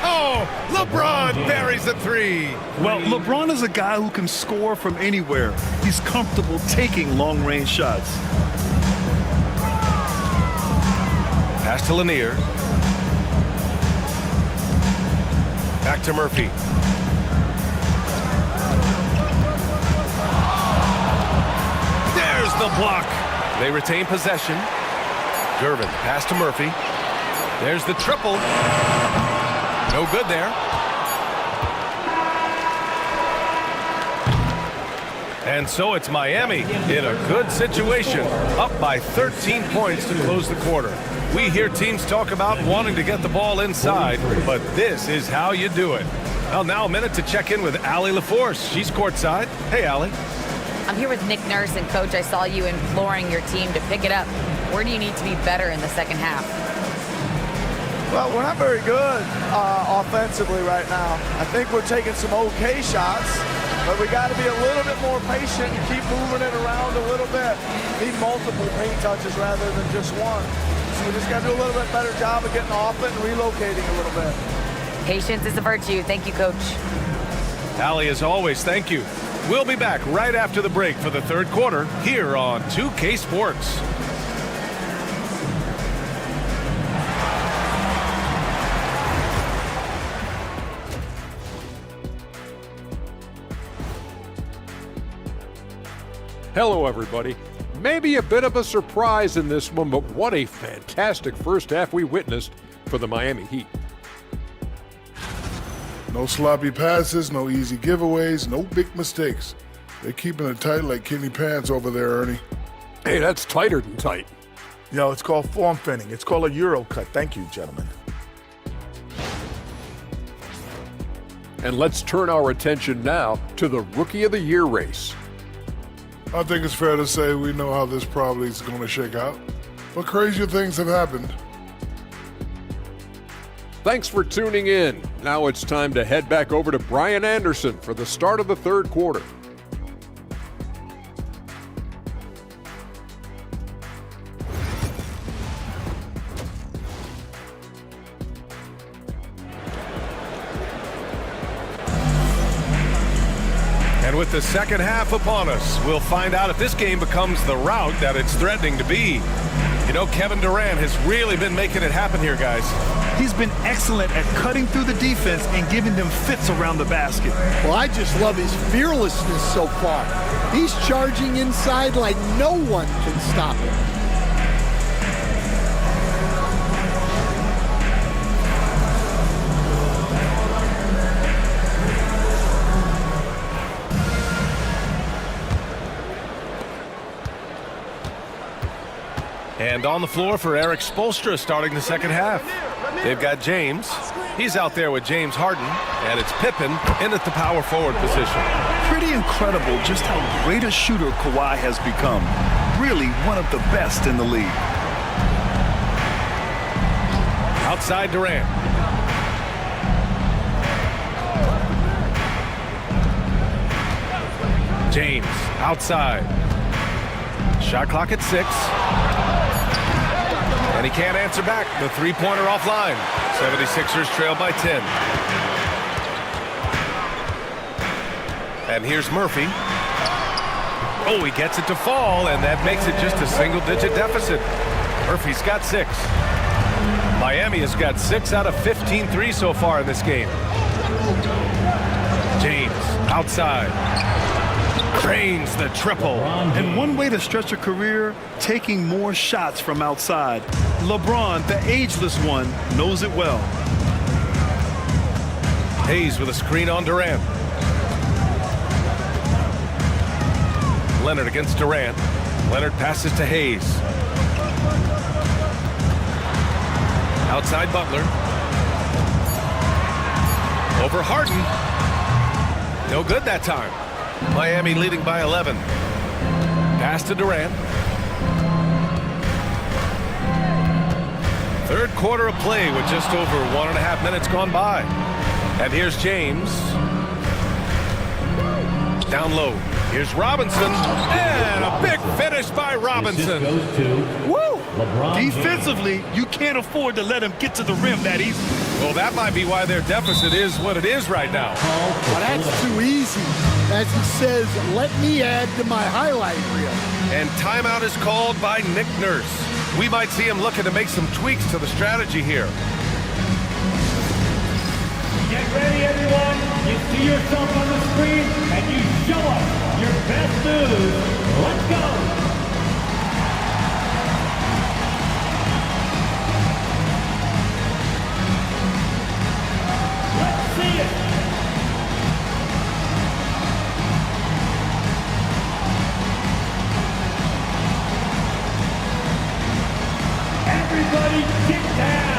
Oh, LeBron buries a three. Well, LeBron is a guy who can score from anywhere. He's comfortable taking long-range shots. Pass to Lanier. Back to Murphy. There's the block. They retain possession. Gervin, pass to Murphy. There's the triple. No good there. And so it's Miami in a good situation, up by 13 points to close the quarter. We hear teams talk about wanting to get the ball inside, but this is how you do it. Well, now a minute to check in with Allie LaForce. She's courtside. Hey, Allie. I'm here with Nick Nurse, and Coach, I saw you imploring your team to pick it up. Where do you need to be better in the second half? Well, we're not very good offensively right now. I think we're taking some okay shots, but we got to be a little bit more patient and keep moving it around a little bit. Need multiple paint touches rather than just one. So we just got to do a little bit better job of getting off it and relocating a little bit. Patience is a virtue. Thank you, Coach. Allie, as always, thank you. We'll be back right after the break for the third quarter here on 2K Sports. Hello, everybody. Maybe a bit of a surprise in this one, but what a fantastic first half we witnessed for the Miami Heat. No sloppy passes, no easy giveaways, no big mistakes. They're keeping it tight like Kenny Pants over there, Ernie. Hey, that's tighter than tight. You know, it's called form fitting. It's called a Euro cut. Thank you, gentlemen. And let's turn our attention now to the Rookie of the Year race. I think it's fair to say we know how this probably is going to shake out, but crazier things have happened. Thanks for tuning in. Now it's time to head back over to Brian Anderson for the start of the third quarter. And with the second half upon us, we'll find out if this game becomes the rout that it's threatening to be. You know, Kevin Durant has really been making it happen here, guys. He's been excellent at cutting through the defense and giving them fits around the basket. Well, I just love his fearlessness so far. He's charging inside like no one can stop him. And on the floor for Eric Spoelstra starting the second half. They've got James. He's out there with James Harden. And it's Pippen in at the power forward position. Pretty incredible just how great a shooter Kawhi has become. Really one of the best in the league. Outside Durant. James outside. Shot clock at 6. And he can't answer back. The three-pointer offline. 76ers trail by 10. And here's Murphy. Oh, he gets it to fall, and that makes it just a single-digit deficit. Murphy's got 6. Miami has got 6 out of 15 threes so far in this game. James outside. Drains the triple. And one way to stretch a career, taking more shots from outside. LeBron, the ageless one, knows it well. Hayes with a screen on Durant. Leonard against Durant. Leonard passes to Hayes. Outside Butler. Over Harden. No good that time. Miami leading by 11. Pass to Durant. Third quarter of play with just over 1.5 minutes gone by. And here's James. Down low. Here's Robinson. And a big finish by Robinson. Woo! Defensively, you can't afford to let him get to the rim that easy. Well, that might be why their deficit is what it is right now. Well, that's too easy. As he says, let me add to my highlight reel. And timeout is called by Nick Nurse. We might see him looking to make some tweaks to the strategy here. Get ready, everyone. You see yourself on the screen, and you show us your best moves. Let's go. Let's see it. Everybody get down.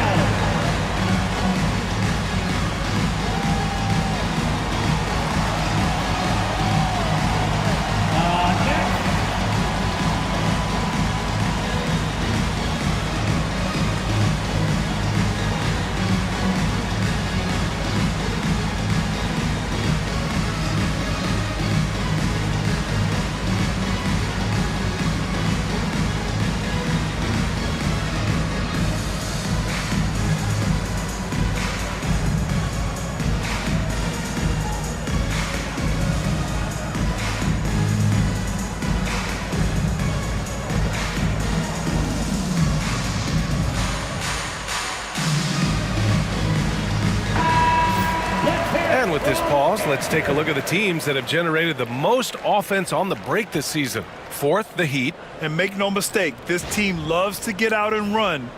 And with this pause, let's take a look at the teams that have generated the most offense on the break this season. Fourth, the Heat. And make no mistake, this team loves to get out and run.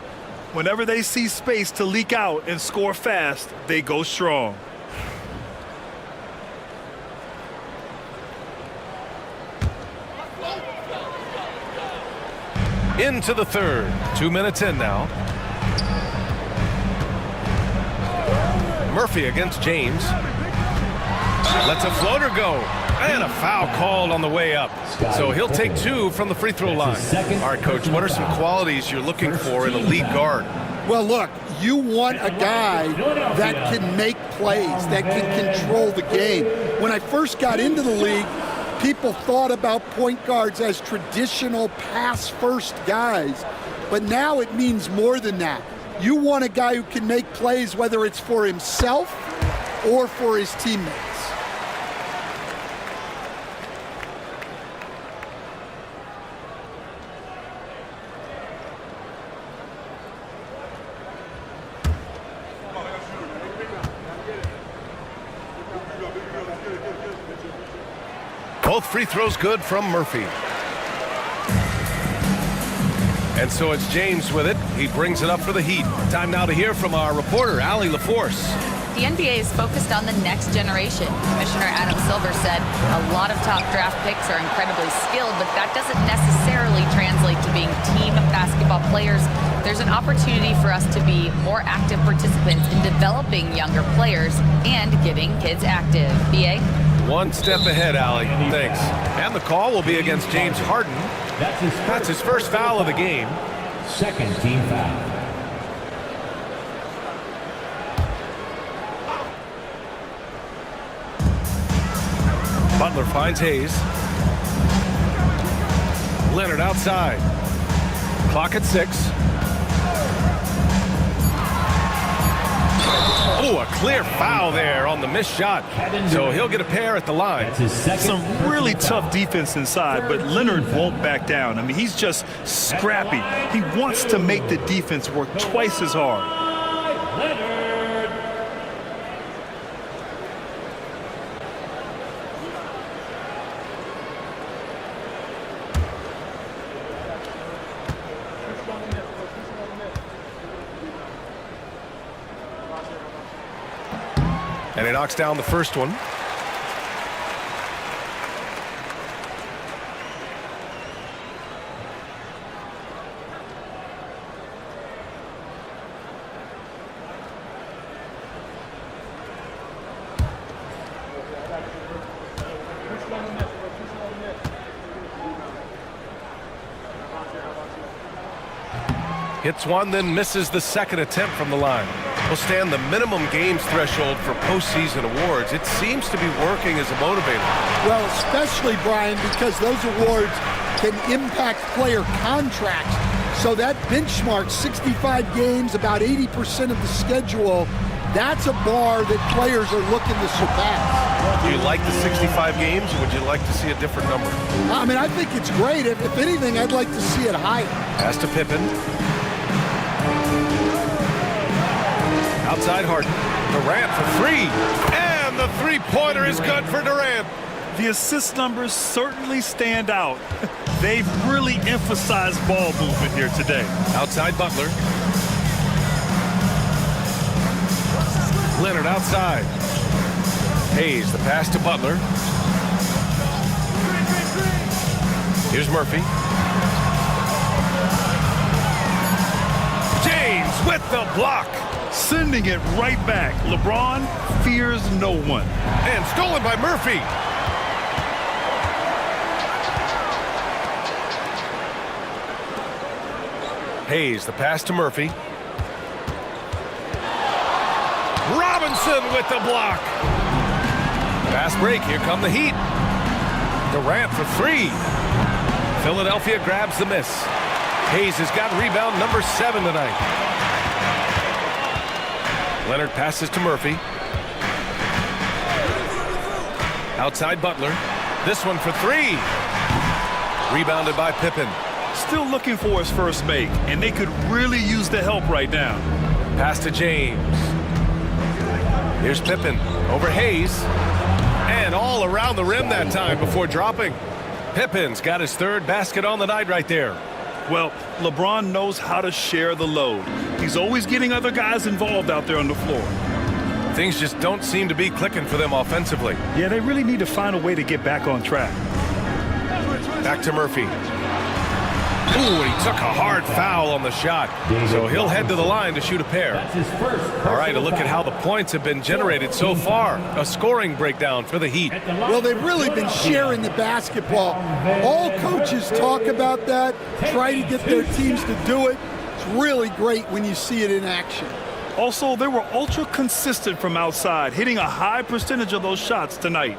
Whenever they see space to leak out and score fast, they go strong. Into the third. 2 minutes in now. Murphy against James. Lets a floater go. And a foul called on the way up. So he'll take 2 from the free throw line. All right, Coach, what are some qualities you're looking for in a lead guard? Well, look, you want a guy that can make plays, that can control the game. When I first got into the league, people thought about point guards as traditional pass-first guys. But now it means more than that. You want a guy who can make plays, whether it's for himself or for his teammates. Both free throws good from Murphy. And so it's James with it. He brings it up for the Heat. Time now to hear from our reporter, Allie LaForce. The NBA is focused on the next generation. Commissioner Adam Silver said a lot of top draft picks are incredibly skilled, but that doesn't necessarily translate to being team basketball players. There's an opportunity for us to be more active participants in developing younger players and getting kids active. BA? One step ahead, Allie. Thanks. And the call will be against James Harden. That's his first foul of the game. Second team foul. Butler finds Hayes. Leonard outside. Clock at 6. Oh, a clear foul there on the missed shot. So he'll get a pair at the line. Some really tough defense inside, but Leonard won't back down. I mean, he's just scrappy. He wants to make the defense work twice as hard. And he knocks down the first one. Hits one, then misses the second attempt from the line. Will stand the minimum games threshold for postseason awards. It seems to be working as a motivator. Well, especially, Brian, because those awards can impact player contracts. So that benchmark, 65 games, about 80% of the schedule, that's a bar that players are looking to surpass. Do you like the 65 games, or would you like to see a different number? I mean, I think it's great. If anything, I'd like to see it higher. Pass to Pippen. Outside Harden. Durant for three. And the three-pointer is good for Durant. The assist numbers certainly stand out. They've really emphasized ball movement here today. Outside Butler. Leonard outside. Hayes, the pass to Butler. Here's Murphy. James with the block. Sending it right back. LeBron fears no one. And stolen by Murphy. Hayes, the pass to Murphy. Robinson with the block. Fast break. Here come the Heat. Durant for three. Philadelphia grabs the miss. Hayes has got rebound number 7 tonight. Leonard passes to Murphy. Outside Butler. This one for three. Rebounded by Pippen. Still looking for his first make, and they could really use the help right now. Pass to James. Here's Pippen over Hayes. And all around the rim that time before dropping. Pippen's got his third basket on the night right there. Well, LeBron knows how to share the load. He's always getting other guys involved out there on the floor. Things just don't seem to be clicking for them offensively. Yeah, they really need to find a way to get back on track. Back to Murphy. Ooh, and he took a hard foul on the shot. So he'll head to the line to shoot a pair. All right, a look at how the points have been generated so far. A scoring breakdown for the Heat. Well, they've really been sharing the basketball. All coaches talk about that, try to get their teams to do it. It's really great when you see it in action. Also, they were ultra consistent from outside, hitting a high percentage of those shots tonight.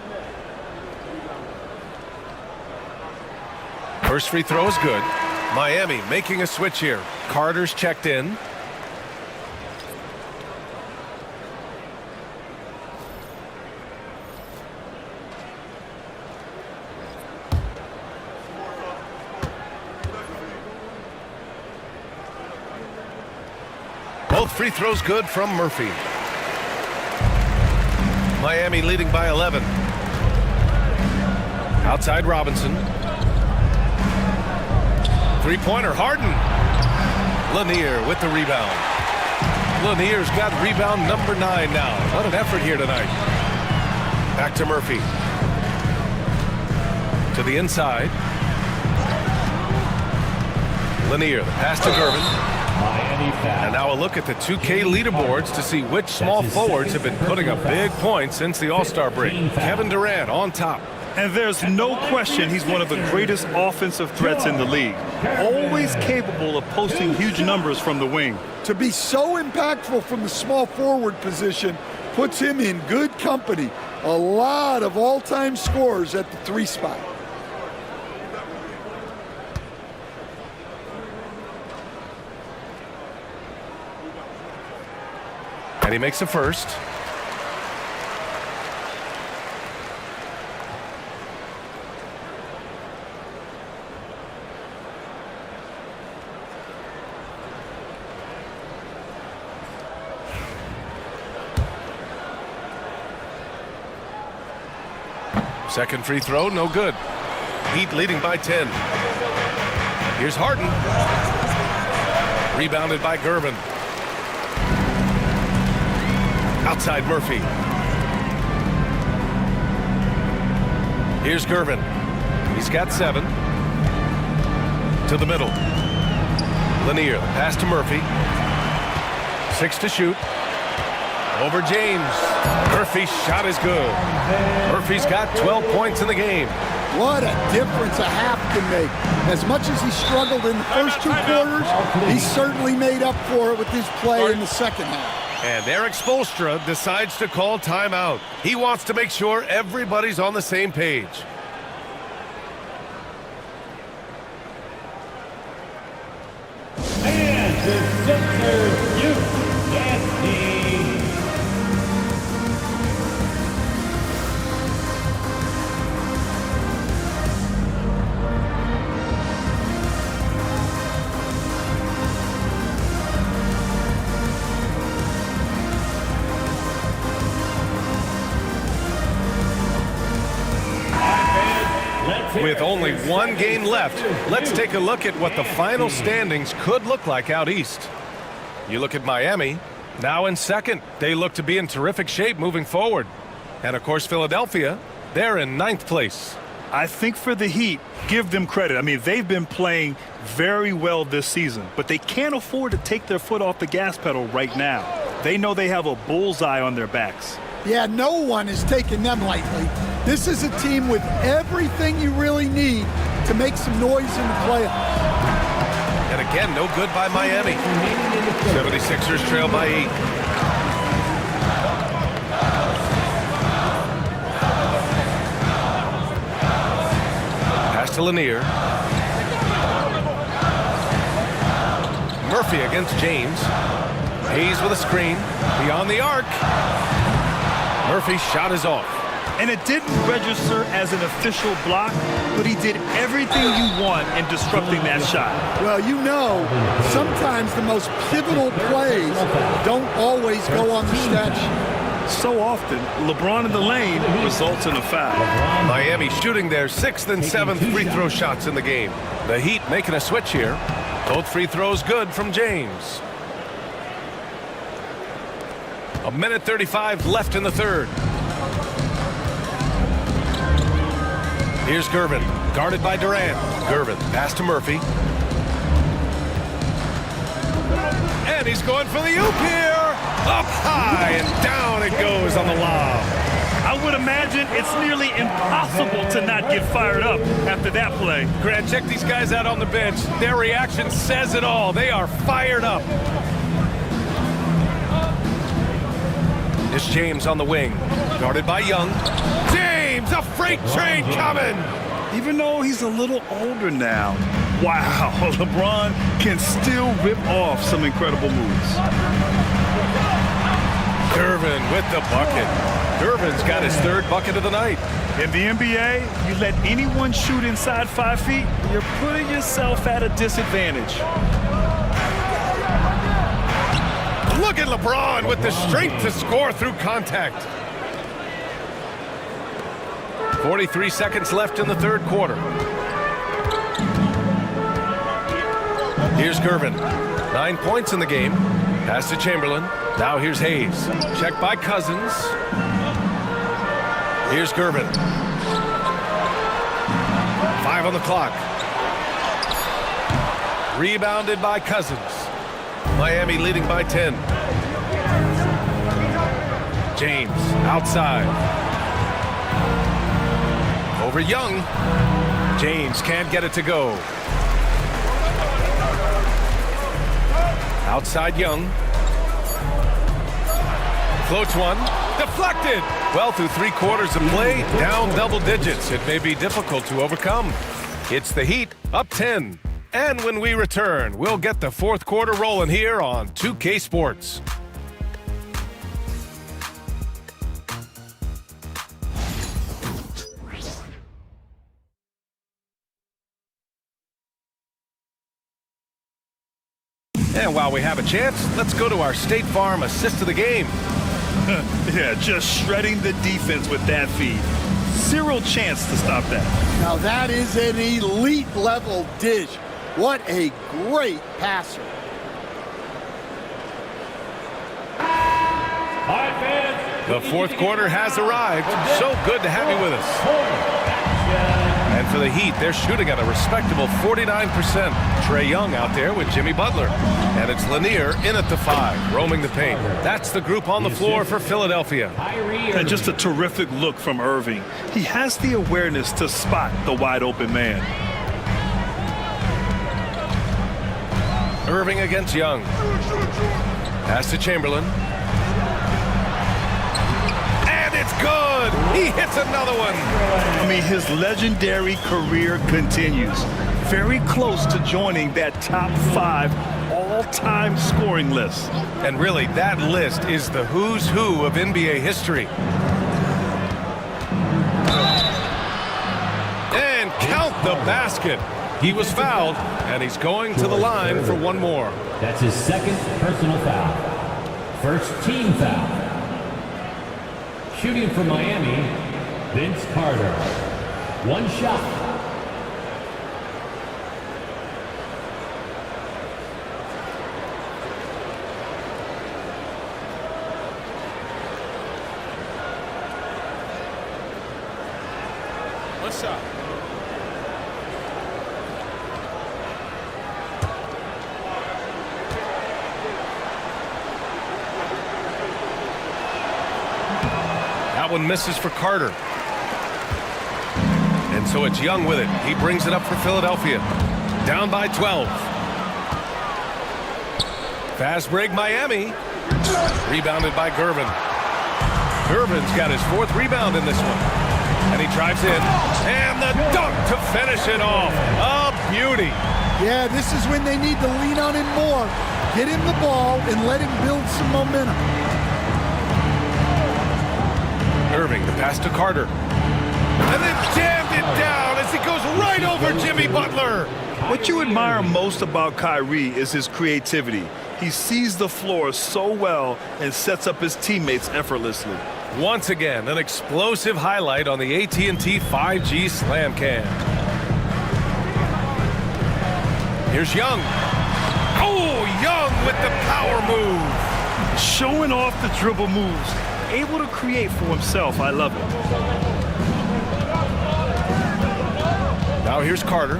First free throw is good. Miami making a switch here. Carter's checked in. Both free throws good from Murphy. Miami leading by 11. Outside Robinson. Three-pointer, Harden. Lanier with the rebound. Lanier's got rebound number 9 now. What an effort here tonight. Back to Murphy. To the inside. Lanier, the pass to Gervin. And now a look at the 2K leaderboards to see which small forwards have been putting up big points since the All-Star break. Kevin Durant on top. And there's no question he's one of the greatest offensive threats in the league. Always capable of posting huge numbers from the wing. To be so impactful from the small forward position puts him in good company. A lot of all-time scorers at the 3 spot. And he makes the first. Second free throw, no good. Heat leading by 10. Here's Harden. Rebounded by Gervin. Outside Murphy. Here's Gervin. He's got 7. To the middle. Lanier, pass to Murphy. 6 to shoot. Over James. Murphy's shot is good. Murphy's got 12 points in the game. What a difference a half can make. As much as he struggled in the first 2 quarters, he certainly made up for it with his play in the second half. And Eric Spoelstra decides to call timeout. He wants to make sure everybody's on the same page. And the Sixers youth dance team. With only 1 game left, let's take a look at what the final standings could look like out east. You look at Miami, now in second. They look to be in terrific shape moving forward. And of course, Philadelphia, they're in 9th place. I think for the Heat, give them credit. I mean, they've been playing very well this season, but they can't afford to take their foot off the gas pedal right now. They know they have a bullseye on their backs. Yeah, no one is taking them lightly. This is a team with everything you really need to make some noise in the playoffs. And again, no good by Miami. 76ers trail by 8. Pass to Lanier. Murphy against James. Hayes with a screen. Beyond the arc. Murphy's shot is off. And it didn't register as an official block, but he did everything you want in disrupting that shot. Well, you know, sometimes the most pivotal plays don't always go on the stat sheet. So often, LeBron in the lane results in a foul. Miami shooting their 6th and 7th free throw shots in the game. The Heat making a switch here. Both free throws good from James. 1:35 left in the third. Here's Gervin, guarded by Durant. Gervin, pass to Murphy. And he's going for the oop here. Up high and down it goes on the lob. I would imagine it's nearly impossible to not get fired up after that play. Grant, check these guys out on the bench. Their reaction says it all. They are fired up. It's James on the wing, guarded by Young. James, a freight train coming! Even though he's a little older now, wow, LeBron can still rip off some incredible moves. Gervin with the bucket. Gervin's got his 3rd bucket of the night. In the NBA, you let anyone shoot inside 5 feet, you're putting yourself at a disadvantage. Look at LeBron with the strength to score through contact. 43 seconds left in the 3rd quarter. Here's Gervin. 9 points in the game. Pass to Chamberlain. Now here's Hayes. Checked by Cousins. Here's Gervin. 5 on the clock. Rebounded by Cousins. Miami leading by 10. James outside. Over Young. James can't get it to go. Outside Young. Floats one. Deflected. Well, through 3 quarters of play, down double digits. It may be difficult to overcome. It's the Heat up 10. And when we return, we'll get the 4th quarter rolling here on 2K Sports. And while we have a chance, let's go to our State Farm assist of the game. Yeah, just shredding the defense with that feed. Zero chance to stop that. Now that is an elite level dish. What a great passer. The 4th quarter has arrived. So good to have you with us. And for the Heat. They're shooting at a respectable 49%. Trae Young out there with Jimmy Butler. And it's Lanier in at the 5, roaming the paint. That's the group on the floor for Philadelphia. And just a terrific look from Irving. He has the awareness to spot the wide open man. Irving against Young. Pass to Chamberlain. And it's good. He hits another one. I mean, his legendary career continues. Very close to joining that top 5 all-time scoring list. And really, that list is the who's who of NBA history. And count the basket. He was fouled, and he's going to the line for one more. That's his second personal foul. First team foul. Shooting for Miami, Vince Carter. One shot. What's up? That one misses for Carter. And so it's Young with it. He brings it up for Philadelphia. Down by 12. Fast break Miami. Rebounded by Gervin. Gervin's got his 4th rebound in this one. And he drives in. And the dunk to finish it off. A beauty. Yeah, this is when they need to lean on him more. Get him the ball and let him build some momentum. Irving, the pass to Carter. And then jammed it down as he goes right over Jimmy Butler. What you admire most about Kyrie is his creativity. He sees the floor so well and sets up his teammates effortlessly. Once again, an explosive highlight on the AT&T 5G Slam Cam. Here's Young. Oh, Young with the power move. Showing off the dribble moves. Able to create for himself. I love it. Now here's Carter.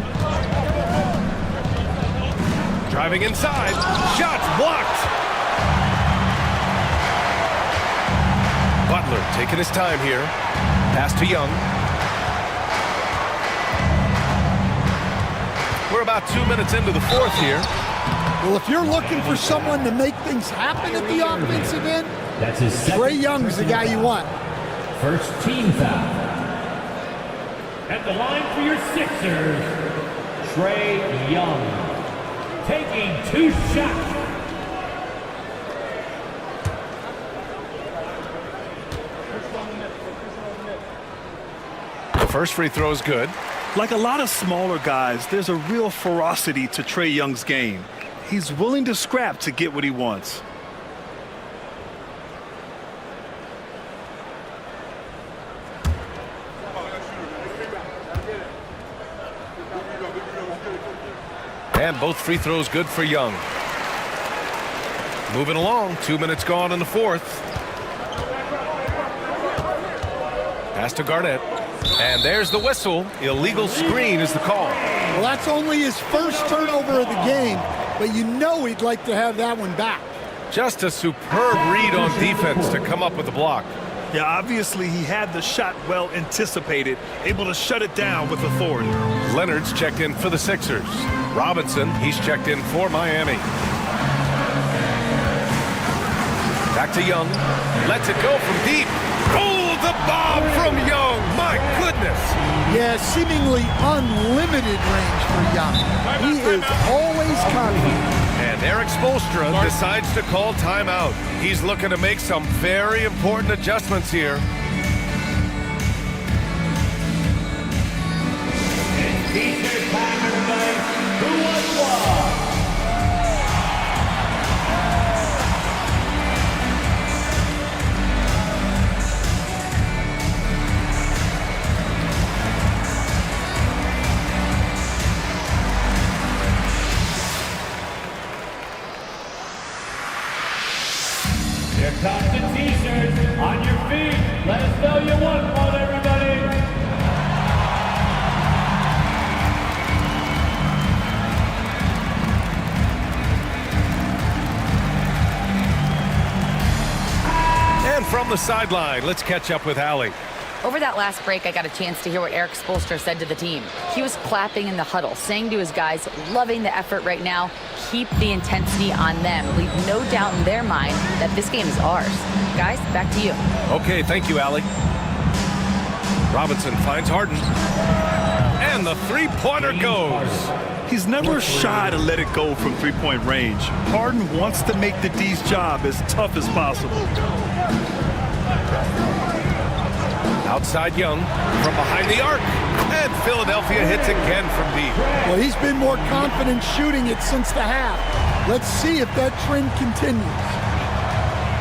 Driving inside. Shots blocked. Butler taking his time here. Pass to Young. We're about 2 minutes into the 4th here. Well, if you're looking for someone to make things happen at the offensive end, that's his Trae Young's the guy you want. First team foul. At the line for your Sixers, Trae Young. Taking 2 shots. The first free throw is good. Like a lot of smaller guys, there's a real ferocity to Trae Young's game. He's willing to scrap to get what he wants. And both free throws good for Young. Moving along, 2 minutes gone in the 4th. Pass to Garnett. And there's the whistle. Illegal screen is the call. Well, that's only his first turnover of the game, but you know he'd like to have that one back. Just a superb read on defense to come up with the block. Yeah, obviously he had the shot well anticipated, able to shut it down with authority. Leonard's checked in for the Sixers. Robinson, he's checked in for Miami. Back to Young. Lets it go from deep. Oh, the bomb from Young. My goodness. Yeah, seemingly unlimited range for Young. He is always confident. And Eric Spoelstra decides to call timeout. He's looking to make some very important adjustments here. T-shirt time, everybody. Who wants one? Here comes the T-shirts. On your feet. Let From the sideline, let's catch up with Allie. Over that last break, I got a chance to hear what Eric Spoelstra said to the team. He was clapping in the huddle, saying to his guys, loving the effort right now, keep the intensity on them. Leave no doubt in their mind that this game is ours. Guys, back to you. Okay, thank you, Allie. Robinson finds Harden. And the three-pointer goes. He's never shy to let it go from three-point range. Harden wants to make the D's job as tough as possible. Outside Young from behind the arc. And Philadelphia hits again from deep. Well, he's been more confident shooting it since the half. Let's see if that trend continues.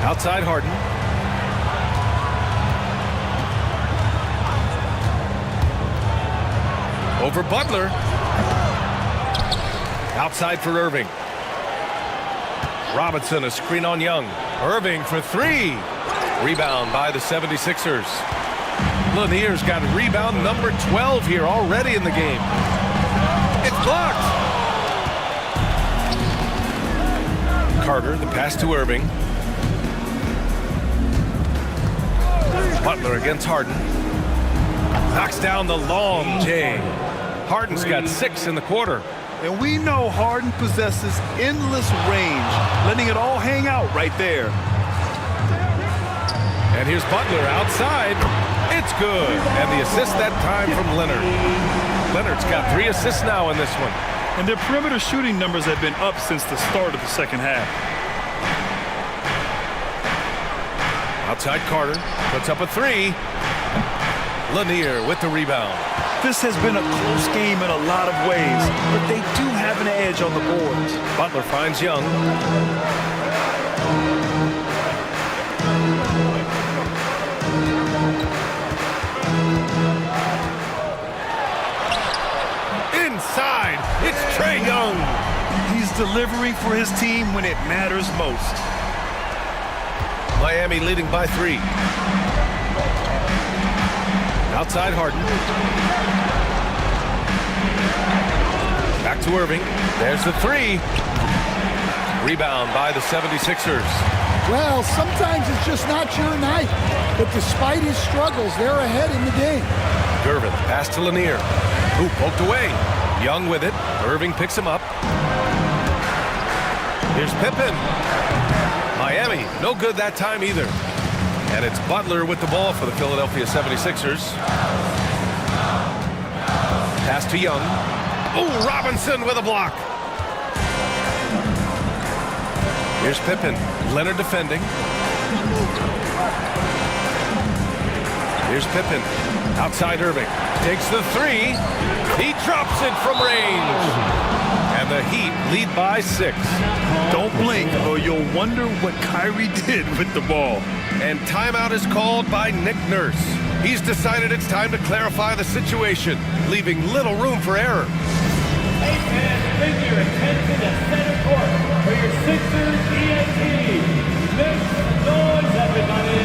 Outside Harden. Over Butler. Outside for Irving. Robinson, a screen on Young. Irving for three. Rebound by the 76ers. Lanier's got rebound number 12 here already in the game. It's blocked. Carter, the pass to Irving. Butler against Harden. Knocks down the long J. Harden's got 6 in the quarter. And we know Harden possesses endless range, letting it all hang out right there. And here's Butler outside. It's good. And the assist that time from Leonard. Leonard's got 3 assists now in this one. And their perimeter shooting numbers have been up since the start of the second half. Outside Carter puts up a 3. Lanier with the rebound. This has been a close game in a lot of ways, but they do have an edge on the boards. Butler finds Young. Inside, it's Trae Young. He's delivering for his team when it matters most. Miami leading by 3. Outside Harden. Back to Irving. There's the 3. Rebound by the 76ers. Well, sometimes it's just not your night. But despite his struggles, they're ahead in the game. Gervin, pass to Lanier. Who poked away. Young with it. Irving picks him up. Here's Pippen. Miami, no good that time either. And it's Butler with the ball for the Philadelphia 76ers. Pass to Young. Oh, Robinson with a block. Here's Pippen. Leonard defending. Here's Pippen. Outside Irving. Takes the 3. He drops it from range. And the Heat lead by 6. Don't blink or you'll wonder what Kyrie did with the ball. And timeout is called by Nick Nurse. He's decided it's time to clarify the situation, leaving little room for error. Hey fans, bring your attention to center court for your Sixers ENT. Make some noise, everybody.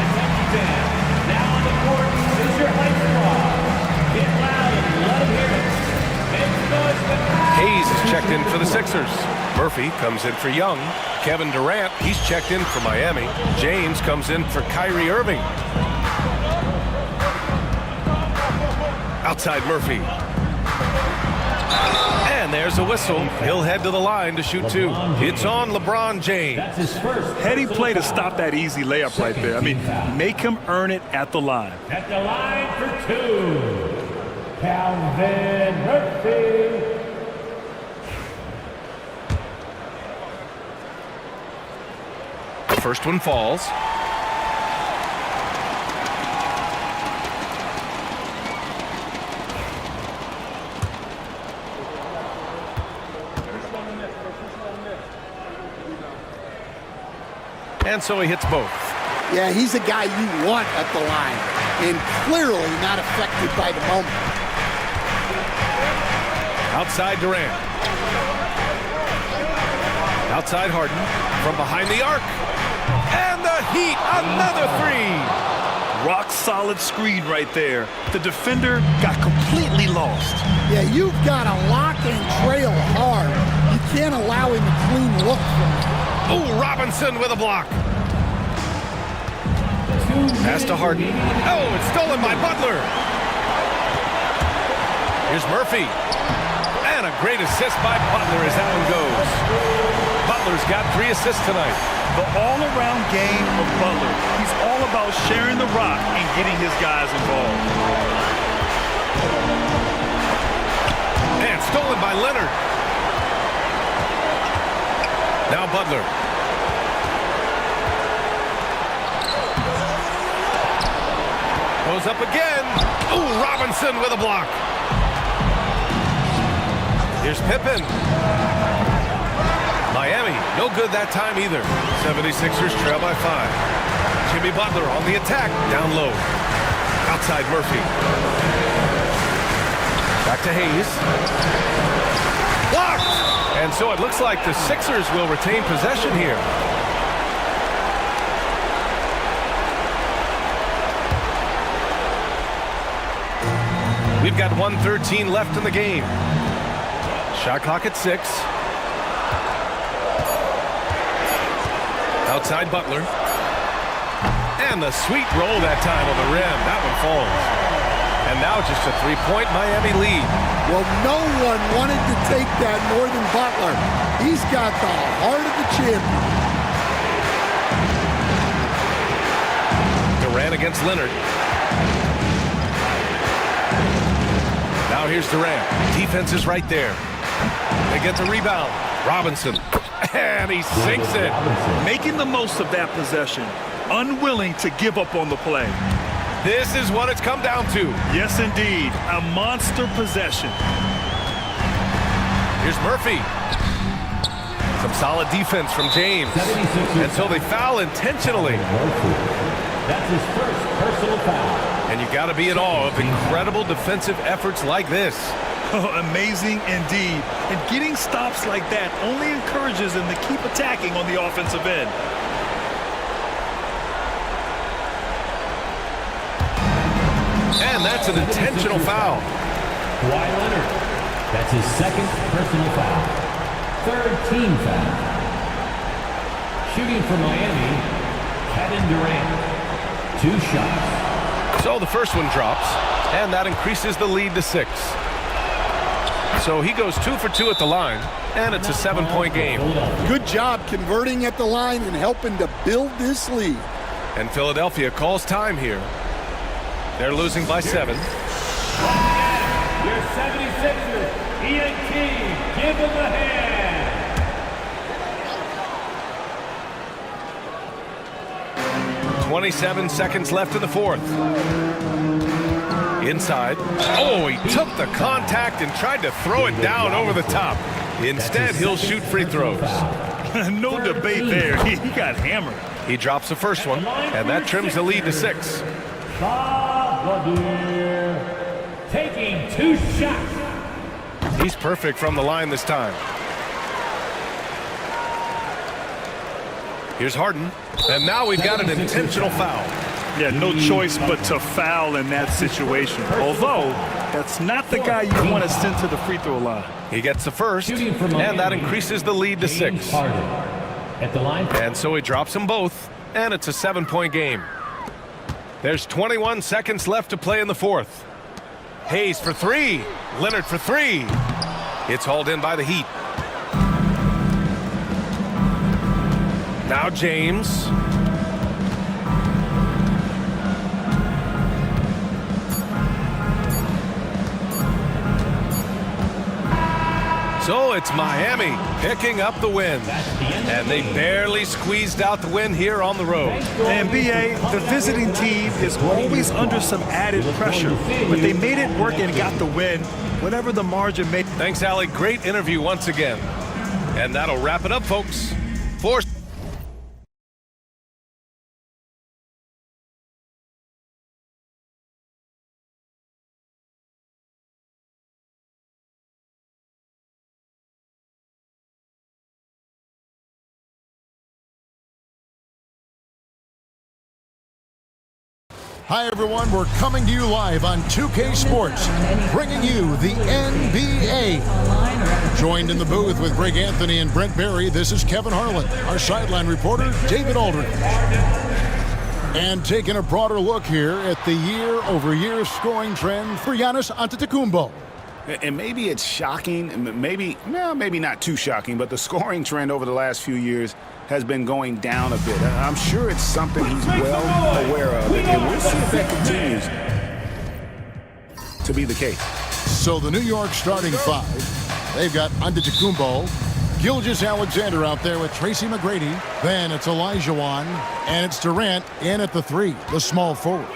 Attention fans, now on the court is your hype squad. Get loud and let them hear it. Make some noise for Hayes is checked in for the Sixers. Murphy comes in for Young. Kevin Durant, he's checked in for Miami. James comes in for Kyrie Irving. Outside Murphy. And there's a whistle. He'll head to the line to shoot 2. It's on LeBron James. That's his first. Heady play to stop that easy layup right there. I mean, make him earn it at the line. At the line for 2, Calvin Murphy. The first one falls. And so he hits both. Yeah, he's a guy you want at the line, and clearly not affected by the moment. Outside Durant. Outside Harden. From behind the arc. And the Heat, another 3. Rock solid screen right there. The defender got completely lost. Yeah, you've got to lock and trail hard. You can't allow him a clean look from it. Oh, Robinson with a block. Pass to Harden. Oh, it's stolen by Butler. Here's Murphy. And a great assist by Butler as that one goes. Butler's got 3 assists tonight. The all-around game of Butler. He's all about sharing the rock and getting his guys involved. And stolen by Leonard. Now Butler. Goes up again. Ooh, Robinson with a block. Here's Pippen. Miami, no good that time either. 76ers trail by 5. Jimmy Butler on the attack, down low. Outside Murphy. Back to Hayes. Blocked! And so it looks like the Sixers will retain possession here. We've got 1:13 left in the game. Shot clock at 6. Outside Butler. And the sweet roll that time on the rim. That one falls. And now just a 3-point Miami lead. Well, no one wanted to take that more than Butler. He's got the heart of the champion. Durant against Leonard. Now here's Durant. Defense is right there. They get the rebound. Robinson. And he sinks it. Making the most of that possession. Unwilling to give up on the play. This is what it's come down to. Yes, indeed. A monster possession. Here's Murphy. Some solid defense from James. And so they foul intentionally. That's his first personal foul. And you got to be in awe of incredible defensive efforts like this. Amazing indeed. And getting stops like that only encourages them to keep attacking on the offensive end. And that's an intentional foul. Kawhi Leonard. That's his second personal foul. Third team foul. Shooting for Miami, Kevin Durant. 2 shots. So the first one drops, and that increases the lead to 6. So he goes 2 for 2 at the line, and it's a 7-point game. Good job converting at the line and helping to build this lead. And Philadelphia calls time here. They're losing by 7. Your 76ers, ENT, give them a hand. 27 seconds left in the 4th. Inside. Oh, he took the contact and tried to throw it down over the top. Instead, he'll shoot free throws. No debate there. He got hammered. He drops the first one, and that trims the lead to 6. Taking 2 shots. He's perfect from the line this time. Here's Harden. And now we've got an intentional foul. Yeah, no choice but to foul in that situation. Although, that's not the guy you want to send to the free throw line. He gets the first, and that increases the lead to 6. At the line. And so he drops them both, and it's a 7-point game. There's 21 seconds left to play in the 4th. Hayes for 3. Leonard for 3. It's hauled in by the Heat. Now James. So it's Miami picking up the win. And they barely squeezed out the win here on the road. And BA, the visiting team is always under some added pressure, but they made it work and got the win, whatever the margin made. Thanks, Allie. Great interview once again. And that'll wrap it up, folks. Hi, everyone. We're coming to you live on 2K Sports, bringing you the NBA. Joined in the booth with Greg Anthony and Brent Barry, this is Kevin Harlan. Our sideline reporter, David Aldridge. And taking a broader look here at the year-over-year scoring trend for Giannis Antetokounmpo. And maybe it's shocking, maybe not too shocking, but the scoring trend over the last few years has been going down a bit. I'm sure it's something he's well aware of, and we'll see if that continues to be the case. So the New York starting five, they've got Antetokounmpo, Gilgeous-Alexander out there with Tracy McGrady. Then it's Elijah Wan, and it's Durant in at the three, the small forward.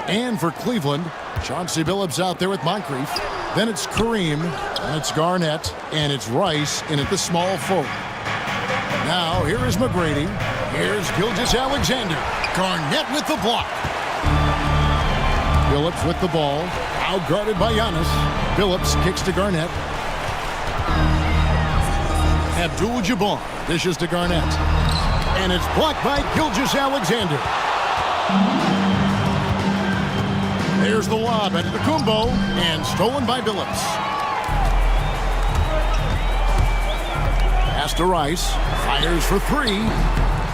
And for Cleveland, Chauncey Billups out there with Moncrief. Then it's Kareem, and it's Garnett, and it's Rice in at the small forward. Now here is McGrady. Here's Gilgeous-Alexander. Garnett with the block. Billups with the ball, out guarded by Giannis. Billups kicks to Garnett. Abdul-Jabbar dishes to Garnett. And it's blocked by Gilgeous-Alexander. There's the lob at Antetokounmpo and stolen by Billups. Pass to Rice. Fires for three.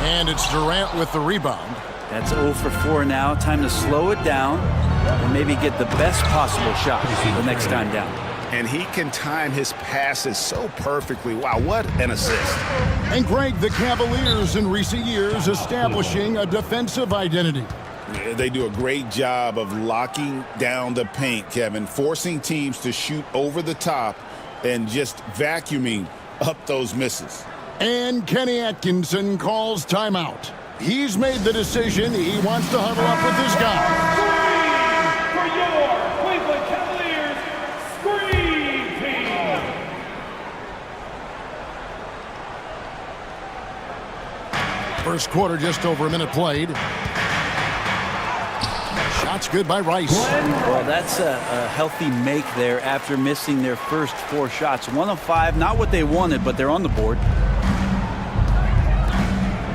And it's Durant with the rebound. That's 0 for 4 now. Time to slow it down and maybe get the best possible shot the next time down. And he can time his passes so perfectly. Wow, what an assist. And Greg, the Cavaliers in recent years establishing a defensive identity. They do a great job of locking down the paint, Kevin, forcing teams to shoot over the top and just vacuuming up those misses. And Kenny Atkinson calls timeout. He's made the decision. He wants to huddle up with this guy. For your Cleveland Cavaliers Screen Team. First quarter, just over a minute played. Shots good by Rice. Well, that's a healthy make there after missing their first 4 shots. 1 of 5, not what they wanted, but they're on the board.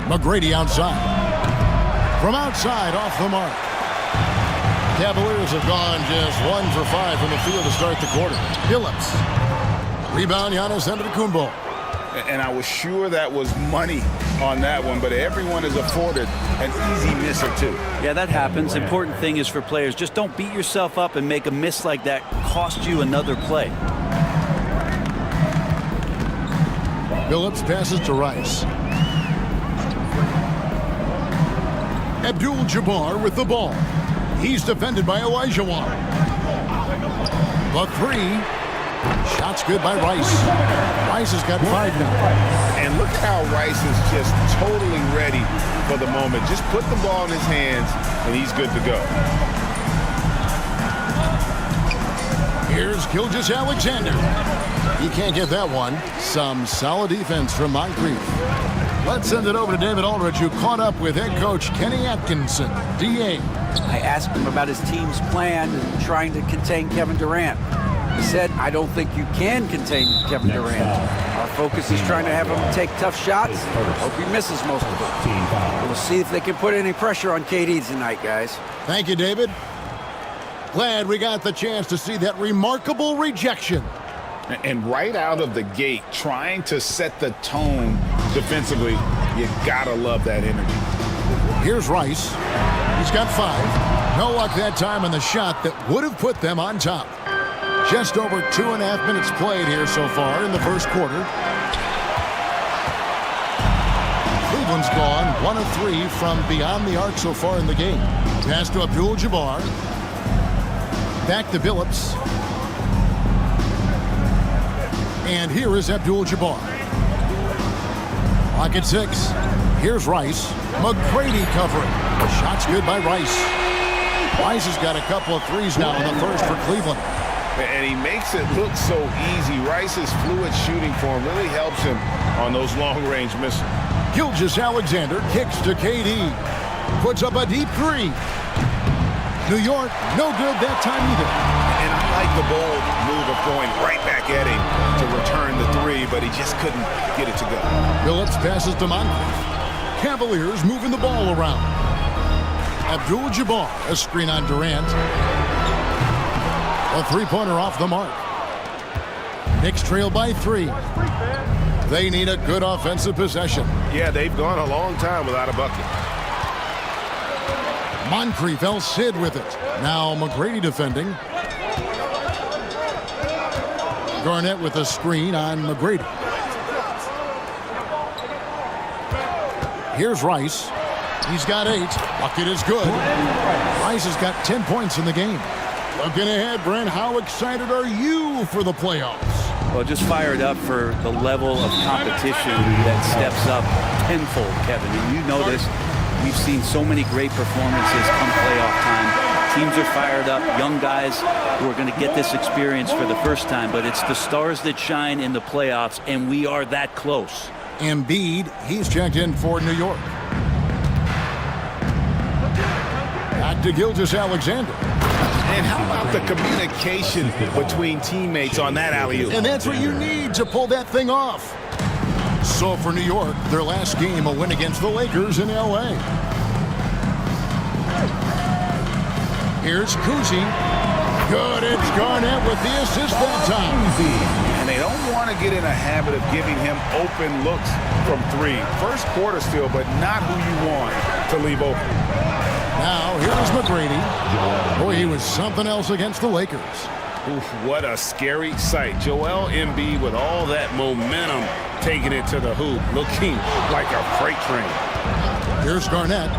McGrady outside. From outside, off the mark. Cavaliers have gone just 1 for 5 from the field to start the quarter. Billups. Rebound, Giannis Antetokounmpo. And I was sure that was money on that one, but everyone is afforded an easy miss or two. Yeah, that happens. Important thing is for players, just don't beat yourself up and make a miss like that cost you another play. Billups passes to Rice. Abdul-Jabbar with the ball. He's defended by Elijah Wan. The three. Shots good by Rice. Rice has got 5 now. And look how Rice is just totally ready for the moment. Just put the ball in his hands, and he's good to go. Here's Gilgeous-Alexander. He can't get that one. Some solid defense from Moncrief. Let's send it over to David Aldridge, who caught up with head coach Kenny Atkinson, DA. I asked him about his team's plan in trying to contain Kevin Durant. He said, I don't think you can contain Kevin Durant. Our focus is trying to have him take tough shots. Hope he misses most of them. We'll see if they can put any pressure on KD tonight, guys. Thank you, David. Glad we got the chance to see that remarkable rejection. And right out of the gate, trying to set the tone defensively, you gotta love that energy. Here's Rice. He's got 5. No luck that time on the shot that would have put them on top. Just over 2.5 minutes played here so far in the first quarter. Cleveland's gone 1 of 3 from beyond the arc so far in the game. Pass to Abdul-Jabbar. Back to Billups. And here is Abdul-Jabbar. Lock at 6. Here's Rice. McGrady covering. The shot's good by Rice. Rice has got a couple of threes now in the first for Cleveland. And he makes it look so easy. Rice's fluid shooting form really helps him on those long-range misses. Gilgeous-Alexander kicks to KD. Puts up a deep 3. New York, no good that time either. And I like the bold move of going right back at him to return the 3, but he just couldn't get it to go. Billups passes to Moncrief. Cavaliers moving the ball around. Abdul-Jabbar, a screen on Durant. A 3-pointer off the mark. Knicks trail by 3. They need a good offensive possession. Yeah, they've gone a long time without a bucket. Moncrief El Cid with it. Now McGrady defending. Garnett with a screen on McGrady. Here's Rice. He's got 8. Bucket is good. Rice has got 10 points in the game. Looking ahead, Brent, how excited are you for the playoffs? Well, just fired up for the level of competition that steps up tenfold, Kevin. And you know this. We've seen so many great performances come playoff time. Teams are fired up, young guys who are going to get this experience for the first time. But it's the stars that shine in the playoffs, and we are that close. Embiid, he's checked in for New York. Back to Gilgeous-Alexander. And how about the communication between teammates on that alley-oop? And that's what you need to pull that thing off. So for New York, their last game, a win against the Lakers in L.A. Here's Kuzi. Good, it's Garnett with the assist that time. And they don't want to get in a habit of giving him open looks from 3. First quarter still, but not who you want to leave open. Now, here's McGrady. Boy, he was something else against the Lakers. Oof, what a scary sight. Joel Embiid with all that momentum taking it to the hoop, looking like a freight train. Here's Garnett.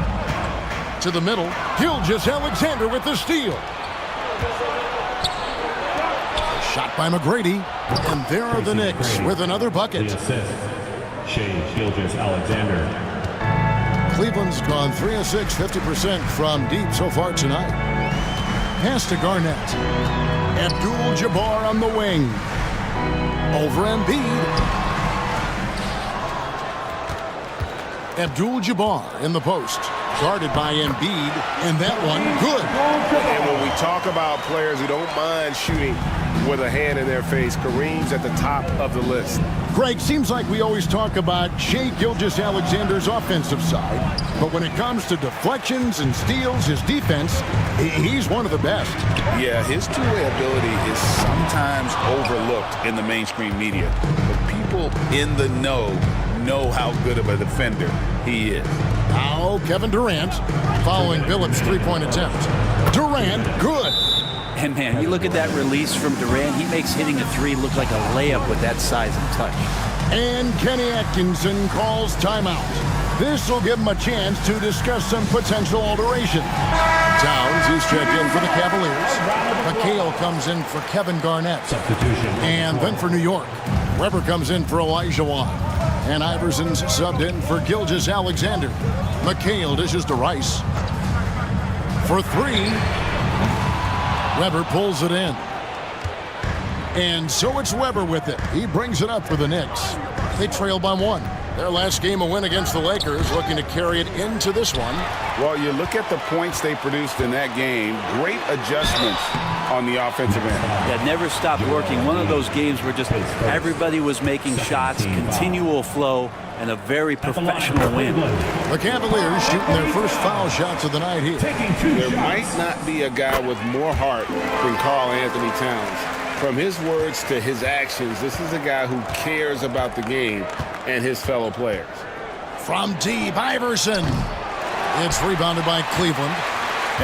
To the middle. Gilgeous-Alexander with the steal. Shot by McGrady. And there are the Knicks with another bucket. Shea Gilgeous-Alexander. Cleveland's gone 3 of 6, 50% from deep so far tonight. Pass to Garnett. Abdul-Jabbar on the wing. Over Embiid. Abdul-Jabbar in the post. Guarded by Embiid. And that one, good. And when we talk about players who don't mind shooting with a hand in their face, Kareem's at the top of the list. Greg, seems like we always talk about Shea Gilgeous-Alexander's offensive side, but when it comes to deflections and steals, his defense, he's one of the best. Yeah, his two-way ability is sometimes overlooked in the mainstream media, but people in the know how good of a defender he is. Now Kevin Durant following Billups' three-point attempt. Durant, good. And man, you look at that release from Durant, he makes hitting a 3 look like a layup with that size and touch. And Kenny Atkinson calls timeout. This will give him a chance to discuss some potential alteration. Towns is checked in for the Cavaliers. McHale comes in for Kevin Garnett. Substitution. And then for New York, Weber comes in for Elijah Wan. And Iverson's subbed in for Gilgeous-Alexander. McHale dishes to Rice. For 3, Weber pulls it in. And so it's Weber with it. He brings it up for the Knicks. They trail by 1. Their last game, a win against the Lakers, looking to carry it into this one. Well, you look at the points they produced in that game, great adjustments on the offensive end. That never stopped working. One of those games where just everybody was making shots, continual flow, and a very professional win. The Cavaliers shooting their first foul shots of the night here. There might not be a guy with more heart than Karl Anthony Towns. From his words to his actions, this is a guy who cares about the game and his fellow players. From deep, Iverson. It's rebounded by Cleveland.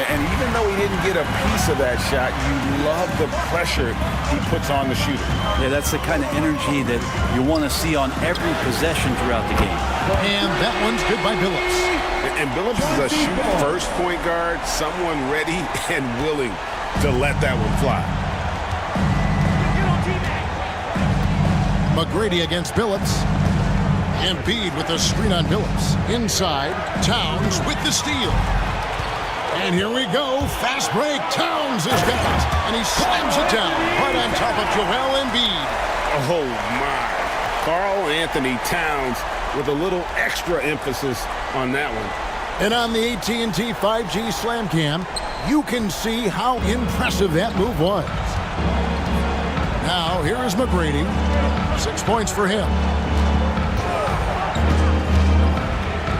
And even though he didn't get a piece of that shot, you love the pressure he puts on the shooter. Yeah, that's the kind of energy that you want to see on every possession throughout the game. And that one's good by Billups. And Billups is a shoot-first point guard, someone ready and willing to let that one fly. McGrady against Billups. Embiid with the screen on Billups. Inside, Towns with the steal. And here we go. Fast break. Towns is got it. And he slams it down right on top of Joel Embiid. Oh, my. Karl Anthony Towns with a little extra emphasis on that one. And on the AT&T 5G Slam Cam, you can see how impressive that move was. Now, here is McGrady. 6 points for him.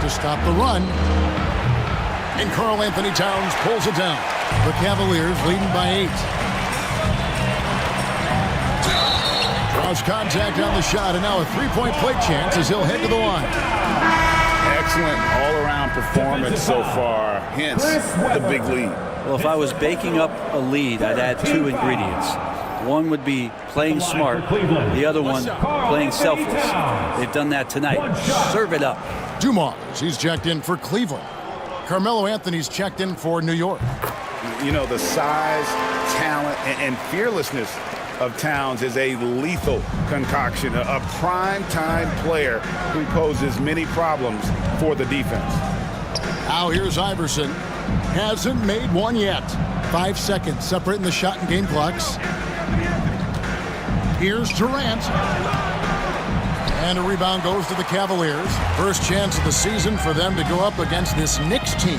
To stop the run. And Karl Anthony Towns pulls it down. The Cavaliers leading by 8. Draws contact on the shot, and now a three-point play chance as he'll head to the line. excellent all-around performance so far, hence the big lead. Well, if I was baking up a lead, I'd add 2 ingredients. One would be playing smart, the other one playing selfless. They've done that tonight. Serve it up. Dumars, he's checked in for Cleveland. Carmelo Anthony's checked in for New York. You know, the size, talent, and fearlessness of Towns is a lethal concoction, a prime-time player who poses many problems for the defense. Now here's Iverson. Hasn't made one yet. 5 seconds separating the shot and game clocks. Here's Durant. And a rebound goes to the Cavaliers. First chance of the season for them to go up against this Knicks team.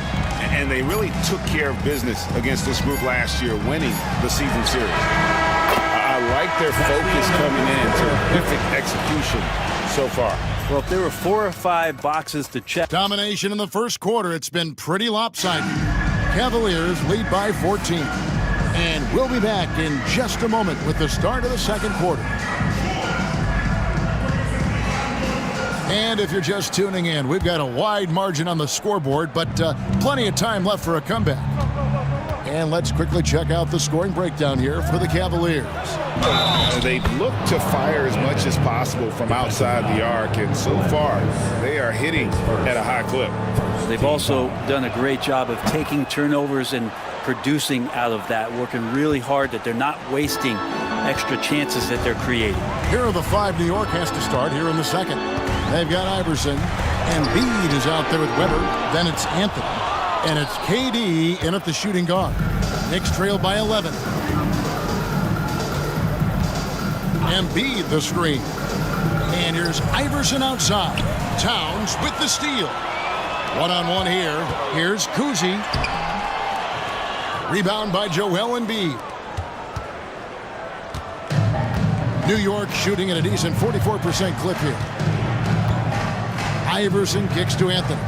And they really took care of business against this group last year, winning the season series. I like their focus coming in. Terrific execution so far. Well, if there were 4 or 5 boxes to check. Domination in the first quarter. It's been pretty lopsided. Cavaliers lead by 14. And we'll be back in just a moment with the start of the second quarter. And if you're just tuning in, we've got a wide margin on the scoreboard, but plenty of time left for a comeback. And let's quickly check out the scoring breakdown here for the Cavaliers. They look to fire as much as possible from outside the arc, and so far they are hitting at a high clip. They've also done a great job of taking turnovers and producing out of that, working really hard that they're not wasting extra chances that they're creating. Here are the 5 New York has to start here in the second. They've got Iverson, and Embiid is out there with Weber. Then it's Anthony, and it's KD in at the shooting guard. Knicks trail by 11. Embiid the screen. And here's Iverson outside. Towns with the steal. One-on-one here. Here's Kuzi. Rebound by Joel Embiid. New York shooting at a decent 44% clip here. Iverson kicks to Anthony.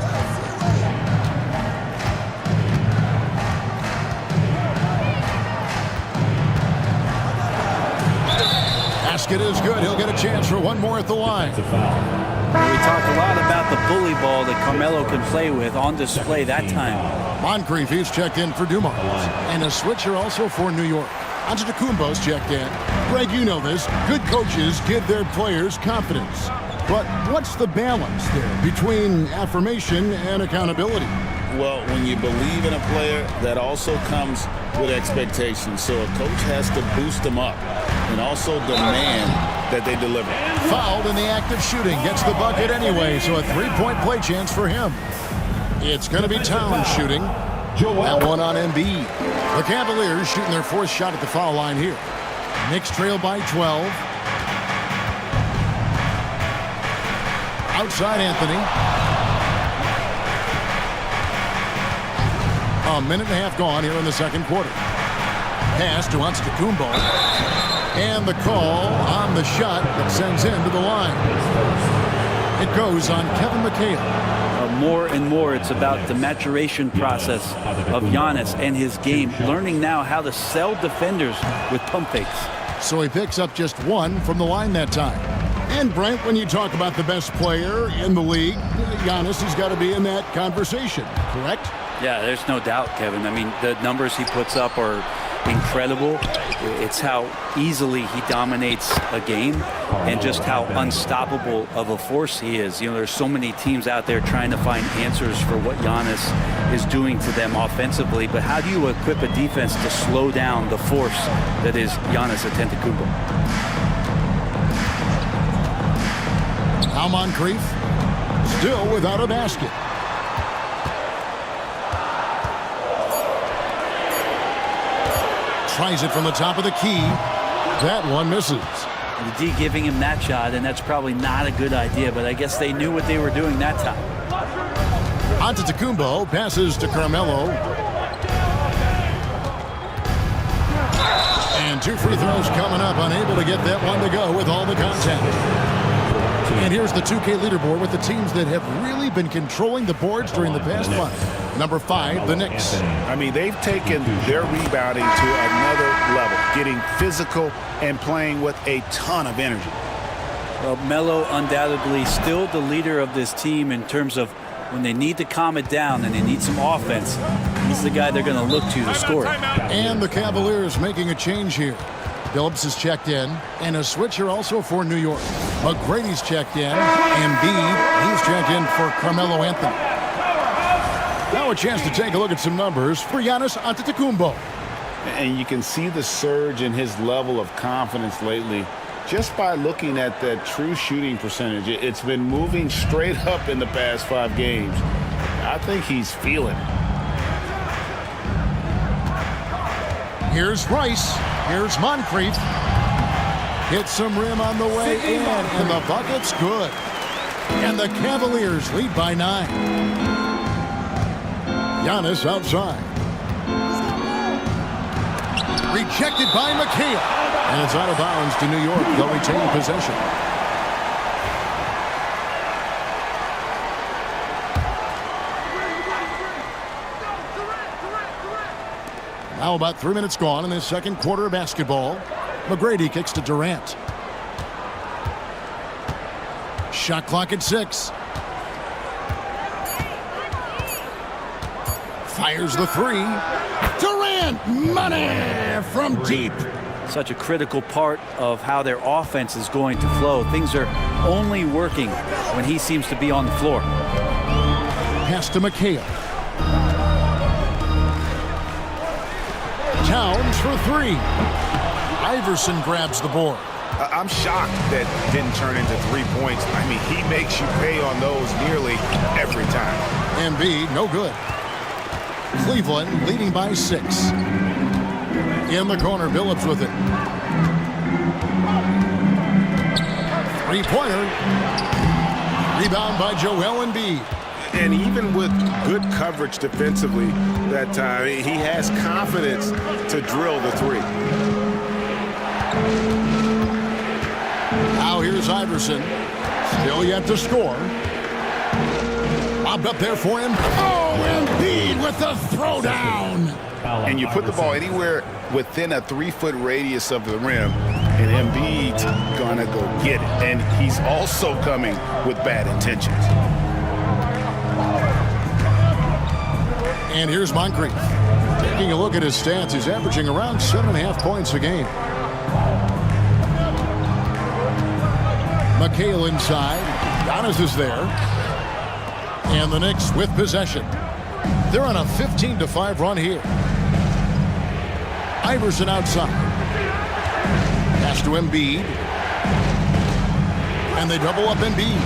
Basket is good. He'll get a chance for one more at the line. We talked a lot about the bully ball that Carmelo can play with on display that time. Moncrief, he's checked in for Dumars. And a switcher also for New York. Antetokounmpo's checked in. Greg, you know this. Good coaches give their players confidence. But what's the balance there between affirmation and accountability? Well, when you believe in a player, that also comes with expectations. So a coach has to boost them up and also demand that they deliver. Fouled in the act of shooting. Gets the bucket anyway, so a 3-point play chance for him. It's going to be Towns shooting. That one on Embiid. The Cavaliers shooting their 4th shot at the foul line here. Knicks trail by 12. Outside Anthony. A minute and a half gone here in the second quarter. Pass to Antetokounmpo. And the call on the shot that sends him to the line. It goes on Kevin McHale. More and more, it's about the maturation process of Giannis and his game, learning now how to sell defenders with pump fakes. So he picks up just 1 from the line that time. And Brent, when you talk about the best player in the league, Giannis has got to be in that conversation, correct? Yeah, there's no doubt, Kevin. I mean, the numbers he puts up are incredible. It's how easily he dominates a game and just how unstoppable of a force he is. You know, there's so many teams out there trying to find answers for what Giannis is doing to them offensively, but how do you equip a defense to slow down the force that is Giannis Antetokounmpo? Now Moncrief, still without a basket. Tries it from the top of the key. That one misses. The D giving him that shot, and that's probably not a good idea, but I guess they knew what they were doing that time. Antetokounmpo passes to Carmelo. And 2 free throws coming up, unable to get that one to go with all the contact. And here's the 2K leaderboard with the teams that have really been controlling the boards during the past month. Number 5, the Knicks. I mean, they've taken their rebounding to another level, getting physical and playing with a ton of energy. Well, Melo undoubtedly still the leader of this team in terms of when they need to calm it down and they need some offense, he's the guy they're going to look to score it. And the Cavaliers making a change here. Phillips is checked in, and a switcher also for New York. McGrady's checked in, and he's checked in for Carmelo Anthony. Now a chance to take a look at some numbers for Giannis Antetokounmpo. And you can see the surge in his level of confidence lately just by looking at that true shooting percentage. It's been moving straight up in the past 5 games. I think he's feeling it. Here's Rice. Here's Moncrief. Hits some rim on the way in, and the bucket's good. And the Cavaliers lead by 9. Giannis outside. Rejected by McHale. And it's out of bounds to New York. They'll retain possession. Now about 3 minutes gone in this second quarter of basketball. McGrady kicks to Durant. Shot clock at 6. Fires the 3. Durant, money from deep. Such a critical part of how their offense is going to flow. Things are only working when he seems to be on the floor. Pass to McHale. Towns for 3. Iverson grabs the board. I'm shocked that didn't turn into 3 points. I mean, he makes you pay on those nearly every time. Embiid, no good. Cleveland leading by 6. In the corner, Billups with it. 3-pointer. Rebound by Joel Embiid. And even with good coverage defensively that time, he has confidence to drill the 3. Now here's Iverson. Still yet to score. Lobbed up there for him. Oh, Embiid with the throwdown. And you put the ball anywhere within a 3-foot radius of the rim, and Embiid's gonna go get it. And he's also coming with bad intentions. And here's Moncrief. Taking a look at his stats, he's averaging around 7.5 points a game. McHale inside. Giannis is there. And the Knicks with possession. They're on a 15-5 run here. Iverson outside. Pass to Embiid. And they double up Embiid.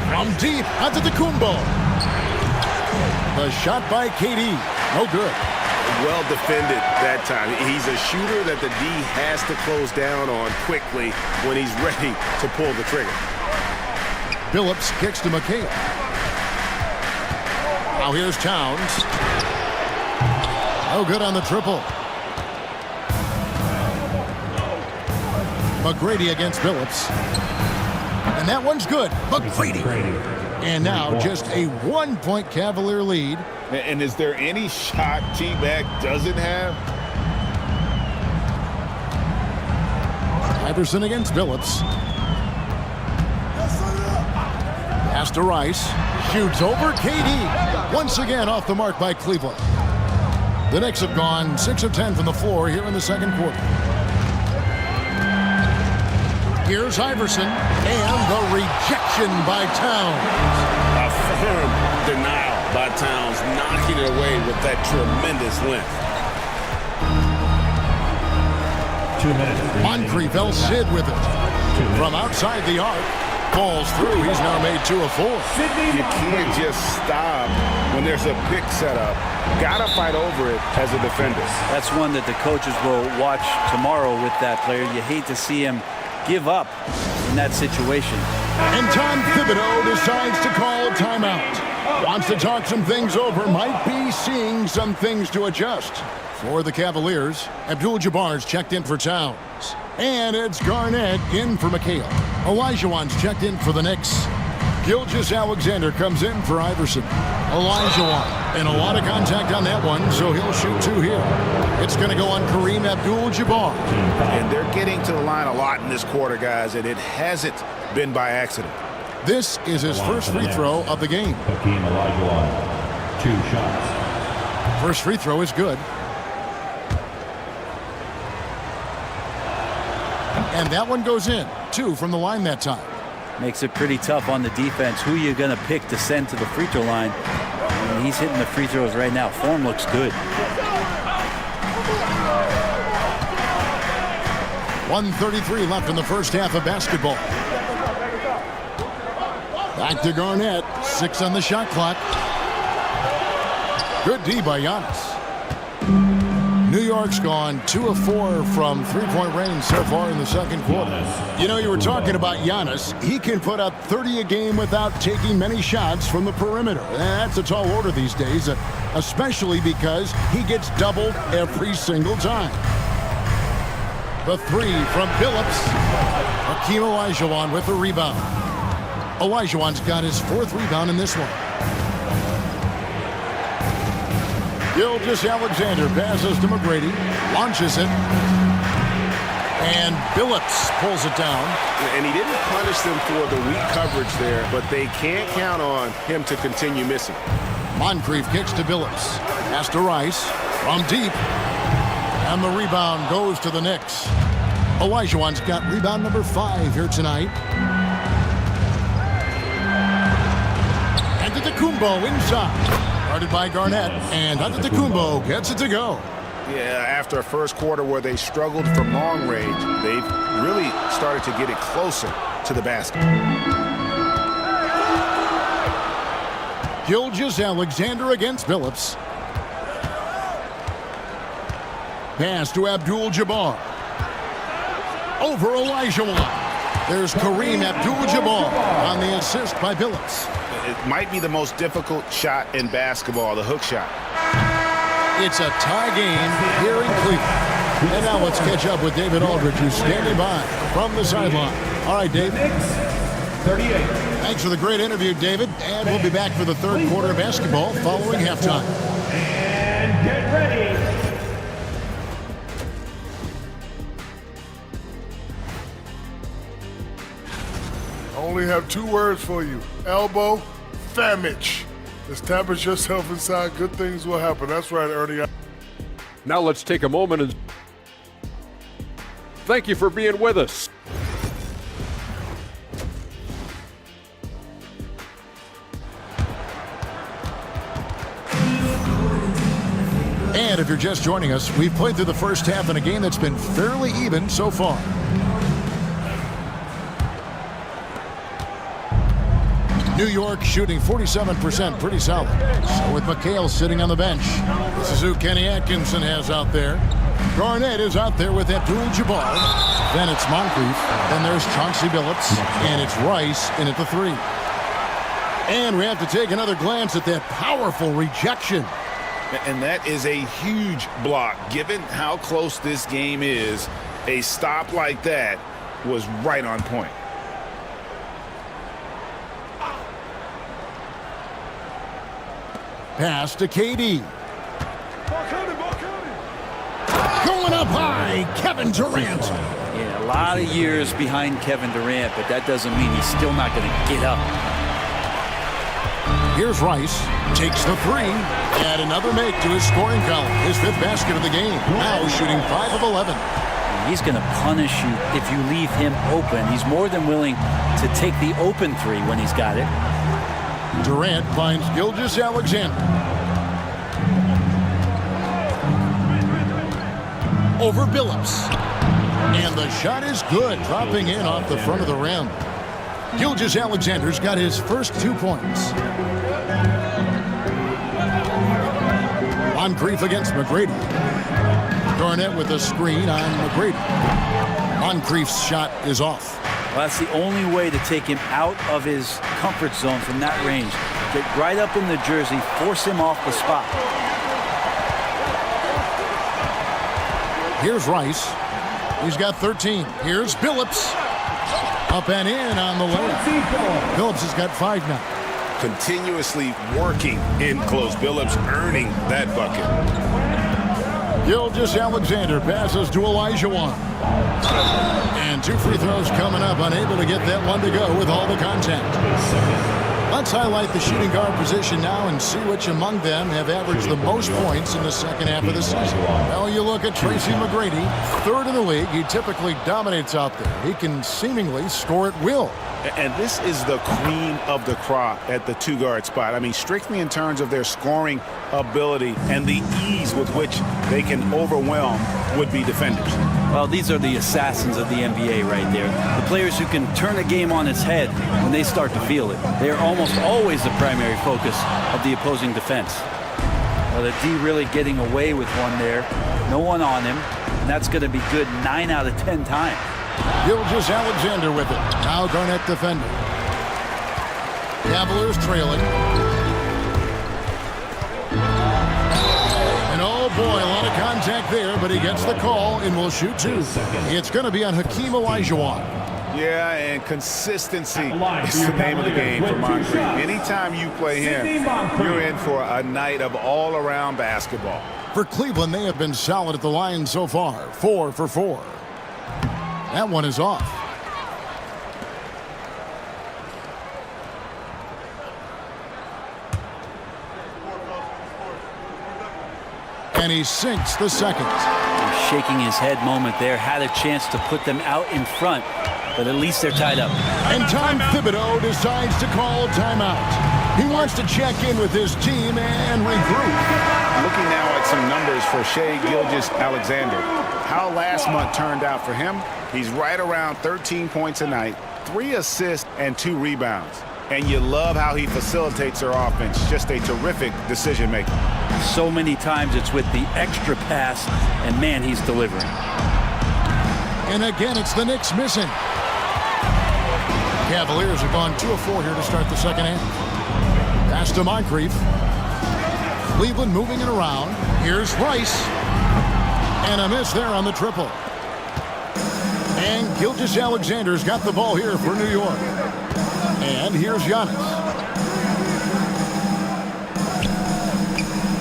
From deep, Antetokounmpo. The shot by KD. No good. Well defended that time. He's a shooter that the D has to close down on quickly when he's ready to pull the trigger. Billups kicks to McHale. Now here's Towns. No good on the triple. McGrady against Billups. And that one's good. McGrady. And now just a 1-point Cavalier lead. And is there any shot T-Mac doesn't have? Iverson against Billups. Pass to Rice. Shoots over KD. Once again off the mark by Cleveland. The Knicks have gone 6 of 10 from the floor here in the second quarter. Here's Iverson, and the rejection by Towns. A firm denial by Towns, knocking it away with that tremendous length. 2 minutes. Moncrief El Cid with it. From outside the arc, falls through. He's now made 2 of 4. You can't just stop when there's a pick set up. Gotta fight over it as a defender. That's one that the coaches will watch tomorrow with that player. You hate to see him give up in that situation. And Tom Thibodeau decides to call a timeout. Wants to talk some things over. Might be seeing some things to adjust. For the Cavaliers, Abdul-Jabbar's checked in for Towns. And it's Garnett in for McHale. Olajuwon's checked in for the Knicks. Gilgeous-Alexander comes in for Iverson. Olajuwon. And a lot of contact on that one, so he'll shoot 2 here. It's going to go on Kareem Abdul-Jabbar. And they're getting to the line a lot in this quarter, guys, and it hasn't been by accident. This is his first free throw of the game. Hakeem Olajuwon, 2 shots. First free throw is good. And that one goes in. 2 from the line that time. Makes it pretty tough on the defense. Who are you going to pick to send to the free throw line? I mean, he's hitting the free throws right now. Form looks good. 1:33 left in the first half of basketball. Back to Garnett. 6 on the shot clock. Good D by Giannis. New York's gone 2 of 4 from three-point range so far in the second quarter. You know, you were talking about Giannis. He can put up 30 a game without taking many shots from the perimeter. That's a tall order these days, especially because he gets doubled every single time. The 3 from Billups. Hakeem Olajuwon with the rebound. Olajuwon's got his 4th rebound in this one. Gilgeous-Alexander passes to McGrady, launches it, and Billups pulls it down. And he didn't punish them for the weak coverage there, but they can't count on him to continue missing. Moncrief kicks to Billups. Pass to Rice from deep. And the rebound goes to the Knicks. Olajuwon's got rebound number 5 here tonight. Antetokounmpo inside. Guarded by Garnett, and Antetokounmpo gets it to go. Yeah, after a first quarter where they struggled from long range, they've really started to get it closer to the basket. Gilgeous-Alexander against Billups. Pass to Abdul-Jabbar. Over Olajuwon. There's Kareem Abdul-Jabbar on the assist by Billups. It might be the most difficult shot in basketball, the hook shot. It's a tie game here in Cleveland. And now let's catch up with David Aldridge, who's standing by from the sideline. All right, Dave. 38. Thanks for the great interview, David. And we'll be back for the third quarter of basketball following halftime. And get ready. I only have 2 words for you. Elbow, famage. Establish yourself inside. Good things will happen. That's right, Ernie. Now let's take a moment and thank you for being with us. And if you're just joining us, we've played through the first half in a game that's been fairly even so far. New York shooting 47%, pretty solid. So with McHale sitting on the bench, this is who Kenny Atkinson has out there. Garnett is out there with Abdul-Jabbar. Then it's Moncrief. Then there's Chauncey Billups. And it's Rice in at the 3. And we have to take another glance at that powerful rejection. And that is a huge block. Given how close this game is, a stop like that was right on point. Pass to KD. Going up high, Kevin Durant. Yeah, a lot of years behind Kevin Durant, but that doesn't mean he's still not going to get up. Here's Rice, takes the 3, and another make to his scoring column. His 5th basket of the game, now shooting 5 of 11. He's going to punish you if you leave him open. He's more than willing to take the open 3 when he's got it. Durant finds Gilgeous-Alexander. Over Billups. And the shot is good, dropping in off the front of the rim. Gilgeous-Alexander's got his first 2 points. Moncrief against McGrady. Garnett with a screen on McGrady. Moncrief's shot is off. Well, that's the only way to take him out of his comfort zone from that range. Get right up in the jersey, force him off the spot. Here's Rice. He's got 13. Here's Billups. Up and in on the layup. Billups has got 5 now. Continuously working in close. Billups earning that bucket. Gilgeous-Alexander passes to Olajuwon. And And 2 free throws coming up, unable to get that one to go with all the contact. Let's highlight the shooting guard position now and see which among them have averaged the most points in the second half of the season. Well, you look at Tracy McGrady, 3rd in the league. He typically dominates out there. He can seemingly score at will. And this is the cream of the crop at the 2-guard spot. I mean, strictly in terms of their scoring ability and the ease with which they can overwhelm would-be defenders. Well, these are the assassins of the NBA right there. The players who can turn a game on its head when they start to feel it. They are almost always the primary focus of the opposing defense. Well, the D really getting away with one there. No one on him, and that's going to be good 9 out of 10 times. Gilgeous-Alexander with it. Now Garnett defending. Cavaliers trailing. And oh boy, a lot of contact there, but he gets the call and will shoot 2. It's going to be on Hakeem Olajuwon. Yeah, and consistency is the name of the game for Moncrief. Anytime you play him, you're in for a night of all-around basketball. For Cleveland, they have been solid at the line so far. 4 for 4. That one is off. And he sinks the second. Shaking his head moment there. Had a chance to put them out in front, but at least they're tied up. And Tom Thibodeau decides to call timeout. He wants to check in with his team and regroup. Looking now at some numbers for Shai Gilgeous-Alexander. How last month turned out for him, he's right around 13 points a night, 3 assists, and 2 rebounds. And you love how he facilitates their offense. Just a terrific decision maker. So many times it's with the extra pass, and man, he's delivering. And again, it's the Knicks missing. Cavaliers have gone 2 of 4 here to start the second half. Pass to Moncrief. Cleveland moving it around. Here's Rice. And a miss there on the triple. And Gilgeous-Alexander's got the ball here for New York. And here's Giannis.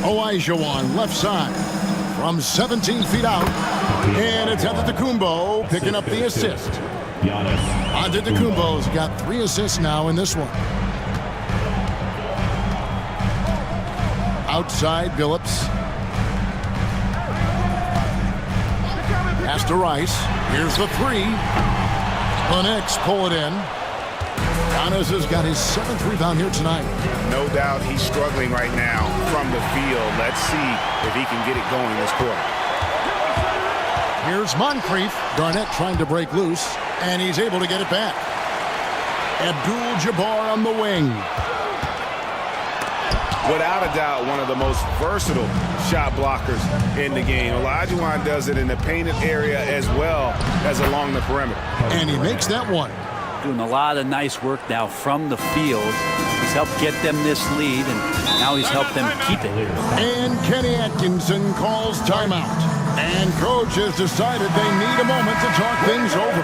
Olajuwon left side from 17 feet out. And it's Antetokounmpo picking up the assist. Antetokounmpo's got 3 assists now in this one. Outside Billups. Pass to Rice. Here's the 3. The Knicks pull it in. Giannis has got his 7th rebound here tonight. No doubt he's struggling right now from the field. Let's see if he can get it going this quarter. Here's Moncrief. Garnett trying to break loose, and he's able to get it back. Abdul-Jabbar on the wing. Without a doubt, one of the most versatile shot blockers in the game. Olajuwon does it in the painted area as well as along the perimeter. And he makes that one. Doing a lot of nice work now from the field. He's helped get them this lead, and now he's helped them keep it. And Kenny Atkinson calls timeout. And coach has decided they need a moment to talk things over.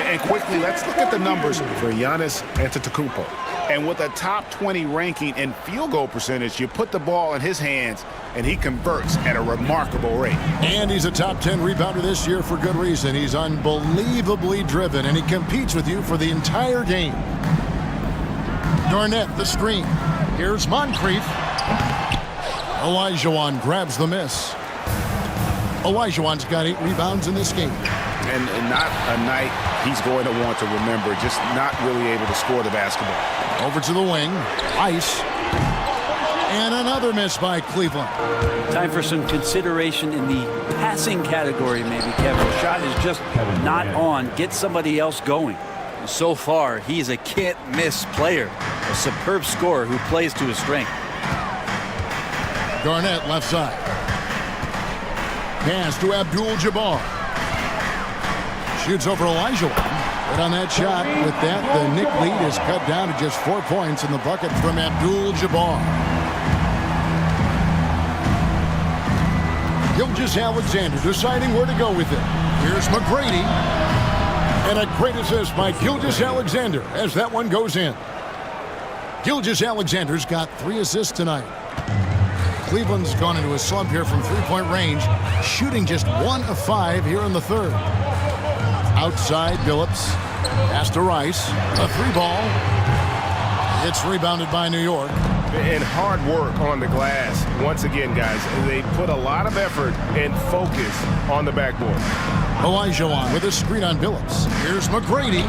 And quickly, let's look at the numbers for Giannis Antetokounmpo. And with a top 20 ranking in field goal percentage, you put the ball in his hands, and he converts at a remarkable rate. And he's a top 10 rebounder this year for good reason. He's unbelievably driven, and he competes with you for the entire game. Garnett, the screen. Here's Moncrief. Olajuwon grabs the miss. Olajuwon's got 8 rebounds in this game. And not a night he's going to want to remember, just not really able to score the basketball. Over to the wing. Ice. And another miss by Cleveland. Time for some consideration in the passing category, maybe, Kevin. The shot is just not on. Get somebody else going. So far, he's a can't-miss player. A superb scorer who plays to his strength. Garnett left side. Pass to Abdul-Jabbar. Shoots over Olajuwon. But on that shot, with that, the Knick lead is cut down to just 4 points in the bucket from Abdul-Jabbar. Gilgeous-Alexander deciding where to go with it. Here's McGrady. And a great assist by Gilgeous-Alexander as that one goes in. Gilgeous-Alexander's got 3 assists tonight. Cleveland's gone into a slump here from 3-point range, shooting just 1 of 5 here in the third. Outside, Billups. Pass to Rice. A 3-ball. It's rebounded by New York. And hard work on the glass. Once again, guys, they put a lot of effort and focus on the backboard. Olajuwon with a screen on Billups. Here's McGrady.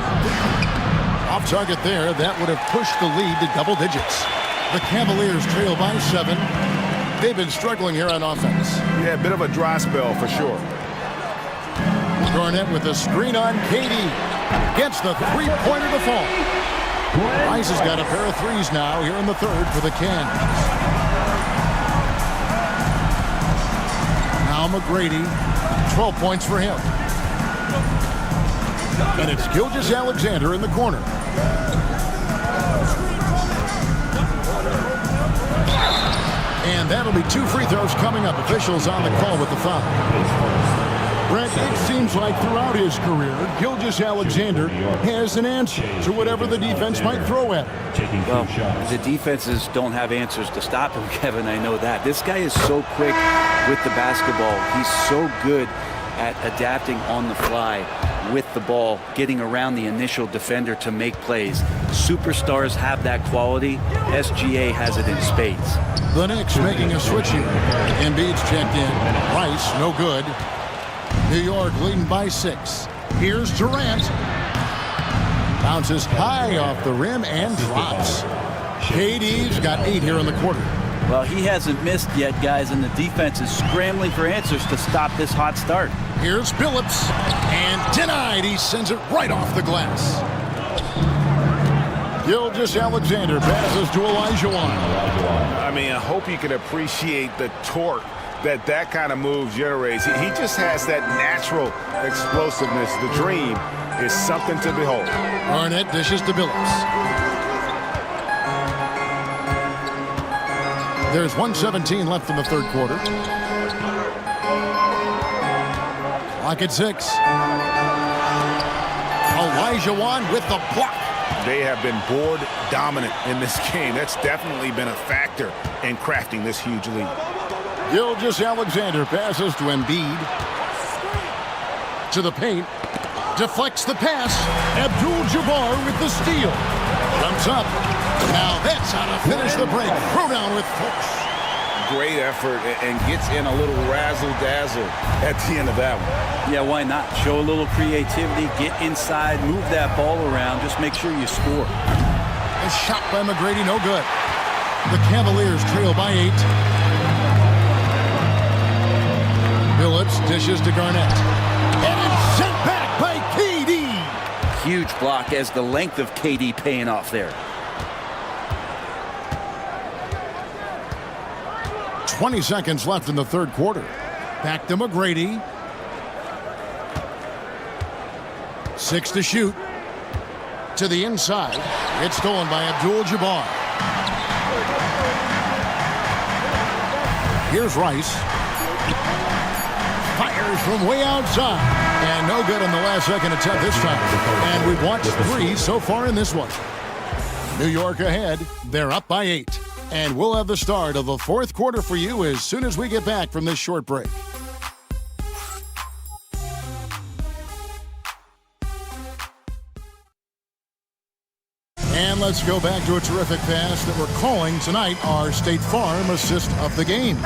Off target there. That would have pushed the lead to double digits. The Cavaliers trail by 7. They've been struggling here on offense. Yeah, a bit of a dry spell for sure. Garnett with a screen on KD. Gets the three-pointer to fall. Rice has got a pair of threes now here in the third for the Cavs. Now McGrady, 12 points for him. And it's Gilgeous-Alexander in the corner. And that'll be 2 free throws coming up. Officials on the call with the foul. Brent, it seems like throughout his career, Gilgeous-Alexander has an answer to whatever the defense might throw at him. Well, the defenses don't have answers to stop him, Kevin. I know that. This guy is so quick with the basketball. He's so good at adapting on the fly with the ball, getting around the initial defender to make plays. Superstars have that quality. SGA has it in spades. The Knicks making a switch here. Embiid's checked in. Rice, no good. New York leading by 6. Here's Durant. Bounces high off the rim and drops. KD's got 8 here in the quarter. Well, he hasn't missed yet, guys, and the defense is scrambling for answers to stop this hot start. Here's Billups. And denied. He sends it right off the glass. Gilgeous-Alexander passes to Olajuwon. I mean, I hope you can appreciate the torque that kind of move generates. He just has that natural explosiveness. The dream is something to behold. Garnett dishes to Billups. There's 1:17 left in the third quarter. Clock at 6. Olajuwon with the block. They have been board dominant in this game. That's definitely been a factor in crafting this huge lead. Gilgeous-Alexander passes to Embiid. To the paint. Deflects the pass. Abdul-Jabbar with the steal. Jumps up. Now that's how to finish the break. Throw down with force. Great effort and gets in a little razzle-dazzle at the end of that one. Yeah, why not? Show a little creativity, get inside, move that ball around, just make sure you score. A shot by McGrady, no good. The Cavaliers trail by 8. Billups dishes to Garnett. And it's sent back by KD. Huge block as the length of KD paying off there. 20 seconds left in the third quarter. Back to McGrady. 6 to shoot. To the inside. It's stolen by Abdul-Jabbar. Here's Rice. Fires from way outside. And no good on the last second attempt this time. And we've watched 3 so far in this one. New York ahead. They're up by 8. And we'll have the start of the fourth quarter for you as soon as we get back from this short break. And let's go back to a terrific pass that we're calling tonight our State Farm assist of the game.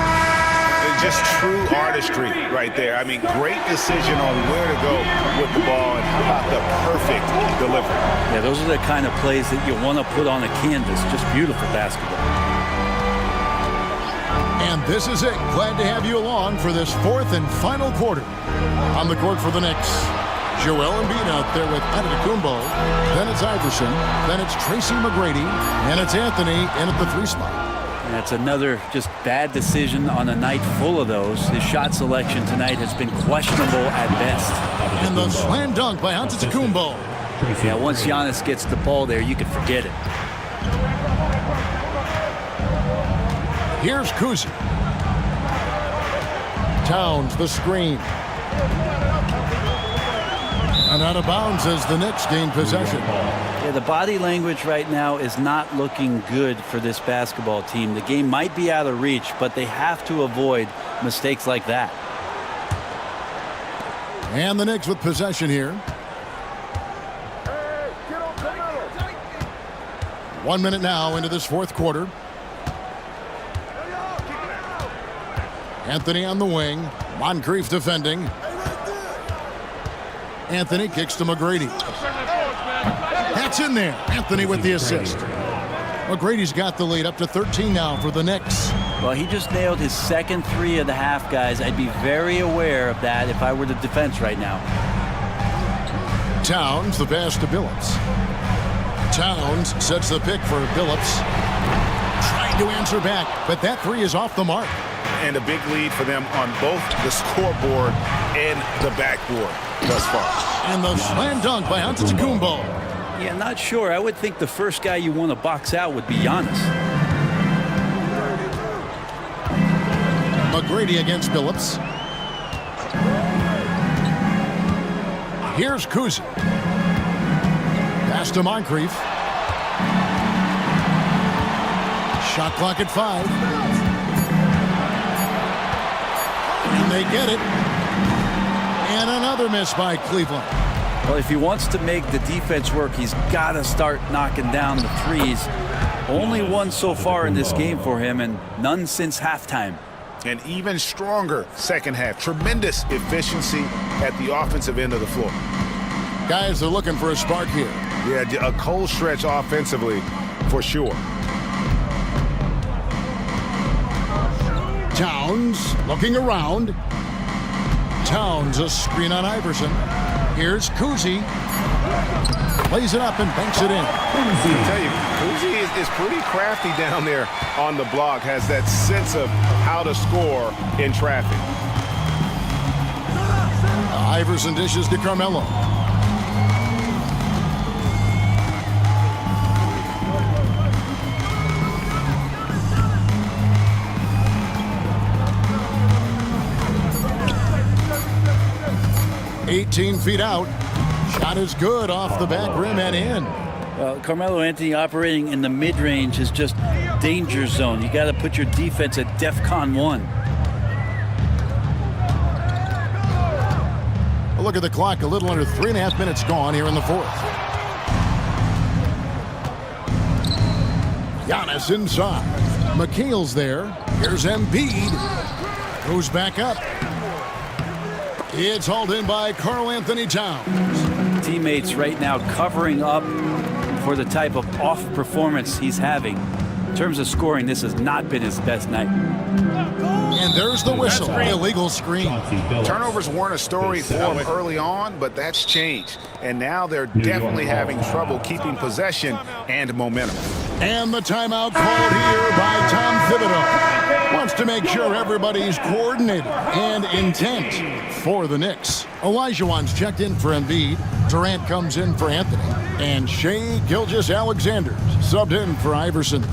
Just true artistry right there. I mean, great decision on where to go with the ball, and how about the perfect delivery. Yeah, those are the kind of plays that you want to put on a canvas. Just beautiful basketball. And this is it. Glad to have you along for this fourth and final quarter. On the court for the Knicks, Joel Embiid out there with Antetokounmpo. Then it's Iverson. Then it's Tracy McGrady. And it's Anthony in at the 3 spot. That's another just bad decision on a night full of those. His shot selection tonight has been questionable at best. And the slam dunk by Antetokounmpo. Yeah, once Giannis gets the ball there, you can forget it. Here's Kuzi. Towns the screen. And out of bounds as the Knicks gain possession. Yeah, the body language right now is not looking good for this basketball team. The game might be out of reach, but they have to avoid mistakes like that. And the Knicks with possession here. 1 minute now into this fourth quarter. Anthony on the wing. Moncrief defending. Anthony kicks to McGrady. That's in there. Anthony with the assist. McGrady's got the lead up to 13 now for the Knicks. Well, he just nailed his second three of the half, guys. I'd be very aware of that if I were the defense right now. Towns, the pass to Billups. Towns sets the pick for Billups. Trying to answer back, but that three is off the mark. And a big lead for them on both the scoreboard and the backboard thus far. And the slam dunk by Antetokounmpo. Yeah, not sure. I would think the first guy you want to box out would be Giannis. McGrady against Billups. Here's Kuzi. Pass to Moncrief. Shot clock at 5. And they get it. And another miss by Cleveland. Well, if he wants to make the defense work, he's got to start knocking down the threes. Only one so far in this game for him, and none since halftime. An even stronger second half. Tremendous efficiency at the offensive end of the floor. Guys, they're looking for a spark here. Yeah, a cold stretch offensively for sure. Towns looking around. Towns, a screen on Iverson. Here's Kuzi. Plays it up and banks it in. I tell you, Kuzi is pretty crafty down there on the block. Has that sense of how to score in traffic. Iverson dishes to Carmelo. "18 feet out. Shot is good off the back rim and in." Well, Carmelo Anthony operating in the mid-range is just danger zone. You got to put your defense at DEFCON 1. A look at the clock. A little under 3.5 minutes gone here in the fourth. Giannis inside. McHale's there. Here's Embiid. Goes back up. It's hauled in by Karl Anthony Towns. Teammates right now covering up for the type of off performance he's having. In terms of scoring, this has not been his best night. And there's the whistle. Illegal screen. Turnovers weren't a story for them early on, but that's changed. And now they're definitely having trouble keeping possession and momentum. And the timeout called here by Tom Thibodeau. Wants to make sure everybody's coordinated and intent for the Knicks. Olajuwon's checked in for Embiid. Durant comes in for Anthony. And Shai Gilgeous-Alexander subbed in for Iverson.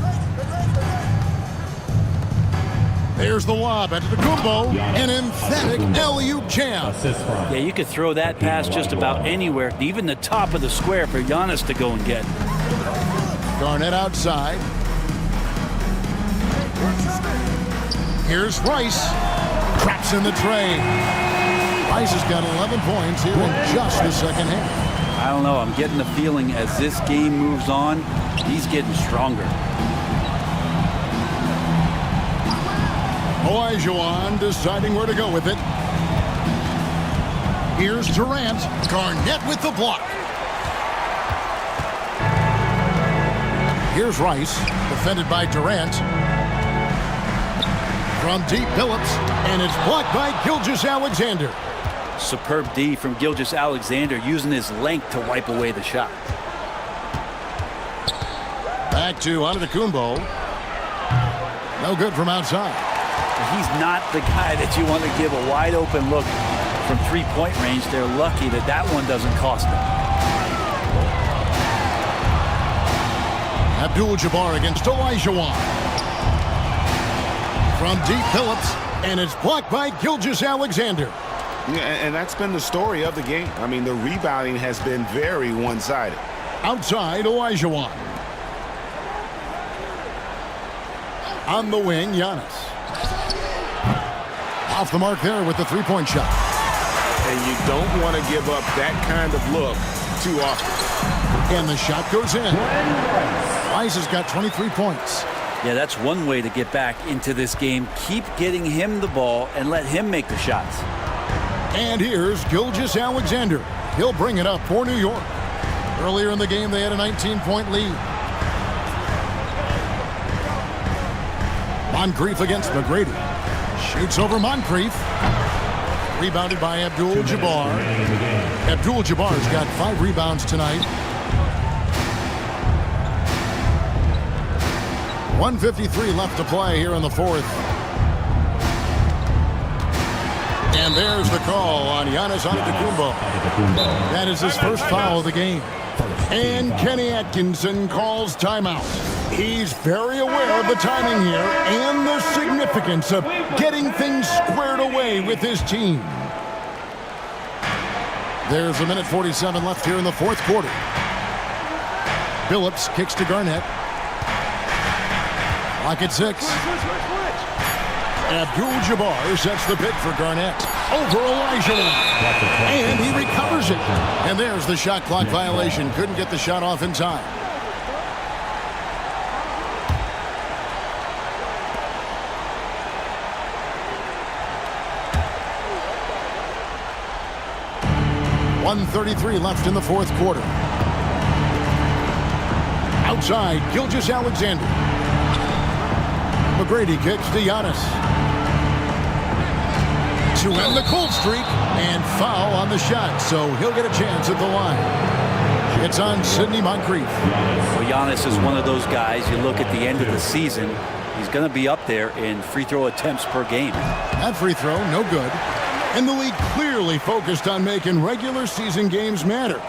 There's the lob at Antetokounmpo. An emphatic alley-oop jam. Yeah, you could throw that pass just about anywhere, even the top of the square for Giannis to go and get. Garnett outside. Here's Rice. Traps in the tray. Rice has got 11 points here in just the second half. I don't know. I'm getting the feeling as this game moves on, he's getting stronger. Olajuwon deciding where to go with it. Here's Durant. Garnett with the block. Here's Rice, defended by Durant. From deep, Billups, and it's blocked by Gilgeous-Alexander. Superb D from Gilgeous-Alexander, using his length to wipe away the shot. Back to Antetokounmpo. No good from outside. He's not the guy that you want to give a wide open look from three-point range. They're lucky that that one doesn't cost them. Abdul-Jabbar against Olajuwon. From deep, Billups, and it's blocked by Gilgeous-Alexander. Yeah, and that's been the story of the game. I mean, the rebounding has been very one-sided. Outside, Olajuwon. On the wing, Giannis. Off the mark there with the three-point shot. And you don't want to give up that kind of look too often. And the shot goes in. Rice has got 23 points. Yeah, that's one way to get back into this game. Keep getting him the ball and let him make the shots. And here's Gilgeous-Alexander. He'll bring it up for New York. Earlier in the game, they had a 19-point lead. Moncrief against McGrady. Shoots over Moncrief. Rebounded by Abdul-Jabbar. Abdul-Jabbar's got 5 rebounds tonight. 1:53 left to play here in the fourth. And there's the call on Giannis Antetokounmpo. That is his first foul of the game. And Kenny Atkinson calls timeout. He's very aware of the timing here and the significance of getting things squared away with his team. There's 1:47 left here in the fourth quarter. Billups kicks to Garnett. Clock at 6. Abdul-Jabbar sets the pick for Garnett. Over Elijah. And he recovers it. And there's the shot clock violation. Couldn't get the shot off in time. .133 left in the fourth quarter. Outside, Gilgeous-Alexander. McGrady kicks to Giannis. To end the cold streak, and foul on the shot, so he'll get a chance at the line. It's on Sidney Moncrief. Well, Giannis is one of those guys, you look at the end of the season, he's going to be up there in free throw attempts per game. That free throw, no good. And the league clearly focused on making regular season games matter.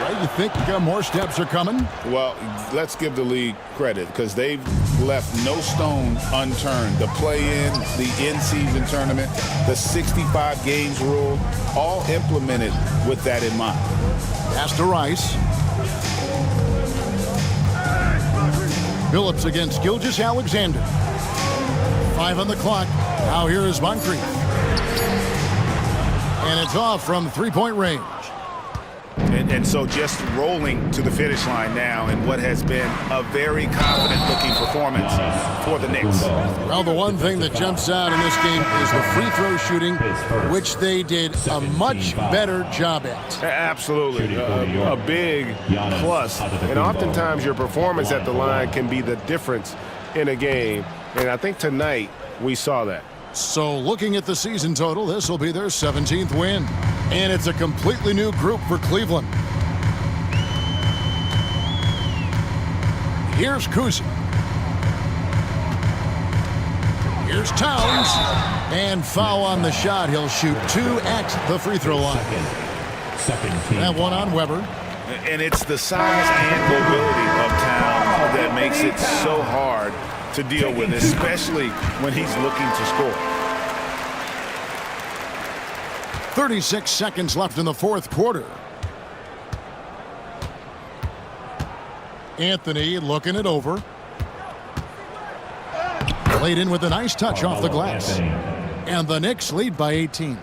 Right, you think more steps are coming? Well, let's give the league credit because they've left no stone unturned. The play-in, the in-season tournament, the 65 games rule, all implemented with that in mind. Pass to Rice. Billups against Gilgeous-Alexander. 5 on the clock. Now here is Moncrief. And it's off from three-point range. And so just rolling to the finish line now in what has been a very confident-looking performance for the Knicks. Well, the one thing that jumps out in this game is the free throw shooting, which they did a much better job at. Absolutely. A big plus. And oftentimes your performance at the line can be the difference in a game. And I think tonight we saw that. So looking at the season total, this will be their 17th win. And it's a completely new group for Cleveland. Here's Kuzi. Here's Towns. And foul on the shot. He'll shoot 2 at the free throw line. That one on Weber. And it's the size and mobility of Towns that makes it so hard to deal with, especially when he's looking to score. 36 seconds left in the fourth quarter. Anthony looking it over. Played in with a nice touch off the glass. And the Knicks lead by 18.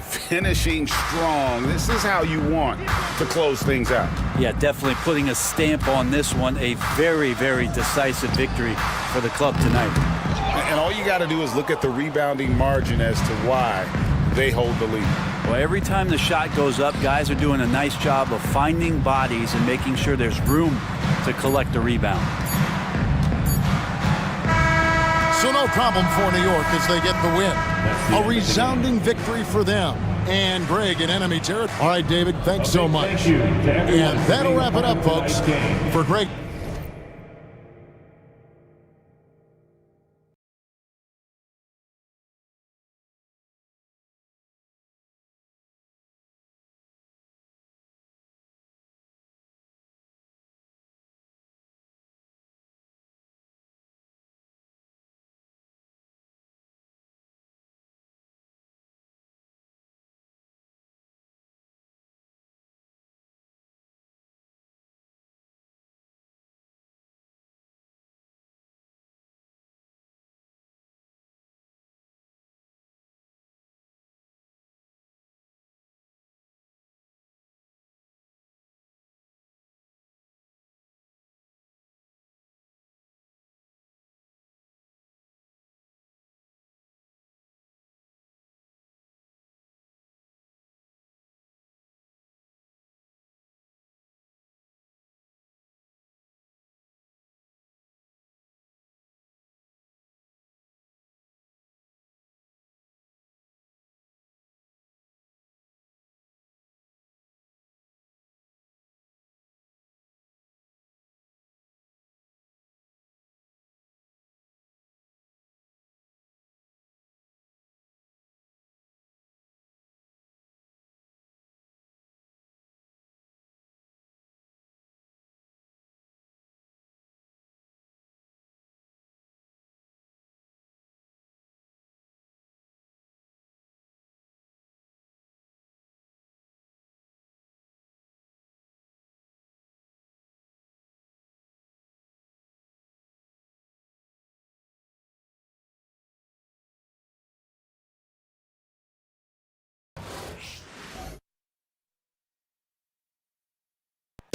Finishing strong. This is how you want to close things out. Yeah, definitely putting a stamp on this one. A very, very decisive victory for the club tonight. And all you got to do is look at the rebounding margin as to why they hold the lead. Well, every time the shot goes up, guys are doing a nice job of finding bodies and making sure there's room to collect the rebound. So no problem for New York as they get the win. A resounding victory for them. And Greg in enemy territory. All right, David, thanks so much. And that'll wrap it up, folks. For Greg.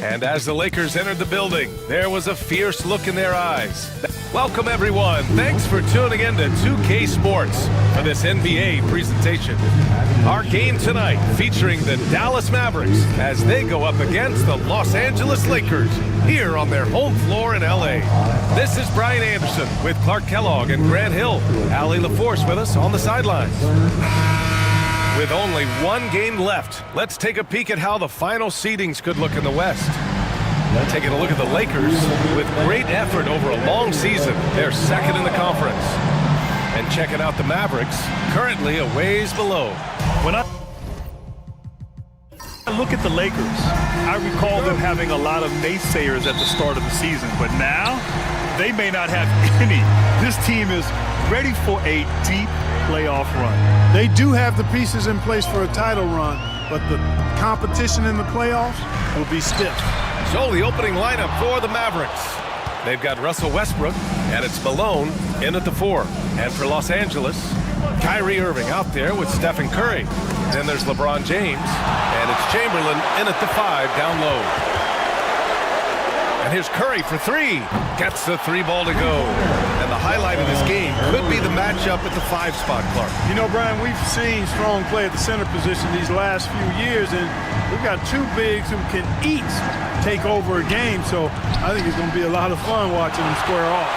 And as the Lakers entered the building, there was a fierce look in their eyes. Welcome, everyone. Thanks for tuning in to 2K Sports for this NBA presentation. Our game tonight featuring the Dallas Mavericks as they go up against the Los Angeles Lakers here on their home floor in LA. This is Brian Anderson with Clark Kellogg and Grant Hill. Allie LaForce with us on the sidelines. With only one game left, let's take a peek at how the final seedings could look in the West. Taking a look at the Lakers, with great effort over a long season, they're second in the conference. And checking out the Mavericks, currently a ways below. When I look at the Lakers, I recall them having a lot of naysayers at the start of the season, but now they may not have any. This team is ready for a deep playoff run. They do have the pieces in place for a title run, but the competition in the playoffs will be stiff. So the opening lineup for the Mavericks. They've got Russell Westbrook, and it's Malone in at the 4. And for Los Angeles, Kyrie Irving out there with Stephen Curry. Then there's LeBron James, and it's Chamberlain in at the 5 down low. And here's Curry for 3. Gets the 3 ball to go. And the highlight of this game could be the matchup at the 5 spot, Clark. You know, Brian, we've seen strong play at the center position these last few years, and we've got 2 bigs who can each take over a game, so I think it's going to be a lot of fun watching them square off.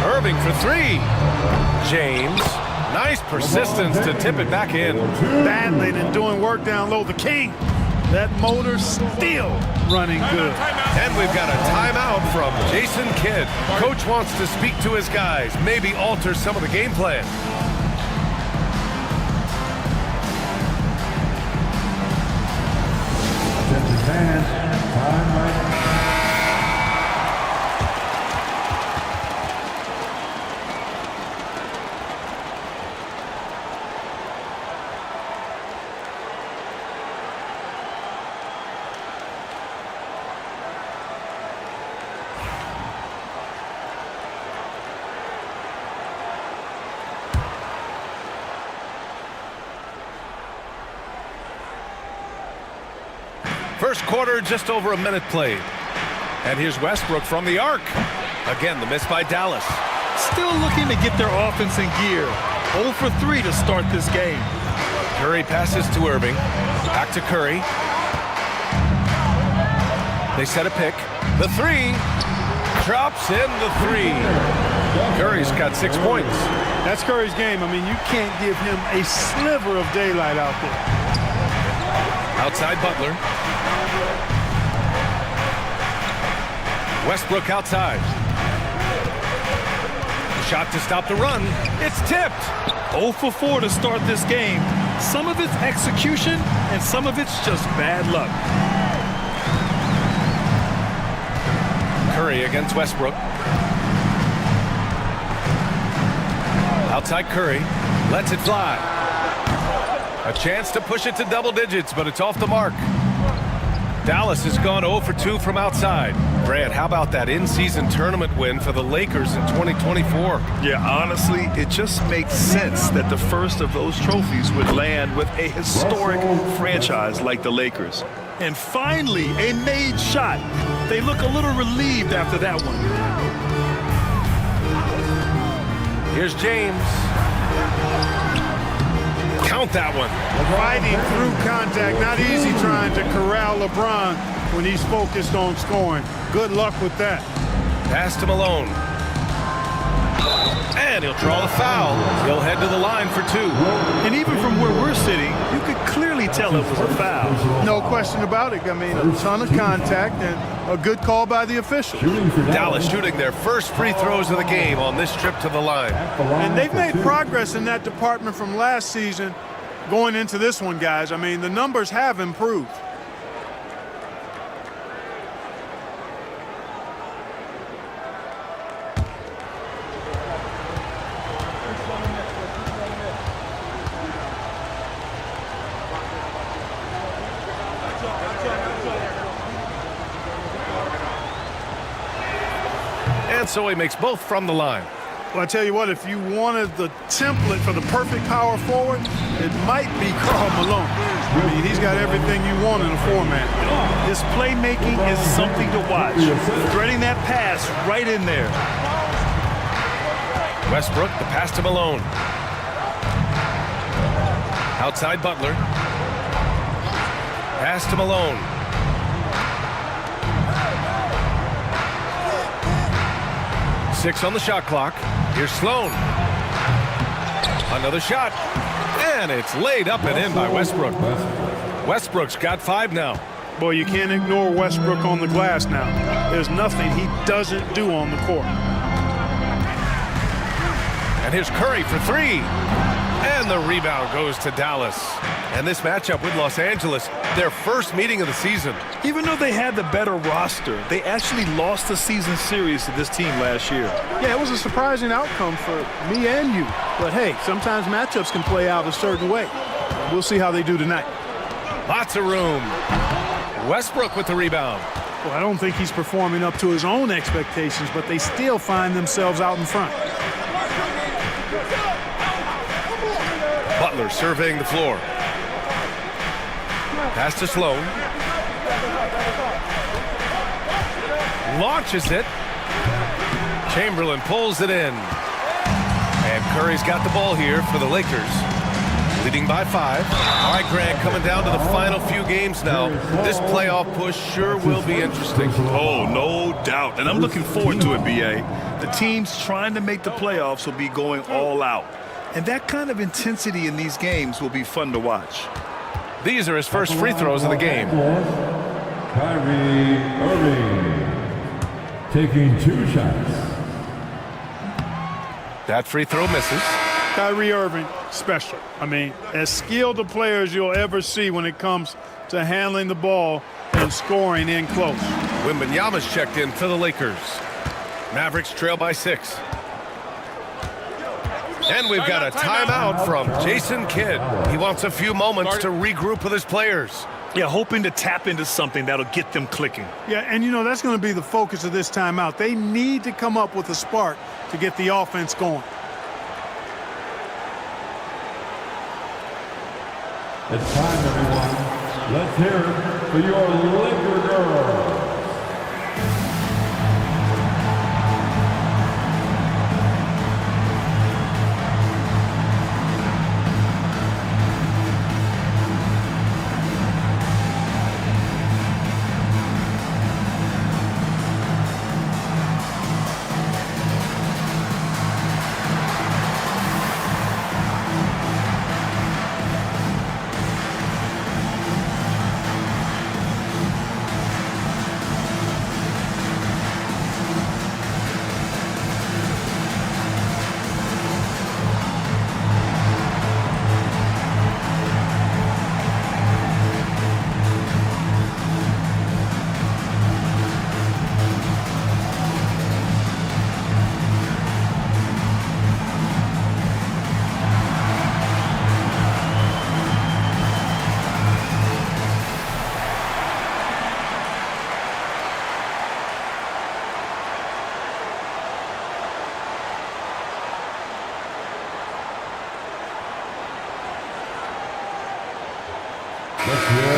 Irving for 3. James. Nice persistence to tip it back in. Battling and doing work down low. The King. That motor's still running good. And we've got a timeout from Jason Kidd. Coach wants to speak to his guys, maybe alter some of the game plan. First quarter, just over a minute played. And here's Westbrook from the arc. Again, the miss by Dallas. Still looking to get their offense in gear. 0 for 3 to start this game. Curry passes to Irving. Back to Curry. They set a pick. The 3. Drops in the 3. Curry's got 6 points. That's Curry's game. I mean, you can't give him a sliver of daylight out there. Outside Butler. Westbrook outside. Shot to stop the run. It's tipped. 0 for 4 to start this game. Some of it's execution, and some of it's just bad luck. Curry against Westbrook. Outside Curry. Lets it fly. A chance to push it to double digits, but it's off the mark. Dallas has gone 0 for 2 from outside. Grant, how about that in-season tournament win for the Lakers in 2024? Yeah, honestly, it just makes sense that the first of those trophies would land with a historic franchise like the Lakers. And finally, a made shot. They look a little relieved after that one. Here's James. Count that one. Fighting through contact. Not easy trying to corral LeBron when he's focused on scoring. Good luck with that. Pass to Malone. And he'll draw the foul. He'll head to the line for 2. And even from where we're sitting, you could clearly tell it was a foul. No question about it. I mean, a ton of contact and a good call by the official. Dallas shooting their first free throws of the game on this trip to the line. And they've made progress in that department from last season going into this one, guys. I mean, the numbers have improved. And so he makes both from the line. Well, I tell you what, if you wanted the template for the perfect power forward, it might be Karl Malone. I mean, he's got everything you want in a format. His playmaking is something to watch. Threading that pass right in there. Westbrook, the pass to Malone. Outside Butler. Pass to Malone. Six on the shot clock. Here's Sloan. Another shot. And it's laid up and in by Westbrook. Westbrook's got 5 now. Boy, you can't ignore Westbrook on the glass now. There's nothing he doesn't do on the court. And here's Curry for 3. And the rebound goes to Dallas. And this matchup with Los Angeles, their first meeting of the season. Even though they had the better roster, they actually lost the season series to this team last year. Yeah, it was a surprising outcome for me and you. But hey, sometimes matchups can play out a certain way. We'll see how they do tonight. Lots of room. Westbrook with the rebound. Well, I don't think he's performing up to his own expectations, but they still find themselves out in front. Butler surveying the floor. Pass to Sloan. Launches it. Chamberlain pulls it in. And Curry's got the ball here for the Lakers. Leading by 5. All right, Grant, coming down to the final few games now. This playoff push sure will be interesting. Oh, no doubt. And I'm looking forward to it, B.A. The teams trying to make the playoffs will be going all out. And that kind of intensity in these games will be fun to watch. These are his first free throws of the game. Kyrie Irving taking 2 shots. That free throw misses. Kyrie Irving, special. I mean, as skilled a player as you'll ever see when it comes to handling the ball and scoring in close. Wembanyama's checked in for the Lakers. Mavericks trail by 6. And we've got a timeout from Jason Kidd. He wants a few moments to regroup with his players. Yeah, hoping to tap into something that'll get them clicking. Yeah, and you know, that's going to be the focus of this timeout. They need to come up with a spark to get the offense going. It's time, everyone. Let's hear it for your Laker girls.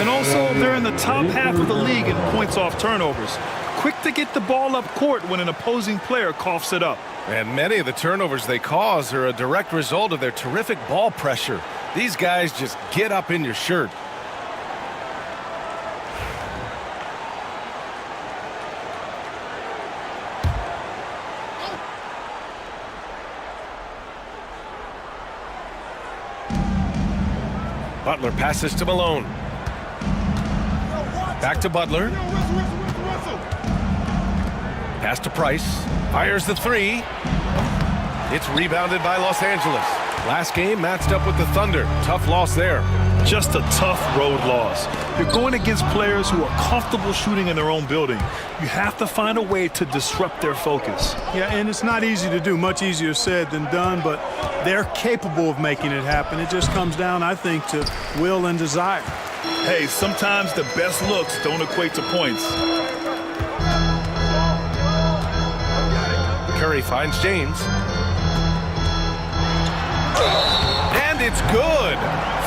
And also, they're in the top half of the league in points off turnovers. Quick to get the ball up court when an opposing player coughs it up. And many of the turnovers they cause are a direct result of their terrific ball pressure. These guys just get up in your shirt. Butler passes to Malone. Back to Butler. Pass to Price. Fires the 3. It's rebounded by Los Angeles. Last game matched up with the Thunder. Tough loss there. Just a tough road loss. You're going against players who are comfortable shooting in their own building. You have to find a way to disrupt their focus. Yeah, and it's not easy to do. Much easier said than done, but they're capable of making it happen. It just comes down, I think, to will and desire. Hey, sometimes the best looks don't equate to points. Curry finds James. And it's good.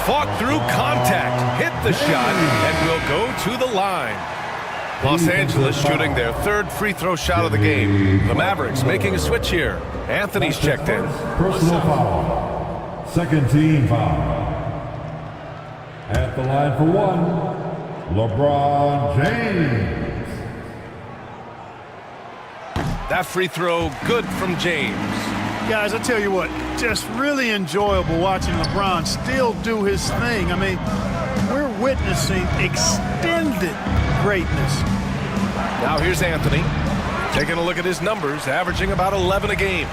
Fought through contact, hit the shot, and will go to the line. Los Angeles shooting their third free throw shot of the game. The Mavericks making a switch here. Anthony's checked in. Personal foul. Second team foul. At the line for one, LeBron James. That free throw good from James. Guys, I tell you what, just really enjoyable watching LeBron still do his thing. I mean, we're witnessing extended greatness. Now here's Anthony. Taking a look at his numbers, averaging about 11 a game.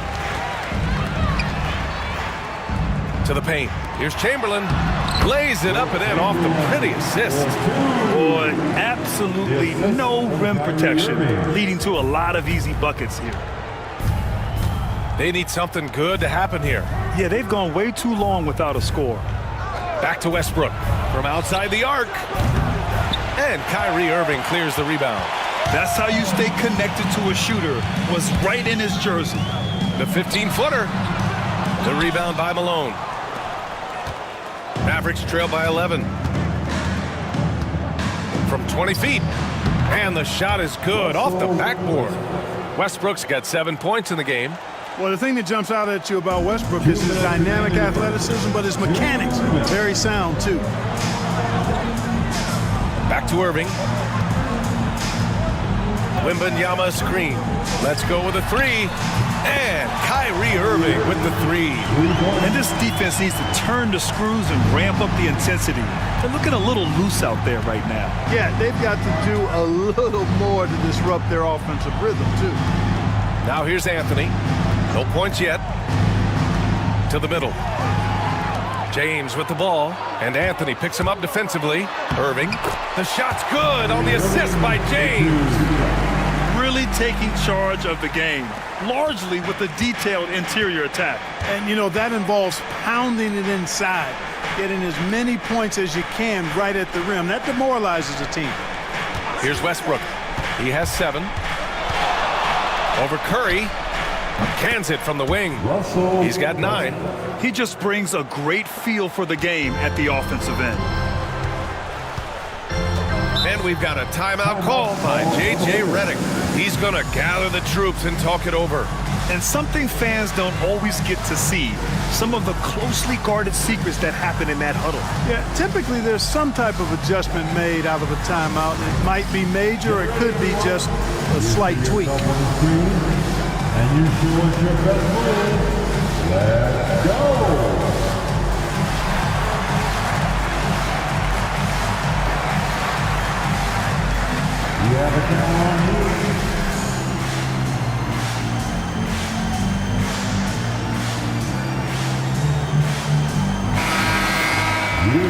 To the paint. Here's Chamberlain. Lays it up and in off the pretty assist. Boy, absolutely no rim protection, leading to a lot of easy buckets here. They need something good to happen here. Yeah, they've gone way too long without a score. Back to Westbrook from outside the arc. And Kyrie Irving clears the rebound. That's how you stay connected to a shooter, was right in his jersey. The 15-footer. The rebound by Malone. Mavericks trail by 11. From 20 feet. And the shot is good off the backboard. Westbrook's got 7 points in the game. Well, the thing that jumps out at you about Westbrook is his dynamic athleticism, but his mechanics, very sound, too. Back to Irving. Wembanyama screen. Let's go with a three. And Kyrie Irving with the three. And this defense needs to turn the screws and ramp up the intensity. They're looking a little loose out there right now. Yeah, they've got to do a little more to disrupt their offensive rhythm, too. Now here's Anthony. No points yet. To the middle. James with the ball. And Anthony picks him up defensively. Irving. The shot's good on the assist by James. Really taking charge of the game, largely with a detailed interior attack. And, you know, that involves pounding it inside, getting as many points as you can right at the rim. That demoralizes a team. Here's Westbrook. He has 7. Over Curry. Cans it from the wing. He's got 9. He just brings a great feel for the game at the offensive end. And we've got a timeout call by J.J. Redick. He's going to gather the troops and talk it over. And something fans don't always get to see, some of the closely guarded secrets that happen in that huddle. Yeah, typically there's some type of adjustment made out of a timeout. It might be major, or it could be just a slight tweak. And you show us your best move. Let's go. You have a count on you.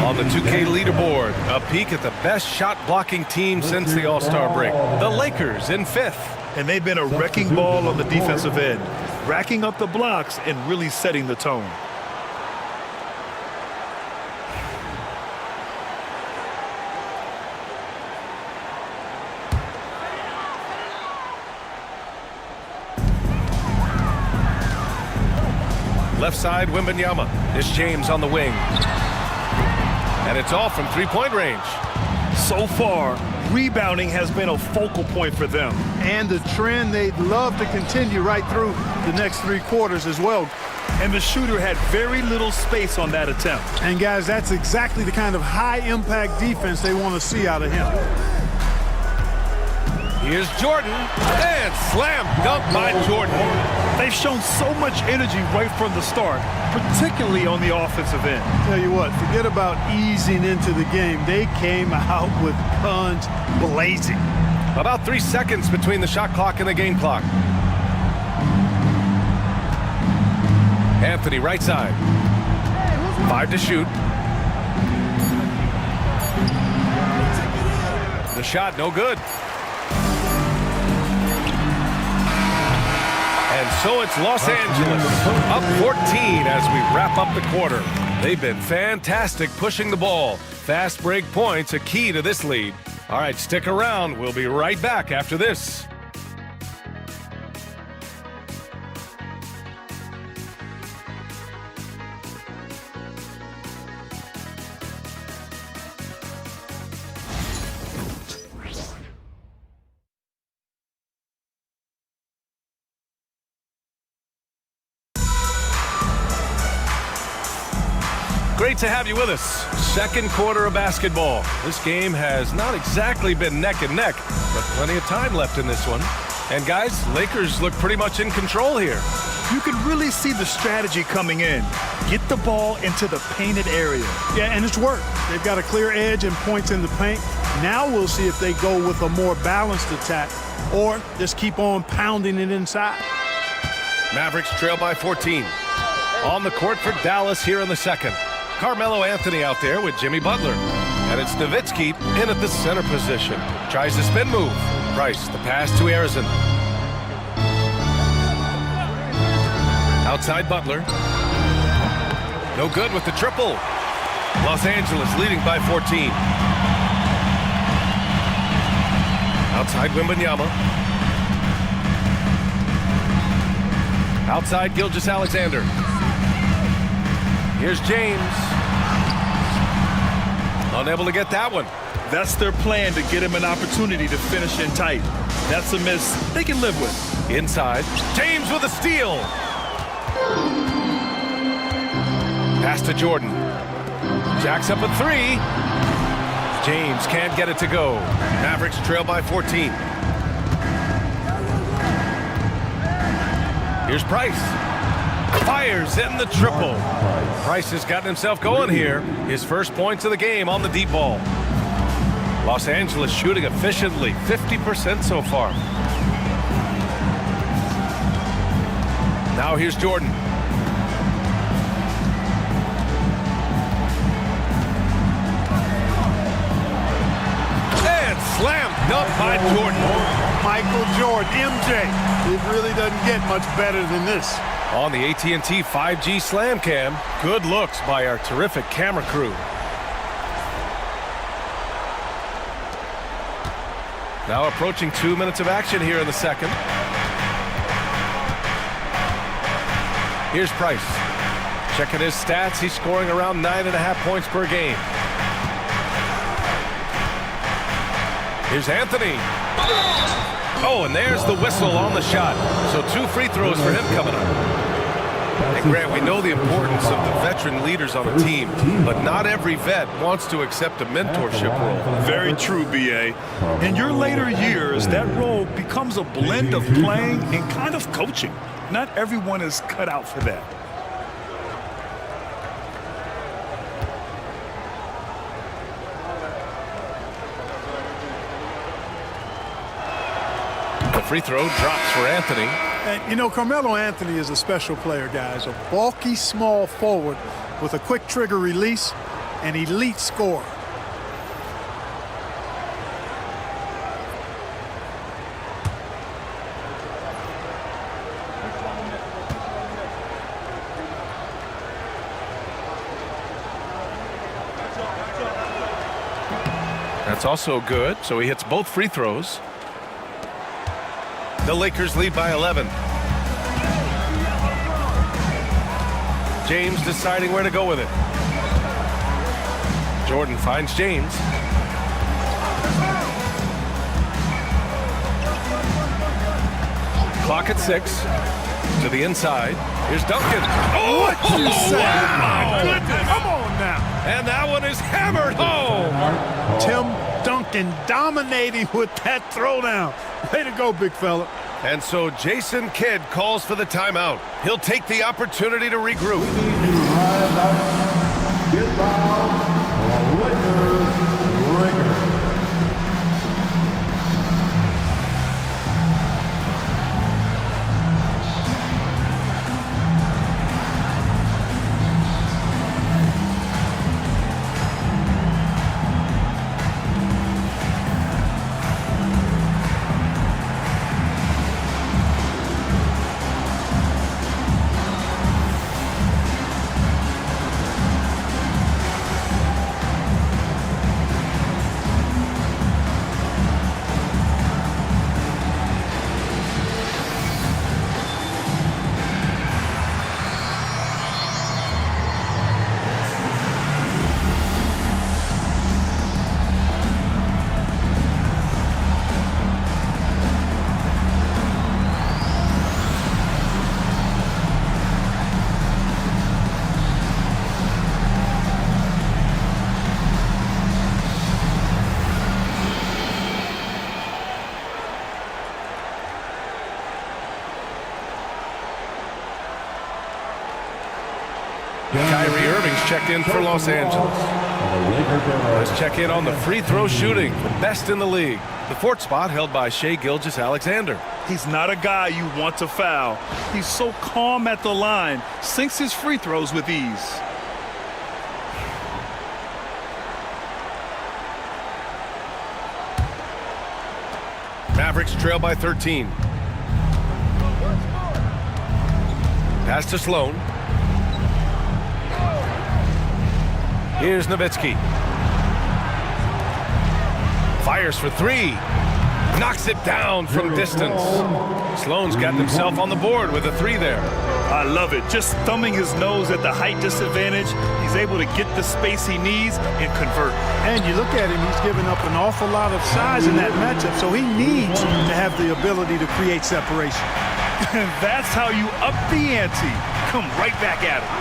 On the 2K leaderboard, a peek at the best shot-blocking team since the All-Star break. The Lakers in 5th. And they've been a wrecking ball on the defensive end, racking up the blocks and really setting the tone. Left side, Wembanyama. It's James on the wing. And it's all from three-point range. So far, rebounding has been a focal point for them. And the trend they'd love to continue right through the next 3 quarters as well. And the shooter had very little space on that attempt. And guys, that's exactly the kind of high-impact defense they want to see out of him. Here's Jordan, and slam dunk by Jordan. They've shown so much energy right from the start, particularly on the offensive end. Tell you what, forget about easing into the game. They came out with guns blazing. About 3 seconds between the shot clock and the game clock. Anthony, right side. 5 to shoot. The shot, no good. And so it's Los Angeles, up 14 as we wrap up the quarter. They've been fantastic pushing the ball. Fast break points, a key to this lead. All right, stick around. We'll be right back after this. Great to have you with us. Second quarter of basketball. This game has not exactly been neck and neck, but plenty of time left in this one. And guys, Lakers look pretty much in control here. You can really see the strategy coming in. Get the ball into the painted area. Yeah, and it's worked. They've got a clear edge and points in the paint. Now we'll see if they go with a more balanced attack or just keep on pounding it inside. Mavericks trail by 14. On the court for Dallas here in the second. Carmelo Anthony out there with Jimmy Butler. And it's Nowitzki in at the center position. Tries the spin move. Price, the pass to Arizon. Outside Butler. No good with the triple. Los Angeles leading by 14. Outside Wembanyama. Outside Gilgeous-Alexander. Here's James. Unable to get that one. That's their plan, to get him an opportunity to finish in tight. That's a miss they can live with. Inside. James with a steal. Pass to Jordan. Jacks up a three. James can't get it to go. Mavericks trail by 14. Here's Price. Fires in the triple. Price has gotten himself going here. His first points of the game on the deep ball. Los Angeles shooting efficiently, 50% so far. Now here's Jordan. And slammed dunked by Jordan. Michael Jordan, MJ. It really doesn't get much better than this. On the AT&T 5G Slam Cam, good looks by our terrific camera crew. Now approaching 2 minutes of action here in the second. Here's Price. Checking his stats, he's scoring around 9.5 points per game. Here's Anthony. Oh, and there's the whistle on the shot. So 2 free throws for him coming up. And Grant, we know the importance of the veteran leaders on a team, but not every vet wants to accept a mentorship role. Very true, B.A. In your later years, that role becomes a blend of playing and kind of coaching. Not everyone is cut out for that. The free throw drops for Anthony. And, you know, Carmelo Anthony is a special player, guys. A bulky, small forward with a quick trigger release, an elite scorer. That's also good, so he hits both free throws. The Lakers lead by 11. James deciding where to go with it. Jordan finds James. Clock at 6. To the inside. Here's Duncan. Oh, what you say? Oh, my goodness. Come on now. And that one is hammered home. Tim Duncan dominating with that throwdown. Way to go, big fella. And so Jason Kidd calls for the timeout. He'll take the opportunity to regroup. Kyrie Irving's checked in for Los Angeles. Let's check in on the free throw shooting, the best in the league. The fourth spot held by Shai Gilgeous-Alexander. He's not a guy you want to foul. He's so calm at the line, sinks his free throws with ease. Mavericks trail by 13. Pass to Sloan. Here's Nowitzki. Fires for three. Knocks it down from distance. Sloan's got himself on the board with a three there. I love it. Just thumbing his nose at the height disadvantage. He's able to get the space he needs and convert. And you look at him, he's given up an awful lot of size in that matchup, so he needs to have the ability to create separation. And that's how you up the ante. Come right back at him.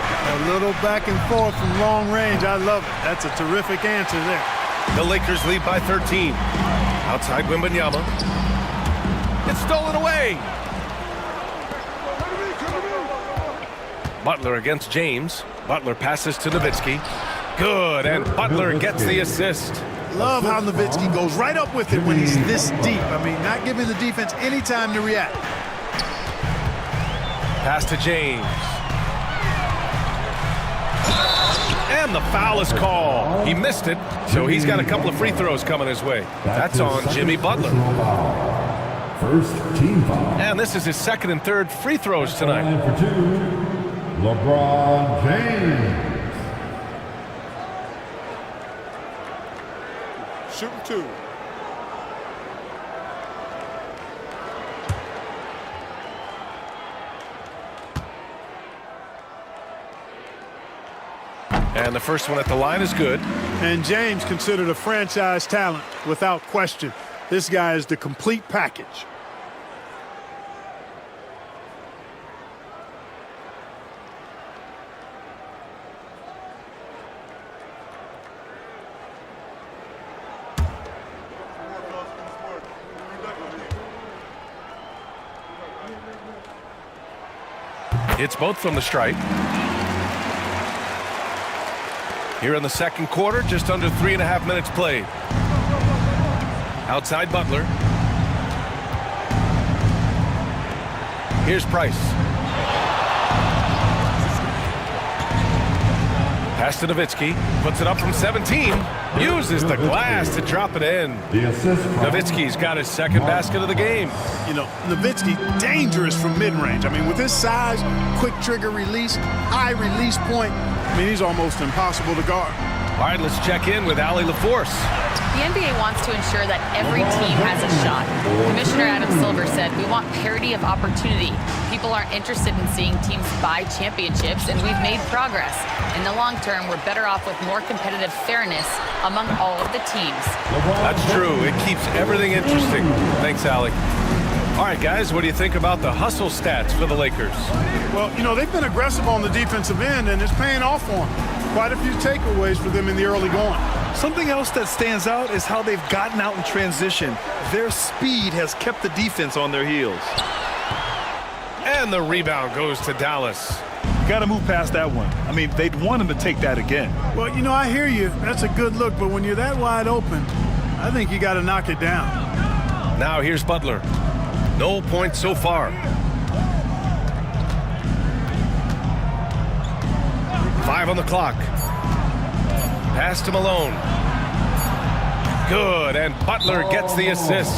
A little back and forth from long range. I love it. That's a terrific answer there. The Lakers lead by 13. Outside Wembanyama. It's stolen away. Butler against James. Butler passes to Nowitzki. Good, and Butler gets the assist. Love how Nowitzki goes right up with it when he's this deep. I mean, not giving the defense any time to react. Pass to James. And the foul is called. He missed it, so he's got a couple of free throws coming his way. That's on Jimmy Butler. First team foul. And this is his second and third free throws tonight. Line for two, LeBron James. Shooting two. And the first one at the line is good. And James considered a franchise talent without question. This guy is the complete package. It's both from the stripe. Here in the second quarter, just under 3.5 minutes played. Outside Butler. Here's Price. Pass to Nowitzki. Puts it up from 17. Uses the glass to drop it in. Nowitzki's got his second basket of the game. You know, Nowitzki, dangerous from mid-range. I mean, with his size, quick trigger release, high release point, I mean, he's almost impossible to guard. All right, let's check in with Allie LaForce. The NBA wants to ensure that every team has a shot. Commissioner Adam Silver said, we want parity of opportunity. People aren't interested in seeing teams buy championships, and we've made progress. In the long term, we're better off with more competitive fairness among all of the teams. That's true. It keeps everything interesting. Thanks, Allie. All right, guys, what do you think about the hustle stats for the Lakers? Well, you know, they've been aggressive on the defensive end, and it's paying off for them. Quite a few takeaways for them in the early going. Something else that stands out is how they've gotten out in transition. Their speed has kept the defense on their heels. And the rebound goes to Dallas. Got to move past that one. I mean, they'd want him to take that again. Well, you know, I hear you. That's a good look, but when you're that wide open, I think you got to knock it down. Now here's Butler. No points so far. 5 on the clock. Pass to Malone. Good, and Butler gets the assist.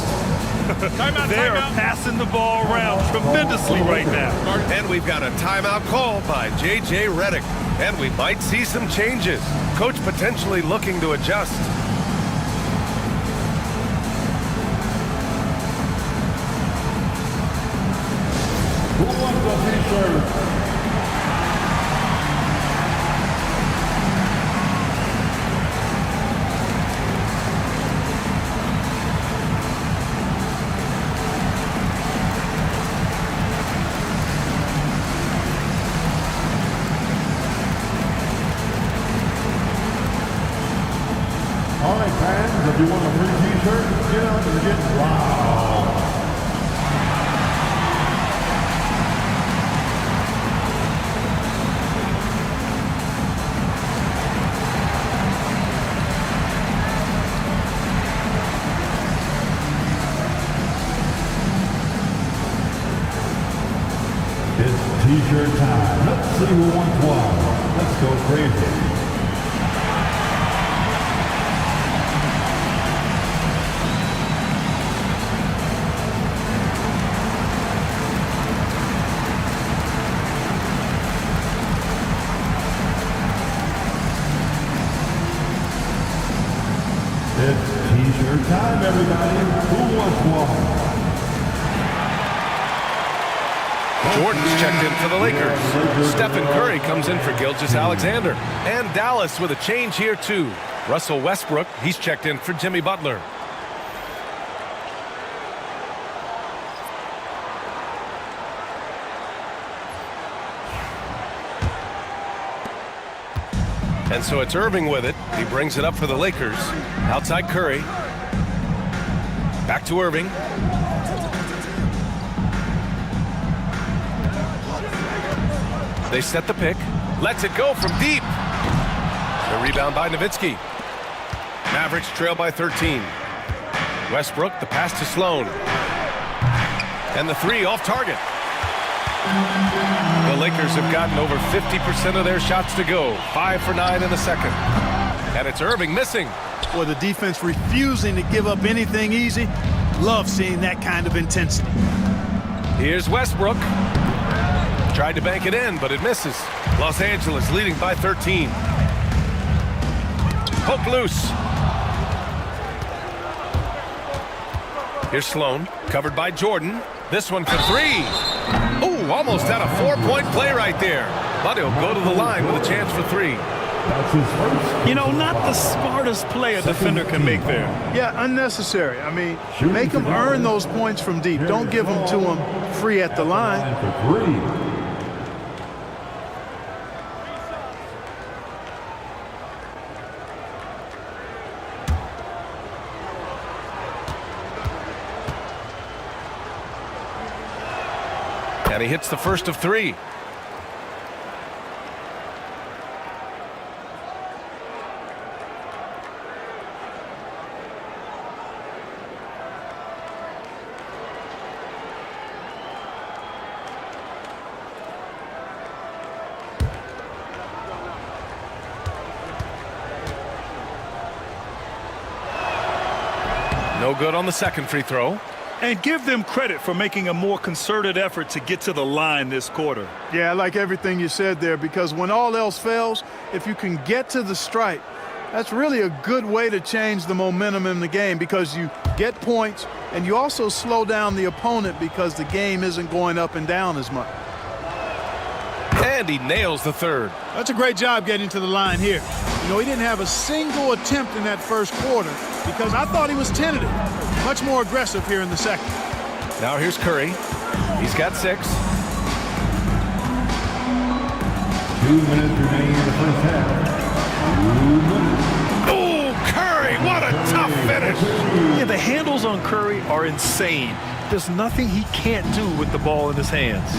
They are passing the ball around tremendously right now. And we've got a timeout called by J.J. Redick. And we might see some changes. Coach potentially looking to adjust. Who wants the t-shirt? All right, fans, if you want a free t-shirt, get out and get loud. T-shirt time. Let's see who wants one. Let's go crazy. It's T-shirt time, everybody. Who wants one? Jordan's checked in for the Lakers. Stephen Curry comes in for Gilgeous-Alexander. And Dallas with a change here, too. Russell Westbrook, he's checked in for Jimmy Butler. And so it's Irving with it. He brings it up for the Lakers. Outside Curry. Back to Irving. They set the pick. Lets it go from deep. The rebound by Nowitzki. Mavericks trail by 13. Westbrook, the pass to Sloan. And the three off target. The Lakers have gotten over 50% of their shots to go. 5 for 9 in the second. And it's Irving missing. Well, the defense refusing to give up anything easy. Love seeing that kind of intensity. Here's Westbrook. Tried to bank it in, but it misses. Los Angeles leading by 13. Poke loose. Here's Sloan, covered by Jordan. This one for three. Ooh, almost had a 4-point play right there. But he'll go to the line with a chance for three. You know, not the smartest play a defender can make there. Yeah, unnecessary. I mean, make them earn those points from deep. Don't give them to them free at the line. And he hits the first of three. No good on the second free throw. And give them credit for making a more concerted effort to get to the line this quarter. Yeah, I like everything you said there, because when all else fails, if you can get to the stripe, that's really a good way to change the momentum in the game, because you get points and you also slow down the opponent because the game isn't going up and down as much. And he nails the third. That's a great job getting to the line here. You know, he didn't have a single attempt in that first quarter because I thought he was tentative. Much more aggressive here in the second. Now here's Curry. He's got 6. 2 minutes remaining in the first half. 2 minutes. Oh, Curry, what a tough finish. Yeah, the handles on Curry are insane. There's nothing he can't do with the ball in his hands.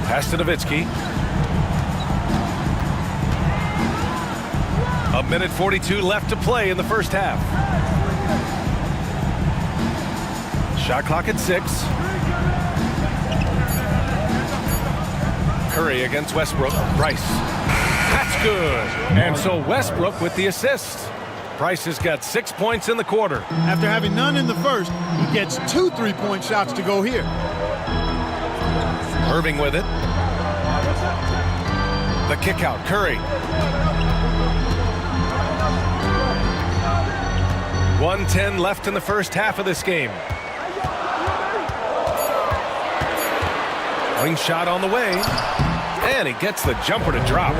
Pass to Nowitzki. 1:42 left to play in the first half. Shot clock at 6. Curry against Westbrook. Price. That's good. And so Westbrook with the assist. Price has got 6 points in the quarter. After having none in the first, he gets 2 3-point shots to go here. Irving with it. The kick out. Curry. 1:10 left in the first half of this game. Wing shot on the way. And he gets the jumper to drop.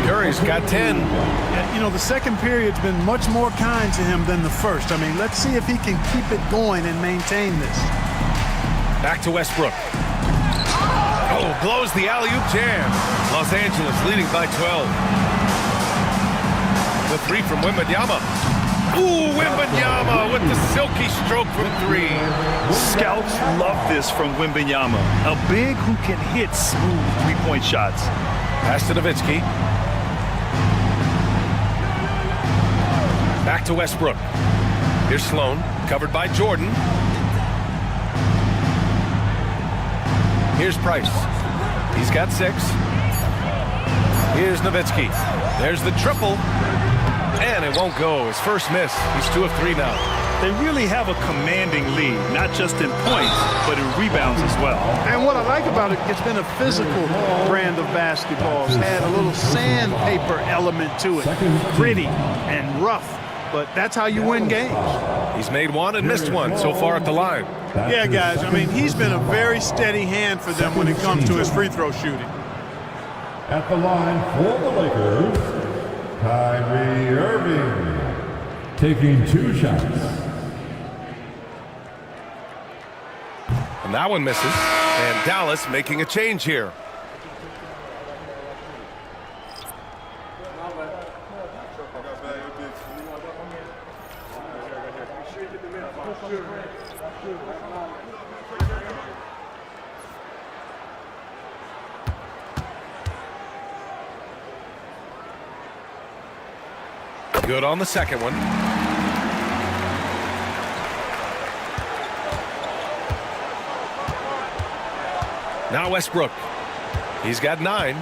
Curry's got 10. Yeah, you know, the second period's been much more kind to him than the first. I mean, let's see if he can keep it going and maintain this. Back to Westbrook. Oh, blows the alley-oop jam. Los Angeles leading by 12. The three from Wembanyama. Ooh, Wembanyama with the silky stroke from 3. Scouts love this from Wembanyama. A big who can hit smooth three-point shots. Pass to Nowitzki. Back to Westbrook. Here's Sloan, covered by Jordan. Here's Price. He's got 6. Here's Nowitzki. There's the triple. And it won't go. His first miss. He's 2 of 3 now. They really have a commanding lead, not just in points, but in rebounds as well. And what I like about it, it's been a physical brand of basketball. It's had a little sandpaper element to it, gritty and rough, but that's how you win games. He's made 1 and missed 1 so far at the line. Yeah, guys, I mean, he's been a very steady hand for them when it comes to his free throw shooting. At the line for the Lakers, Kyrie Irving, taking 2 shots. And that one misses. And Dallas making a change here. Good on the second one. Now Westbrook. He's got 9.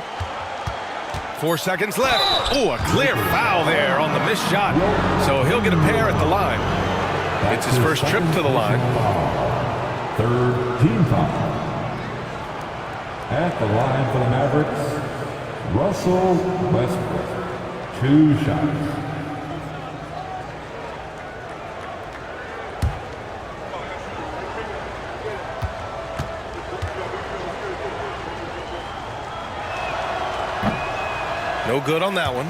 4 seconds left. Oh, a clear foul there on the missed shot. So he'll get a pair at the line. It's his first trip to the line. 3rd team foul. At the line for the Mavericks, Russell Westbrook. 2 shots. No good on that one.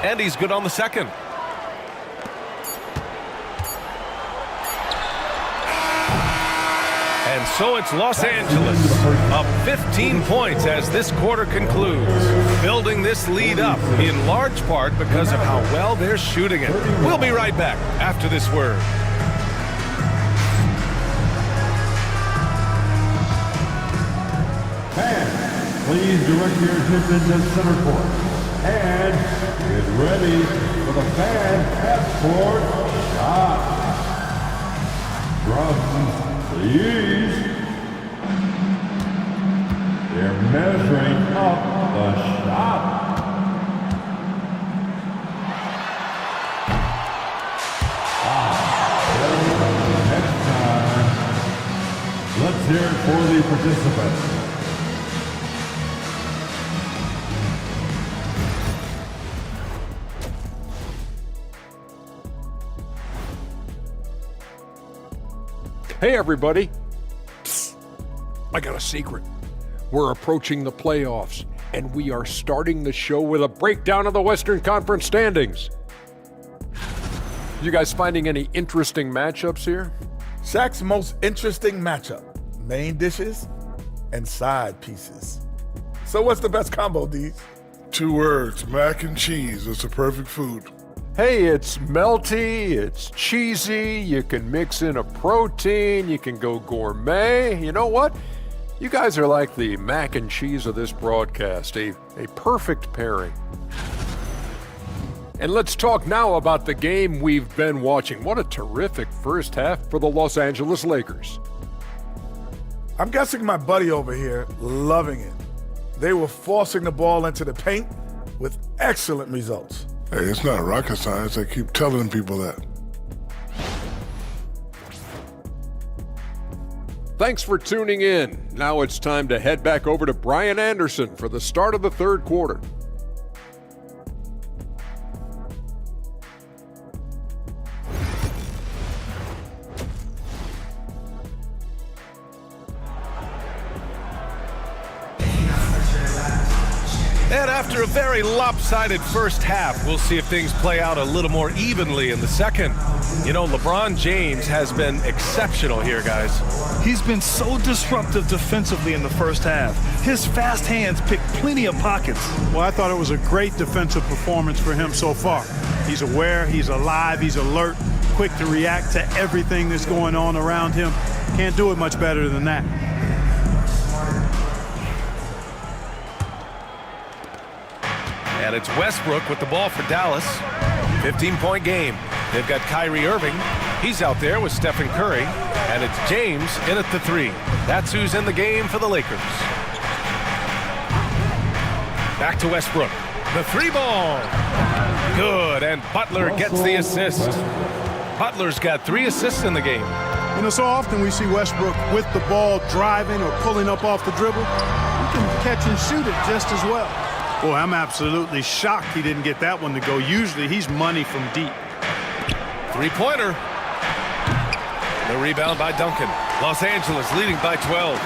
And he's good on the second. And so it's Los Angeles up 15 points as this quarter concludes, building this lead up in large part because of how well they're shooting it. We'll be right back after this word. Fans, please direct your attention to center court. And get ready for the fan half-court shot. From please. They're measuring up the shot. Next time, let's hear it for the participants. Hey, everybody. Psst. I got a secret. We're approaching the playoffs, and we are starting the show with a breakdown of the Western Conference standings. You guys finding any interesting matchups here? Shaq's most interesting matchup, main dishes and side pieces. So what's the best combo, Deez? 2 words, mac and cheese. It's a perfect food. Hey, it's melty, it's cheesy, you can mix in a protein, you can go gourmet. You know what? You guys are like the mac and cheese of this broadcast, a perfect pairing. And let's talk now about the game we've been watching. What a terrific first half for the Los Angeles Lakers. I'm guessing my buddy over here loving it. They were forcing the ball into the paint with excellent results. Hey, it's not rocket science. I keep telling people that. Thanks for tuning in. Now it's time to head back over to Brian Anderson for the start of the third quarter. And after a very lopsided first half, we'll see if things play out a little more evenly in the second. You know, LeBron James has been exceptional here, guys. He's been so disruptive defensively in the first half. His fast hands pick plenty of pockets. Well, I thought it was a great defensive performance for him so far. He's aware, he's alive, he's alert, quick to react to everything that's going on around him. Can't do it much better than that. And it's Westbrook with the ball for Dallas. 15-point game. They've got Kyrie Irving. He's out there with Stephen Curry. And it's James in at the 3. That's who's in the game for the Lakers. Back to Westbrook. The 3 ball. Good, and Butler gets the assist. Butler's got 3 assists in the game. You know, so often we see Westbrook with the ball driving or pulling up off the dribble. He can catch and shoot it just as well. Boy, I'm absolutely shocked he didn't get that one to go. Usually he's money from deep. 3-pointer. The rebound by Duncan. Los Angeles leading by 12.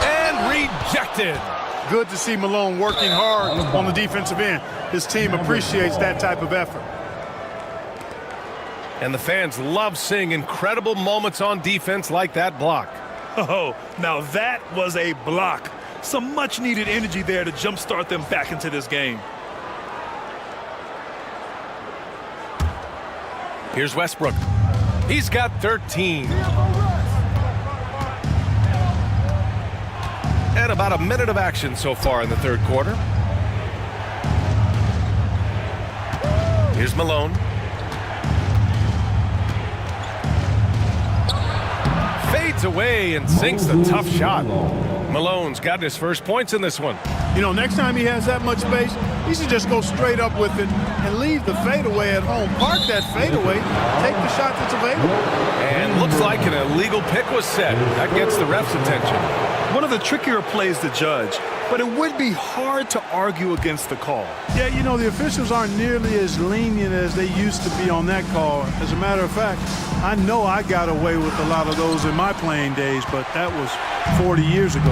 And rejected. Good to see Malone working hard on the defensive end. His team appreciates that type of effort. And the fans love seeing incredible moments on defense like that block. Oh, now that was a block. Some much-needed energy there to jumpstart them back into this game. Here's Westbrook. He's got 13. And about a minute of action so far in the third quarter. Here's Malone. Fades away and sinks the tough shot. Malone's gotten his first points in this one. You know, next time he has that much space, he should just go straight up with it and leave the fadeaway at home. Park that fadeaway, take the shot that's available. And looks like an illegal pick was set. That gets the ref's attention. One of the trickier plays to judge, but it would be hard to argue against the call. Yeah, you know, the officials aren't nearly as lenient as they used to be on that call. As a matter of fact, I know I got away with a lot of those in my playing days, but that was 40 years ago.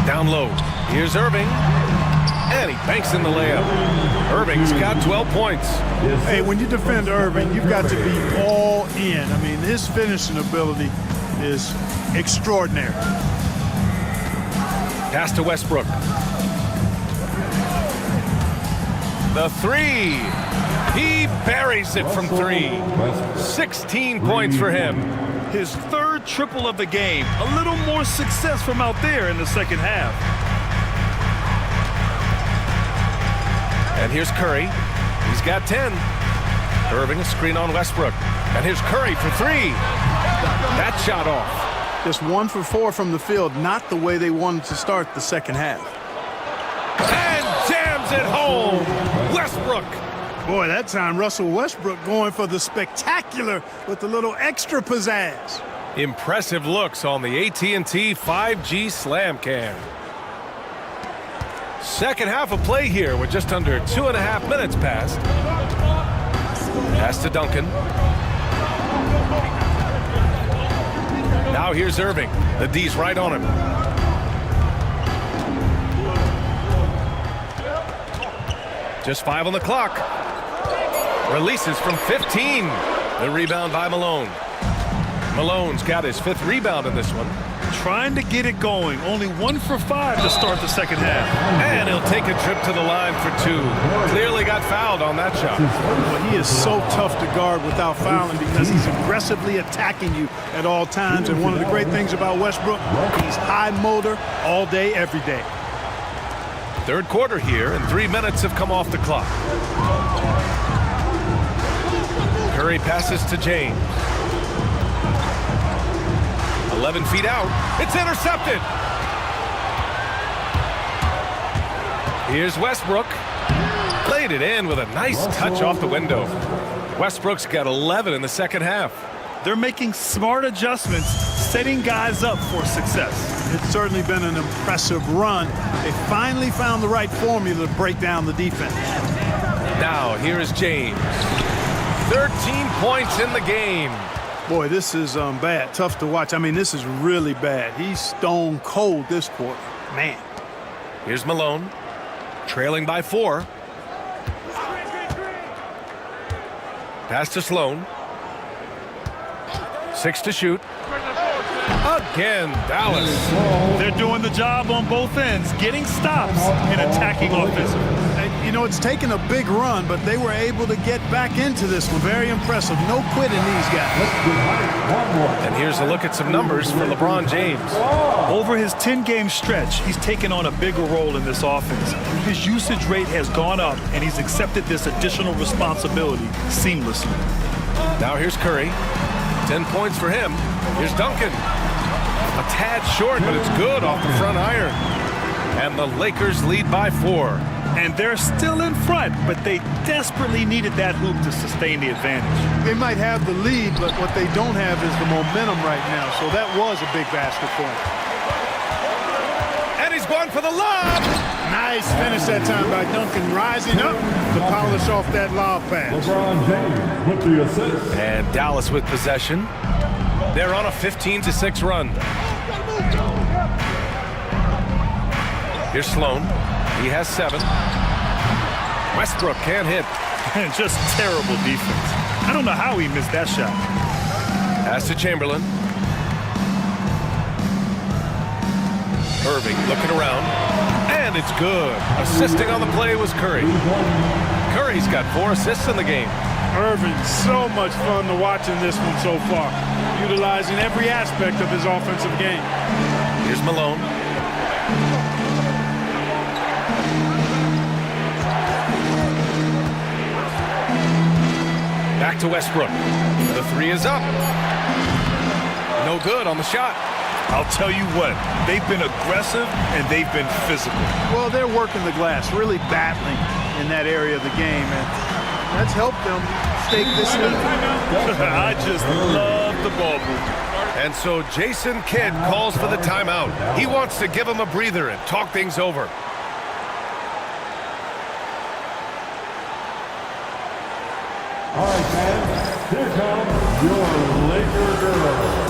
Down low. Here's Irving. And he banks in the layup. Irving's got 12 points. Hey, when you defend Irving, you've got to be all in. I mean, his finishing ability is extraordinary. Pass to Westbrook. The 3. He buries it from 3. 16 points for him. His third triple of the game. A little more success from out there in the second half. And here's Curry. He's got 10. Irving, a screen on Westbrook. And here's Curry for 3. That shot off. Just 1 for 4 from the field, not the way they wanted to start the second half. And jams it home. Westbrook. Boy, that time Russell Westbrook going for the spectacular with a little extra pizzazz. Impressive looks on the AT&T 5G Slam Cam. Second half of play here with just under 2.5 minutes passed. Pass to Duncan. Now here's Irving. The D's right on him. Just 5 on the clock. Releases from 15. The rebound by Malone. Malone's got his 5th rebound in this one. Trying to get it going. Only 1 for 5 to start the second half. And he'll take a trip to the line for 2. Clearly got fouled on that shot. Well, he is so tough to guard without fouling because he's aggressively attacking you at all times. And one of the great things about Westbrook, he's high motor all day, every day. Third quarter here, and 3 minutes have come off the clock. Curry passes to James. 11 feet out. It's intercepted. Here's Westbrook. Laid it in with a nice touch off the window. Westbrook's got 11 in the second half. They're making smart adjustments, setting guys up for success. It's certainly been an impressive run. They finally found the right formula to break down the defense. Now, here is James. 13 points in the game. Boy, this is bad. Tough to watch. I mean, this is really bad. He's stone cold this quarter. Man. Here's Malone. Trailing by 4. Pass to Sloan. 6 to shoot. Again, Dallas. They're doing the job on both ends, getting stops and attacking offensively. And, you know, it's taken a big run, but they were able to get back into this one. Very impressive. No quitting these guys. And here's a look at some numbers for LeBron James. Over his 10-game stretch, he's taken on a bigger role in this offense. His usage rate has gone up, and he's accepted this additional responsibility seamlessly. Now here's Curry. 10 points for him. Here's Duncan. A tad short, but it's good off the front iron. And the Lakers lead by 4. And they're still in front, but they desperately needed that hoop to sustain the advantage. They might have the lead, but what they don't have is the momentum right now. So that was a big basket for him. And he's going for the lob. Nice finish that time by Duncan, rising up to polish off that lob pass. LeBron James with the assist. And Dallas with possession. They're on a 15-6 run. Here's Sloan. He has 7. Westbrook can't hit. Just terrible defense. I don't know how he missed that shot. Pass to Chamberlain. Irving looking around. And it's good. Assisting on the play was Curry. Curry's got 4 assists in the game. Irving, so much fun to watch in this one so far, utilizing every aspect of his offensive game. Here's Malone. Back to Westbrook. The 3 is up. No good on the shot. I'll tell you what, they've been aggressive and they've been physical. Well, they're working the glass, really battling in that area of the game, and that's helped them stake this lead. I just love the ball movement. And so Jason Kidd calls for the timeout. He wants to give him a breather and talk things over. All right, fans, here comes your Laker girl.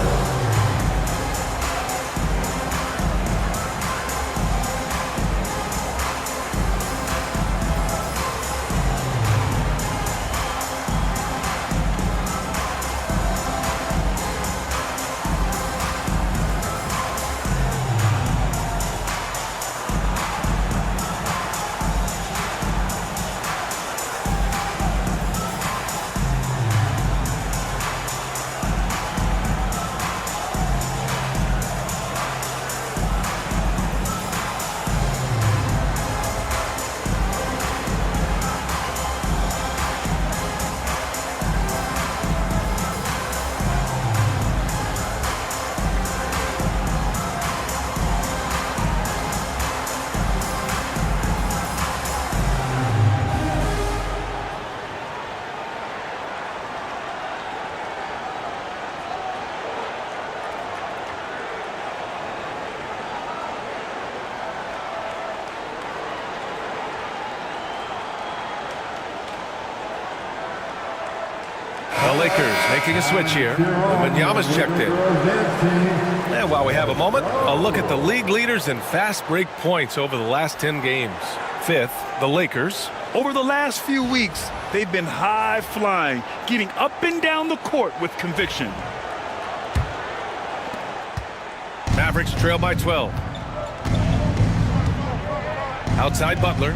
The Lakers making a switch here. Wembanyama's checked in. And while we have a moment, a look at the league leaders in fast break points over the last 10 games. 5th, the Lakers. Over the last few weeks, they've been high flying, getting up and down the court with conviction. Mavericks trail by 12. Outside Butler.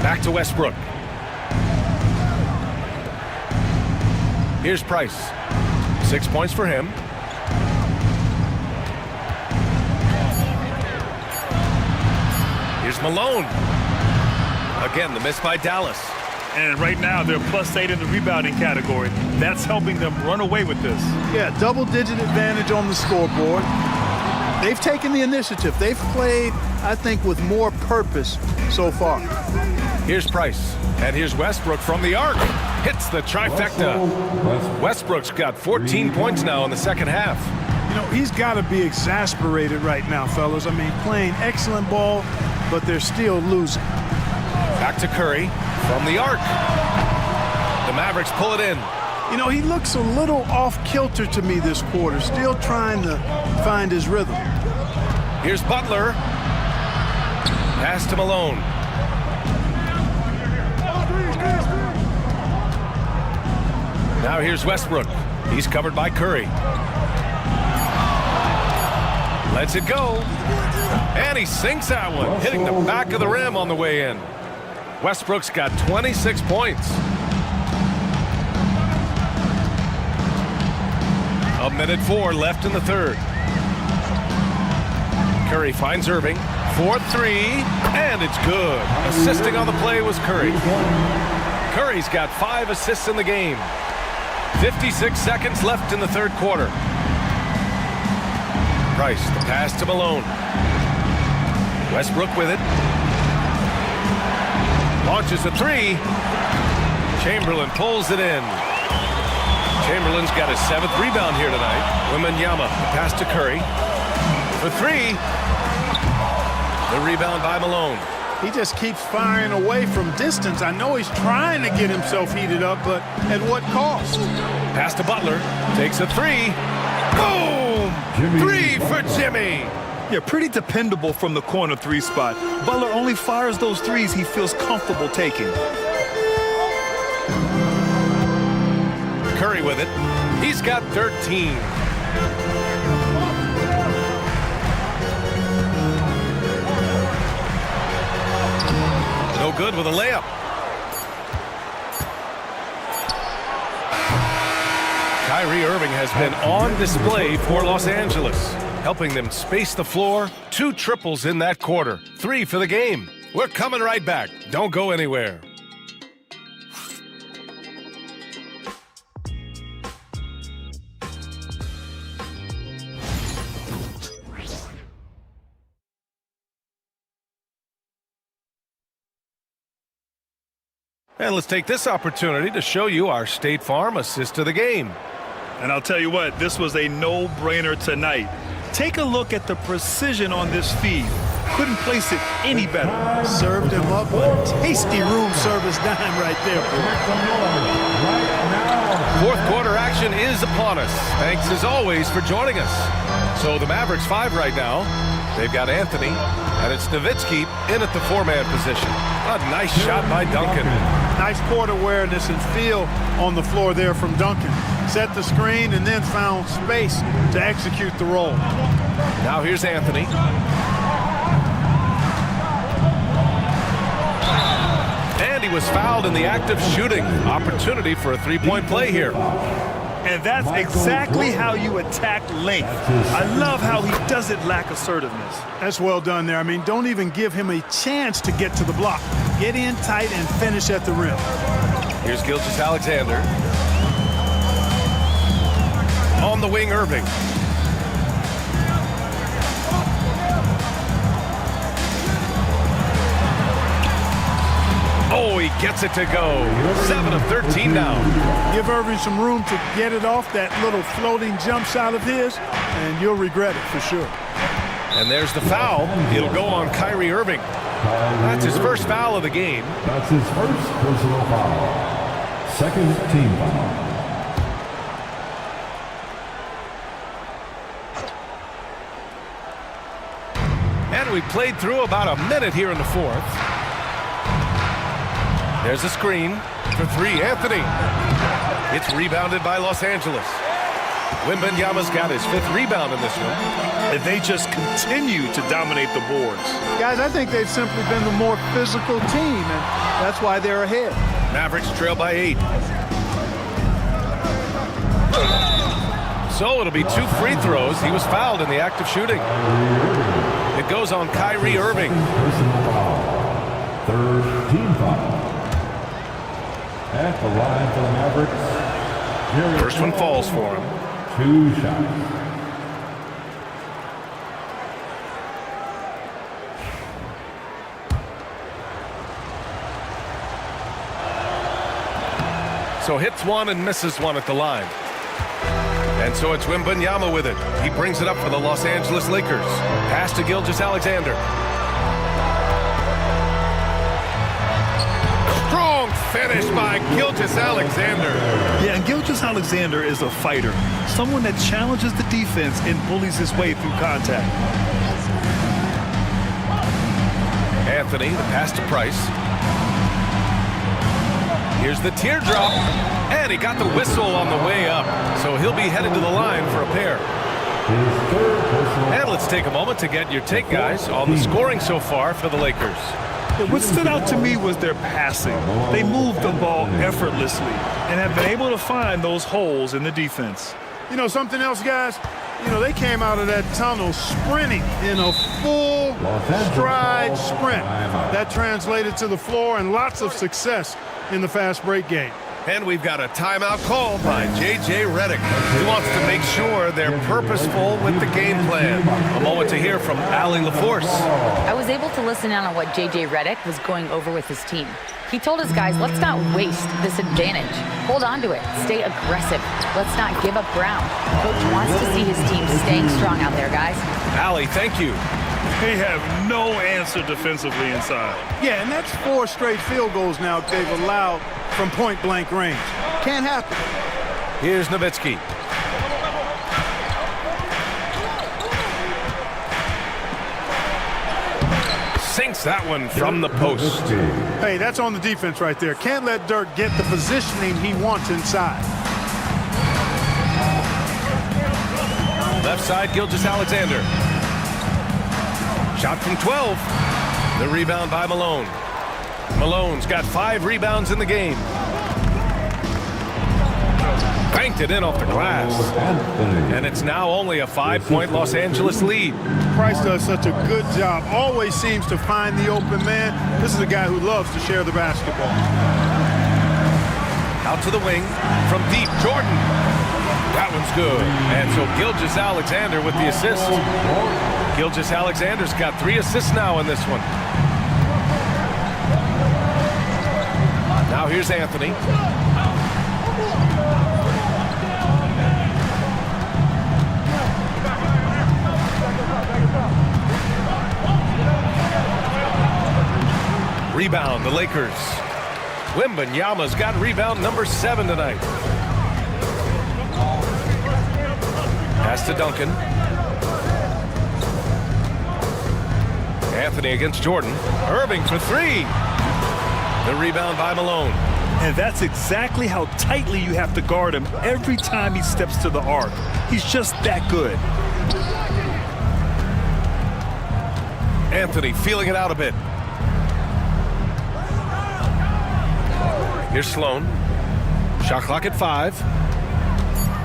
Back to Westbrook. Here's Price. 6 points for him. Here's Malone. Again, the miss by Dallas. And right now, they're +8 in the rebounding category. That's helping them run away with this. Yeah, double-digit advantage on the scoreboard. They've taken the initiative. They've played, I think, with more purpose so far. Here's Price. And here's Westbrook from the arc. Hits the trifecta. Westbrook's got 14 points now in the second half. You know, he's got to be exasperated right now, fellas. I mean, playing excellent ball, but they're still losing. Back to Curry from the arc. The Mavericks pull it in. You know, he looks a little off-kilter to me this quarter, still trying to find his rhythm. Here's Butler. Pass to Malone. Now here's Westbrook. He's covered by Curry. Lets it go. And he sinks that one, hitting the back of the rim on the way in. Westbrook's got 26 points. A minute 4 left in the third. Curry finds Irving. 4-3, and it's good. Assisting on the play was Curry. Curry's got 5 assists in the game. 56 seconds left in the third quarter. Price, the pass to Malone. Westbrook with it. Launches a 3. Chamberlain pulls it in. Chamberlain's got his 7th rebound here tonight. Wembanyama, the pass to Curry. For 3. The rebound by Malone. He just keeps firing away from distance. I know he's trying to get himself heated up, but at what cost? Pass to Butler. Takes a 3. Boom! Jimmy. 3 for Jimmy. Yeah, pretty dependable from the corner 3 spot. Butler only fires those 3s he feels comfortable taking. Curry with it. He's got 13. No good with a layup. Kyrie Irving has been on display for Los Angeles, helping them space the floor. 2 triples in that quarter. 3 for the game. We're coming right back. Don't go anywhere. And let's take this opportunity to show you our State Farm assist of the game. And I'll tell you what, this was a no-brainer tonight. Take a look at the precision on this feed. Couldn't place it any better. Served him up a tasty room service dime right there. Fourth quarter action is upon us. Thanks as always for joining us. So the Mavericks 5 right now. They've got Anthony, and it's Nowitzki in at the 4-man position. A nice shot by Duncan. Nice court awareness and feel on the floor there from Duncan. Set the screen and then found space to execute the roll. Now here's Anthony. And he was fouled in the act of shooting. Opportunity for a 3-point play here. And that's exactly how you attack length. I love how he doesn't lack assertiveness. That's well done there. I mean, don't even give him a chance to get to the block. Get in tight and finish at the rim. Here's Gilgeous-Alexander. On the wing, Irving. Oh, he gets it to go. 7 of 13 now. Give Irving some room to get it off that little floating jump shot of his, and you'll regret it for sure. And there's the foul. It'll go on Kyrie Irving. That's his first foul of the game. That's his first personal foul. Second team foul. And we played through about a minute here in the fourth. There's a screen for 3, Anthony. It's rebounded by Los Angeles. Wembanyama's got his 5th rebound in this one. And they just continue to dominate the boards. Guys, I think they've simply been the more physical team, and that's why they're ahead. Mavericks trail by 8. So it'll be 2 free throws. He was fouled in the act of shooting. It goes on Kyrie Irving. Third team foul. At the line for the Mavericks. First one falls for him. 2 shots. So hits one and misses one at the line. And so it's Wembanyama with it. He brings it up for the Los Angeles Lakers. Pass to Gilgeous-Alexander. Strong finish by Gilgeous-Alexander. Yeah, and Gilgeous-Alexander is a fighter. Someone that challenges the defense and bullies his way through contact. Anthony, the pass to Price. Here's the teardrop. And he got the whistle on the way up. So he'll be headed to the line for a pair. And let's take a moment to get your take, guys, on the scoring so far for the Lakers. What stood out to me was their passing. They moved the ball effortlessly and have been able to find those holes in the defense. You know something else, guys? You know, they came out of that tunnel sprinting in a full stride sprint. That translated to the floor and lots of success in the fast break game. And we've got a timeout call by J.J. Redick. He wants to make sure they're purposeful with the game plan. A moment to hear from Allie LaForce. I was able to listen in on what J.J. Redick was going over with his team. He told his guys, let's not waste this advantage. Hold on to it. Stay aggressive. Let's not give up ground. Coach wants to see his team staying strong out there, guys. Allie, thank you. They have no answer defensively inside. Yeah, and that's 4 straight field goals now they've allowed from point-blank range. Can't happen. Here's Nowitzki. Sinks that one from the post. Hey, that's on the defense right there. Can't let Dirk get the positioning he wants inside. Left side, Gilgeous-Alexander. Shot from 12. The rebound by Malone. Malone's got 5 rebounds in the game. Banked it in off the glass. And it's now only a 5-point Los Angeles lead. Price does such a good job. Always seems to find the open man. This is a guy who loves to share the basketball. Out to the wing from deep. Jordan. That one's good. And so Gilgeous-Alexander with the assist. Gilgeous-Alexander's got 3 assists now in this one. Now here's Anthony. Rebound, the Lakers. Wembanyama's got rebound number 7 tonight. Pass to Duncan. Anthony against Jordan. Irving for 3. The rebound by Malone. And that's exactly how tightly you have to guard him every time he steps to the arc. He's just that good. Anthony feeling it out a bit. Here's Sloan. Shot clock at 5.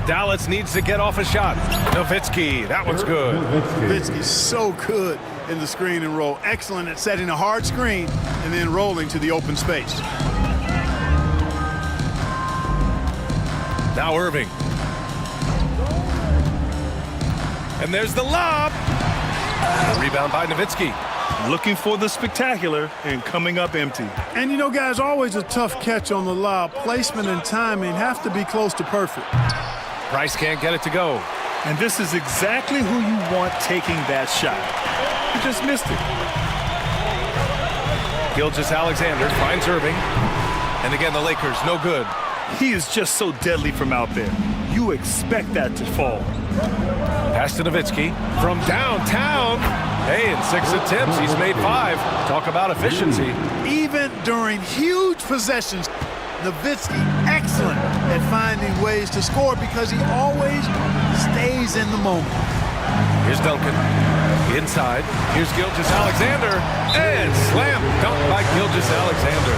Dallas needs to get off a shot. Nowitzki, that one's good. Nowitzki's so good in the screen and roll. Excellent at setting a hard screen and then rolling to the open space. Now Irving. And there's the lob. A rebound by Nowitzki. Looking for the spectacular and coming up empty. And you know, guys, always a tough catch on the lob. Placement and timing have to be close to perfect. Price can't get it to go. And this is exactly who you want taking that shot. He just missed it. Gilgeous-Alexander finds Irving. And again, the Lakers, no good. He is just so deadly from out there. You expect that to fall. Pass to Nowitzki from downtown. Hey, in 6 attempts, he's made 5. Talk about efficiency. Even during huge possessions, Nowitzki excellent at finding ways to score because he always stays in the moment. Here's Duncan. Inside. Here's Gilgeous-Alexander. And slam dunk by Gilgeous-Alexander.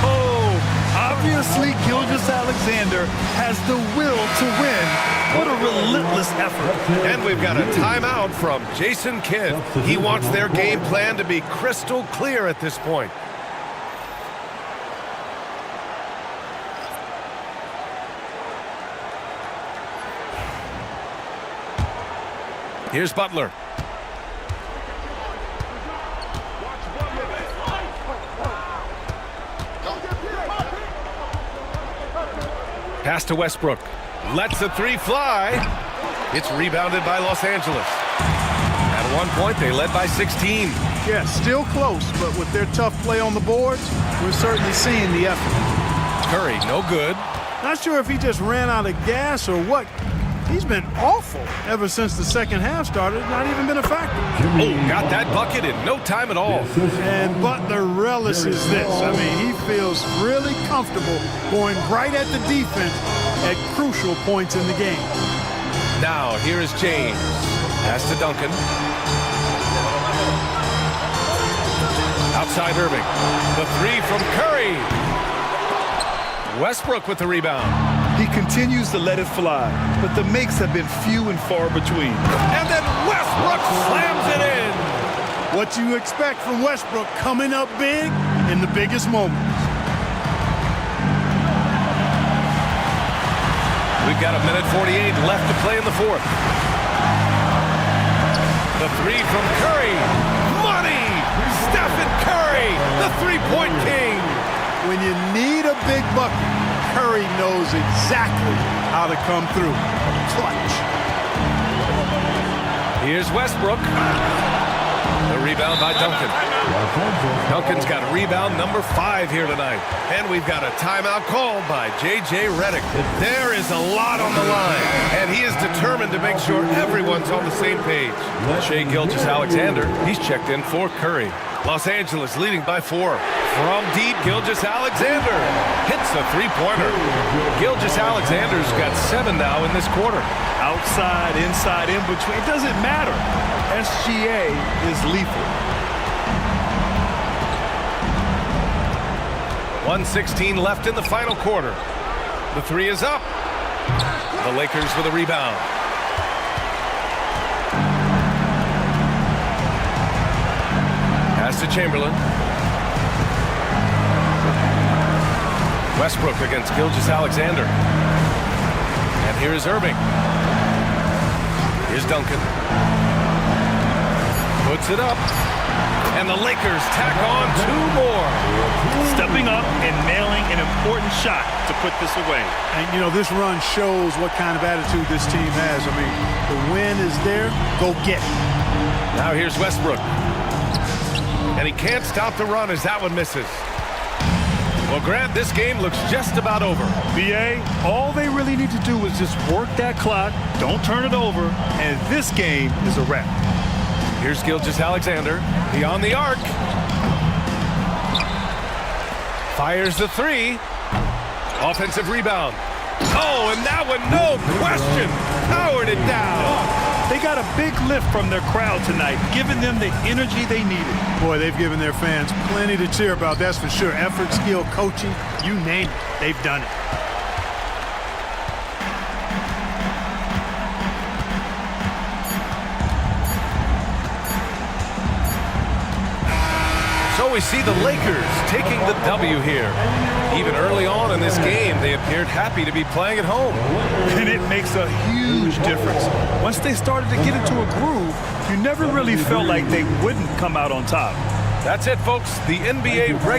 Oh, obviously Gilgeous-Alexander has the will to win. What a relentless effort. And we've got a timeout from Jason Kidd. He wants their game plan to be crystal clear at this point. Here's Butler. Pass to Westbrook. Lets the 3 fly. It's rebounded by Los Angeles. At one point, they led by 16. Yeah, still close, but with their tough play on the boards, we're certainly seeing the effort. Curry, no good. Not sure if he just ran out of gas or what. He's been awful ever since the second half started. Not even been a factor. Oh, got that bucket in no time at all. And Butler relishes this. I mean, he feels really comfortable going right at the defense at crucial points in the game. Now, here is James. Pass to Duncan. Outside Irving. The three from Curry. Westbrook with the rebound. He continues to let it fly, but the makes have been few and far between. And then Westbrook slams it in. What you expect from Westbrook coming up big in the biggest moments. We've got a minute 48 left to play in the fourth. The three from Curry. Money! Stephen Curry, the three-point king. When you need a big bucket, Curry knows exactly how to come through. Clutch. Here's Westbrook. The rebound by Duncan. Duncan's got rebound number 5 here tonight. And we've got a timeout called by J.J. Redick. There is a lot on the line, and he is determined to make sure everyone's on the same page. Shai Gilgeous-Alexander, he's checked in for Curry. Los Angeles leading by 4. From deep, Gilgeous-Alexander hits a three-pointer. Gilgeous-Alexander's got 7 now in this quarter. Outside, inside, in between, it doesn't matter. SGA is lethal. 1:16 left in the final quarter. The three is up. The Lakers with a rebound. Pass to Chamberlain. Westbrook against Gilgeous-Alexander. And here is Irving. Here's Duncan. Puts it up. And the Lakers tack on 2 more. Stepping up and nailing an important shot to put this away. And, you know, this run shows what kind of attitude this team has. I mean, the win is there. Go get it. Now here's Westbrook. And he can't stop the run as that one misses. Well, Grant, this game looks just about over. BA, all they really need to do is just work that clock, don't turn it over, and this game is a wrap. Here's Gilgeous-Alexander, beyond the arc. Fires the three. Offensive rebound. Oh, and that one, no question, powered it down. They got a big lift from their crowd tonight, giving them the energy they needed. Boy, they've given their fans plenty to cheer about, that's for sure. Effort, skill, coaching, you name it, they've done it. So we see the Lakers taking the W here. Even early on in this game, they appeared happy to be playing at home. And it makes a huge difference. Once they started to get into a groove, you never really felt like they wouldn't come out on top. That's it, folks. The NBA regular